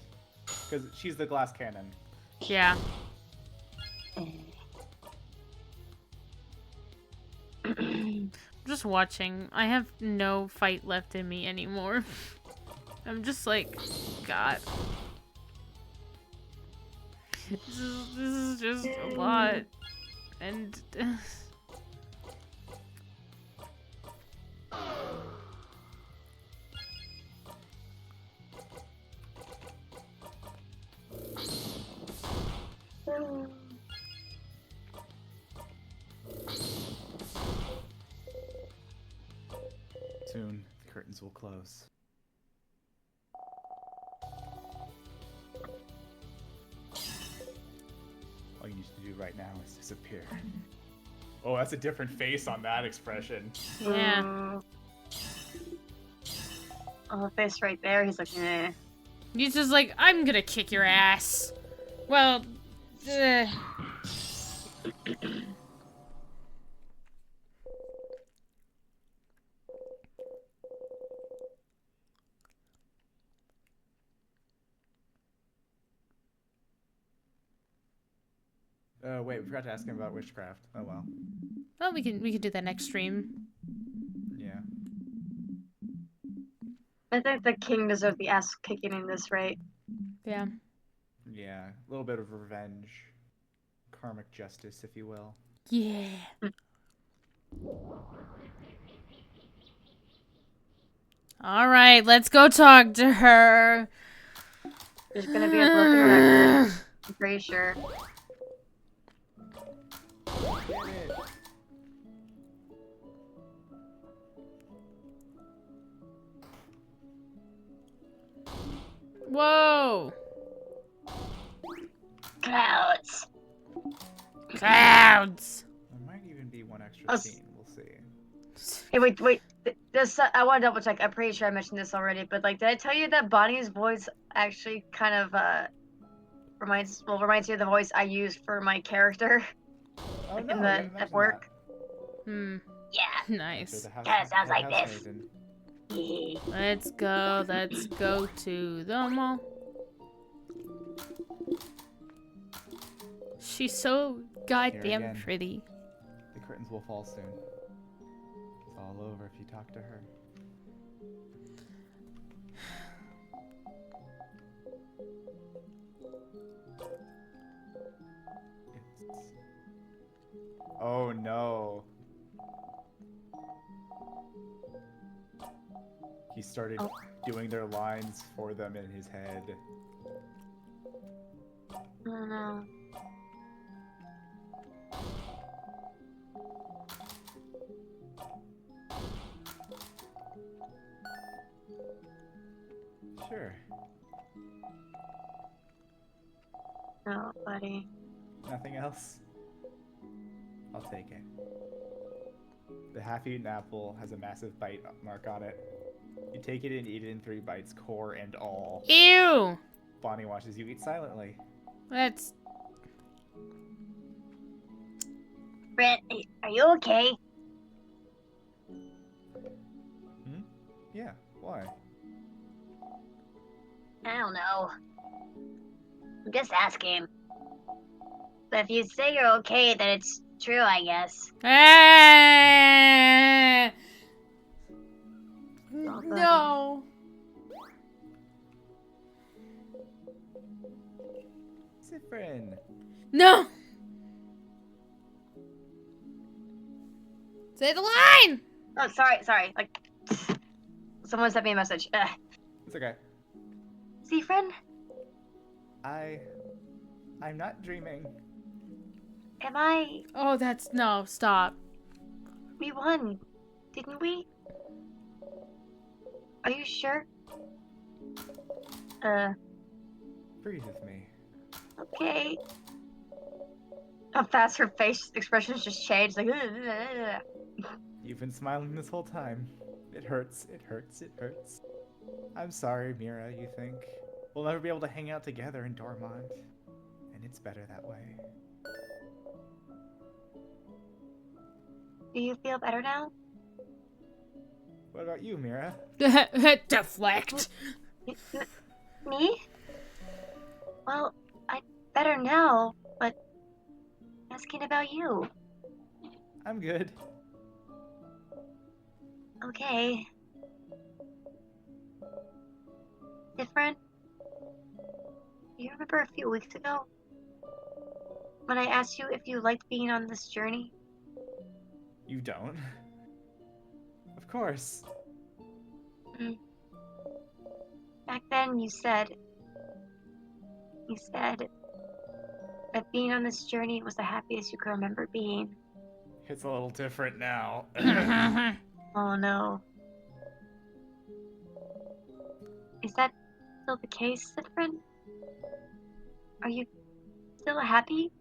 Because she's the glass cannon. Yeah. I'm just watching. I have no fight left in me anymore. I'm just like, God. This is just a lot. And... Soon, the curtains will close. All you need to do right now is disappear. Oh, that's a different face on that expression. Yeah. Oh, the face right there. He's like, eh. He's just like, I'm gonna kick your ass. Well, Wait, we forgot to ask him about witchcraft. Oh well. well, we can do that next stream. Yeah. I think the king deserves the ass kicking in this, right? Yeah. Yeah. A little bit of revenge. Karmic justice, if you will. Yeah. All right, let's go talk to her. There's gonna be a broken record. I'm pretty sure. Whoa. Clouds. Clouds. There might even be one extra scene. We'll see. Hey, wait. This I want to double check. I'm pretty sure I mentioned this already, but like, did I tell you that Bonnie's voice actually kind of reminds you of the voice I used for my character Oh no! at work? Hmm. Yeah. Nice. Kinda sounds like this. Let's go to the mall. She's so goddamn again. pretty. The curtains will fall soon. It's all over if you talk to her. Oh no. He started doing their lines for them in his head. Oh no. Sure. No, buddy. Nothing else? I'll take it. The half-eaten apple has a massive bite mark on it. You take it and eat it in 3 bites, core and all. Ew. Bonnie watches you eat silently. That's Brett, are you okay? Yeah, why? I don't know. I'm just asking. But if you say you're okay, then it's true, I guess. no. Zifrin. No. Say the line. Oh, sorry. Like, someone sent me a message. It's okay. See, friend? I'm not dreaming. Am I? Oh, that's no. Stop. We won, didn't we? Are you sure? Breathe with me. Okay. How fast her face expressions just changed. Like, You've been smiling this whole time. It hurts. I'm sorry, Mira, you think. We'll never be able to hang out together in Dormont. And it's better that way. do you feel better now? What about you, Mira? Deflect. Me? Well, I'm better now, but asking about you. I'm good. Okay. Different? Do you remember a few weeks ago? When I asked you if you liked being on this journey? You don't? Of course. Back then you said that being on this journey was the happiest you could remember being. It's a little different now. Oh no. Is that still the case, Citrin? Are you still happy?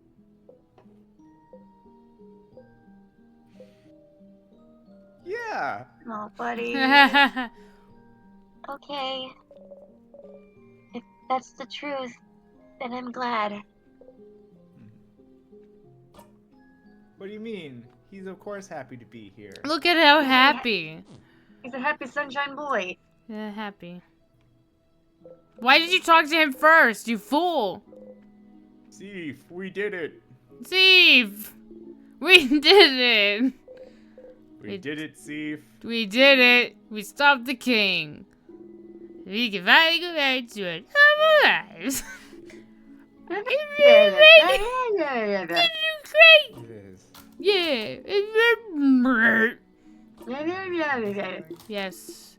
Yeah. Oh, buddy. Okay. If that's the truth, then I'm glad. What do you mean? He's of course happy to be here. Look at how happy. He's a happy sunshine boy. Yeah, happy. Why did you talk to him first, you fool? Steve, we did it. Steve! We did it! We did it, Steve. We did it! We stopped the king. We can finally go back to our normal lives. It is. Yeah. Yes.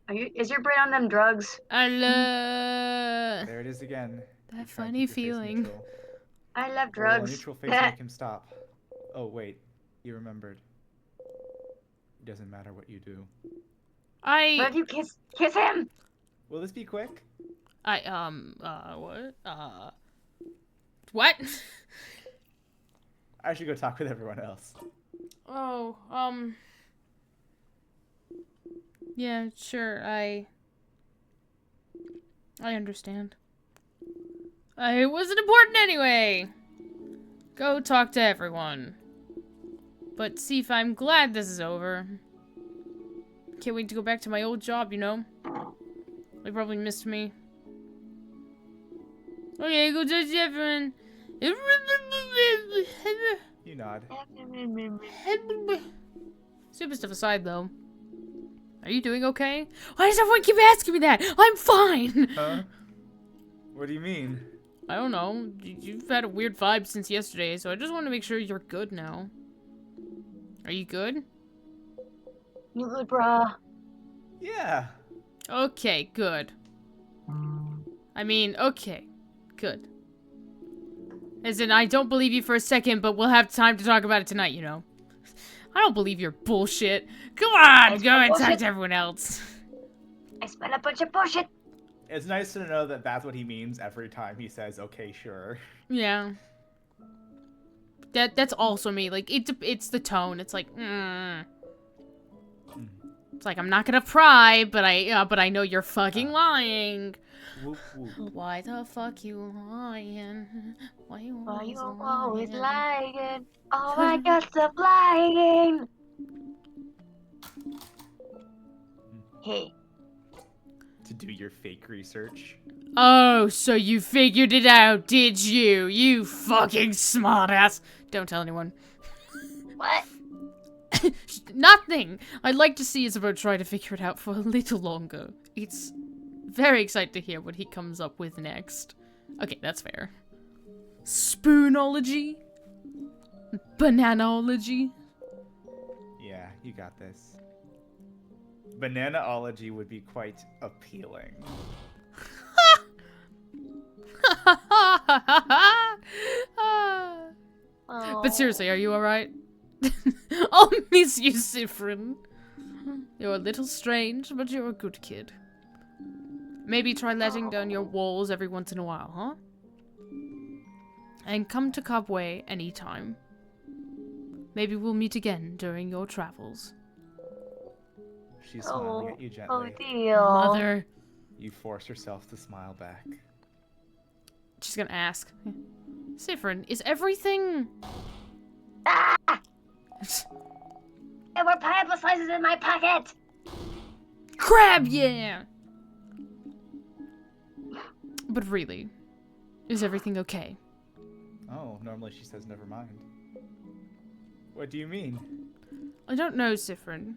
Is your brain on them drugs? I love There it is again. that You tried to funny keep your face feeling. neutral. I love Well, a drugs. neutral face make him stop. Oh wait, you remembered. It doesn't matter what you do. What if you kiss him? Will this be quick? What? I should go talk with everyone else. Oh, yeah, sure, I understand. It wasn't important anyway. Go talk to everyone. But Sif, I'm glad this is over. Can't wait to go back to my old job, you know? They probably missed me. Okay, go talk to everyone. You nod. Stupid stuff aside, though. Are you doing okay? Why does everyone keep asking me that? I'm fine! Huh? What do you mean? I don't know. You've had a weird vibe since yesterday, so I just want to make sure you're good now. Are you good? You good, brah? Yeah. Okay, good. I mean, okay. Good. As in, I don't believe you for a second, but we'll have time to talk about it tonight, you know? I don't believe your bullshit. Come on, go and talk to everyone else. I smell a bunch of bullshit. It's nice to know that that's what he means every time he says, okay, sure. Yeah. That's also me. Like, it's the tone. It's like, It's like, I'm not gonna pry, but I know you're fucking lying. Whoop, whoop. Why the fuck you lying? Why you always lying? Oh my god, stop lying! Hey. To do your fake research. Oh, so you figured it out, did you? You fucking smartass. Don't tell anyone. What? Nothing! I'd like to see Isabel try to figure it out for a little longer. It's very excited to hear what he comes up with next. Okay, that's fair. Spoonology? Bananaology? Yeah, you got this. Bananaology would be quite appealing. But seriously, are you alright? I'll miss you, Sifrin. You're a little strange, but you're a good kid. Maybe try letting down your walls every once in a while, huh? And come to Cobway anytime. Maybe we'll meet again during your travels. She's smiling at you gently. Oh dear. Mother. You force yourself to smile back. She's gonna ask. Sifrin, is everything... Ah! There were pineapple slices in my pocket! Crab, yeah! But really, is everything okay? Oh, normally she says never mind. What do you mean? I don't know, Sifrin.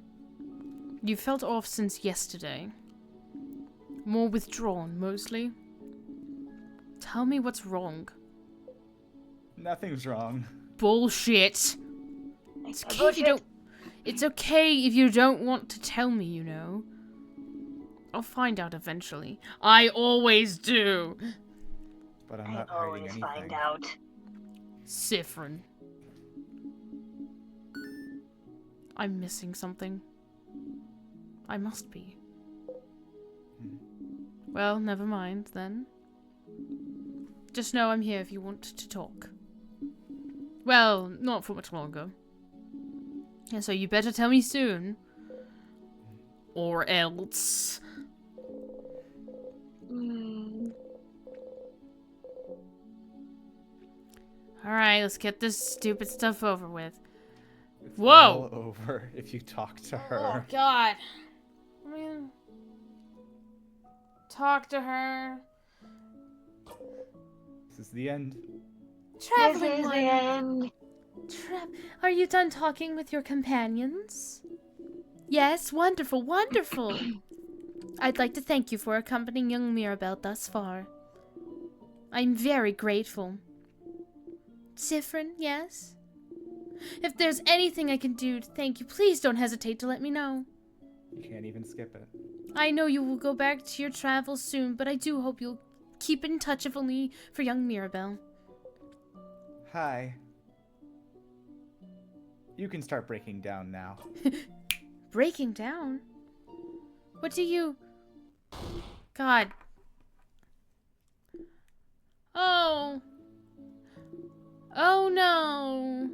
You felt off since yesterday. More withdrawn, mostly. Tell me what's wrong. Nothing's wrong. Bullshit! It's okay if you don't... It's okay if you don't want to tell me, you know. I'll find out eventually. I always do! But I'm not hiding anything. Find out. Sifrin. I'm missing something. I must be. Well, never mind, then. Just know I'm here if you want to talk. Well, not for much longer. And so you better tell me soon. Or else. Alright, let's get this stupid stuff over with. It's Whoa! all over if you talk to her. Oh, God. I mean... Talk to her. This is the end. Traveling This is one. the end. Are you done talking with your companions? Yes, wonderful, wonderful. I'd like to thank you for accompanying young Mirabelle thus far. I'm very grateful. Siffrin, yes? If there's anything I can do to thank you, please don't hesitate to let me know. You can't even skip it. I know you will go back to your travels soon, but I do hope you'll keep in touch if only for young Mirabelle. Hi. You can start breaking down now. Breaking down? What do you... God. Oh. Oh no.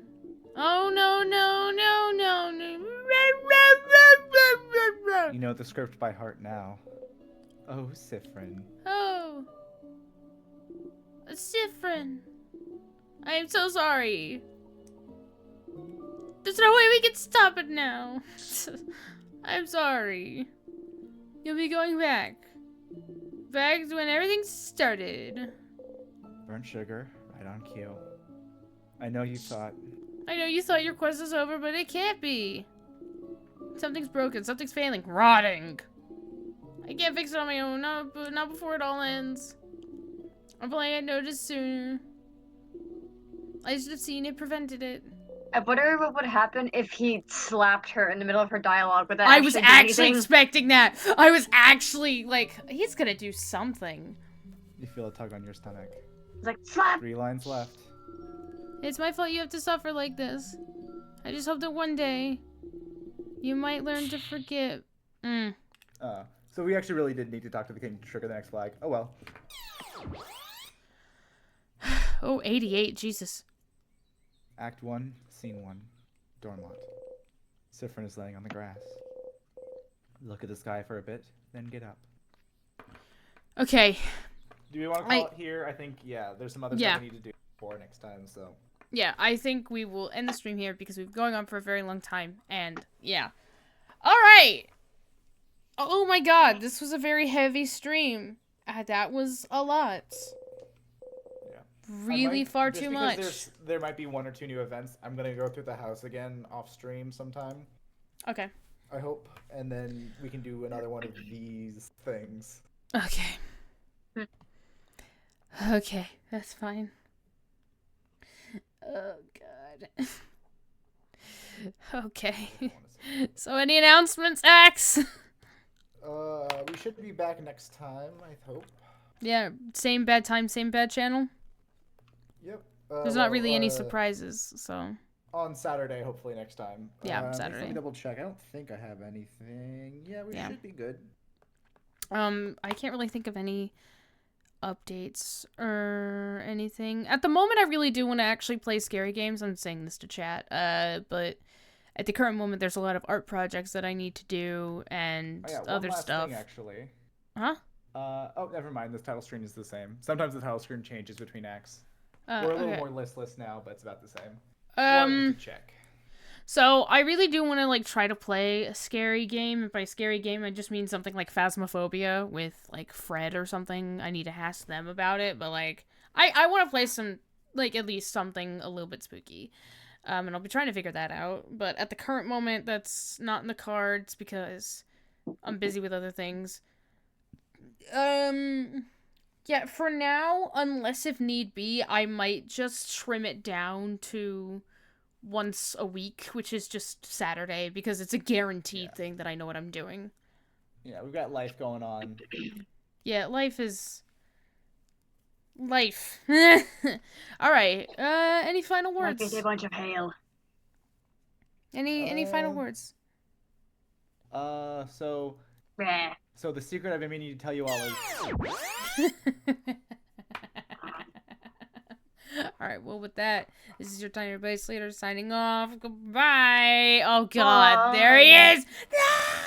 Oh no, no, no, no, no. You know the script by heart now. Oh, Siffrin. Oh. Siffrin. I'm so sorry. There's no way we can stop it now. I'm sorry. You'll be going back. Back to when everything started. Burnt sugar, right on cue. I know you thought. I know you thought your quest was over, but it can't be. Something's broken. Something's failing. Rotting. I can't fix it on my own. Not before it all ends. If only I had noticed sooner. I should have seen it, prevented it. I wonder what would happen if he slapped her in the middle of her dialogue with that. I was actually expecting that. I was actually like, he's gonna do something. You feel a tug on your stomach. It's like, slap! 3 lines left. It's my fault you have to suffer like this. I just hope that one day you might learn to forgive. So we actually really did need to talk to the king to trigger the next flag. Oh well. Oh, 88, Jesus. Act 1, Scene 1. Dormont. Siffrin is laying on the grass. Look at the sky for a bit, then get up. Okay. Do we want to call it here? I think, yeah, there's some other stuff we need to do for next time, so. Yeah, I think we will end the stream here because we've been going on for a very long time, and yeah. Alright! Oh my god, this was a very heavy stream. That was a lot. Really far too much. There might be 1 or 2 new events. I'm gonna go through the house again off stream sometime. Okay. I hope, and then we can do another one of these things. Okay. Okay, that's fine. Oh god. Okay. So any announcements, Axe? We should be back next time, I hope. Yeah, same bad time, same bad channel. Yep. There's not really any surprises, so. On Saturday, hopefully next time. Yeah, Saturday. Let me double check. I don't think I have anything. Yeah, we should be good. I can't really think of any updates or anything. At the moment, I really do want to actually play scary games. I'm saying this to chat. But at the current moment, there's a lot of art projects that I need to do and other stuff. Thing, actually. Huh? Oh, never mind. This title screen is the same. Sometimes the title screen changes between acts. We're a little more listless now, but it's about the same. Check. So I really do want to like try to play a scary game. And by scary game, I just mean something like Phasmophobia with like Fred or something. I need to ask them about it, but like I want to play some like at least something a little bit spooky. And I'll be trying to figure that out. But at the current moment, that's not in the cards because I'm busy with other things. Yeah, for now, unless if need be, I might just trim it down to once a week, which is just Saturday, because it's a guaranteed thing that I know what I'm doing. Yeah, we've got life going on. Yeah, life is... life. Alright, any final words? Like a bunch of hail. Any final words? So Meh. the secret I've been meaning to tell you all is. Alright, well, with that, this is your Tiny Base Leader signing off. Goodbye. Oh, God, there he is. No!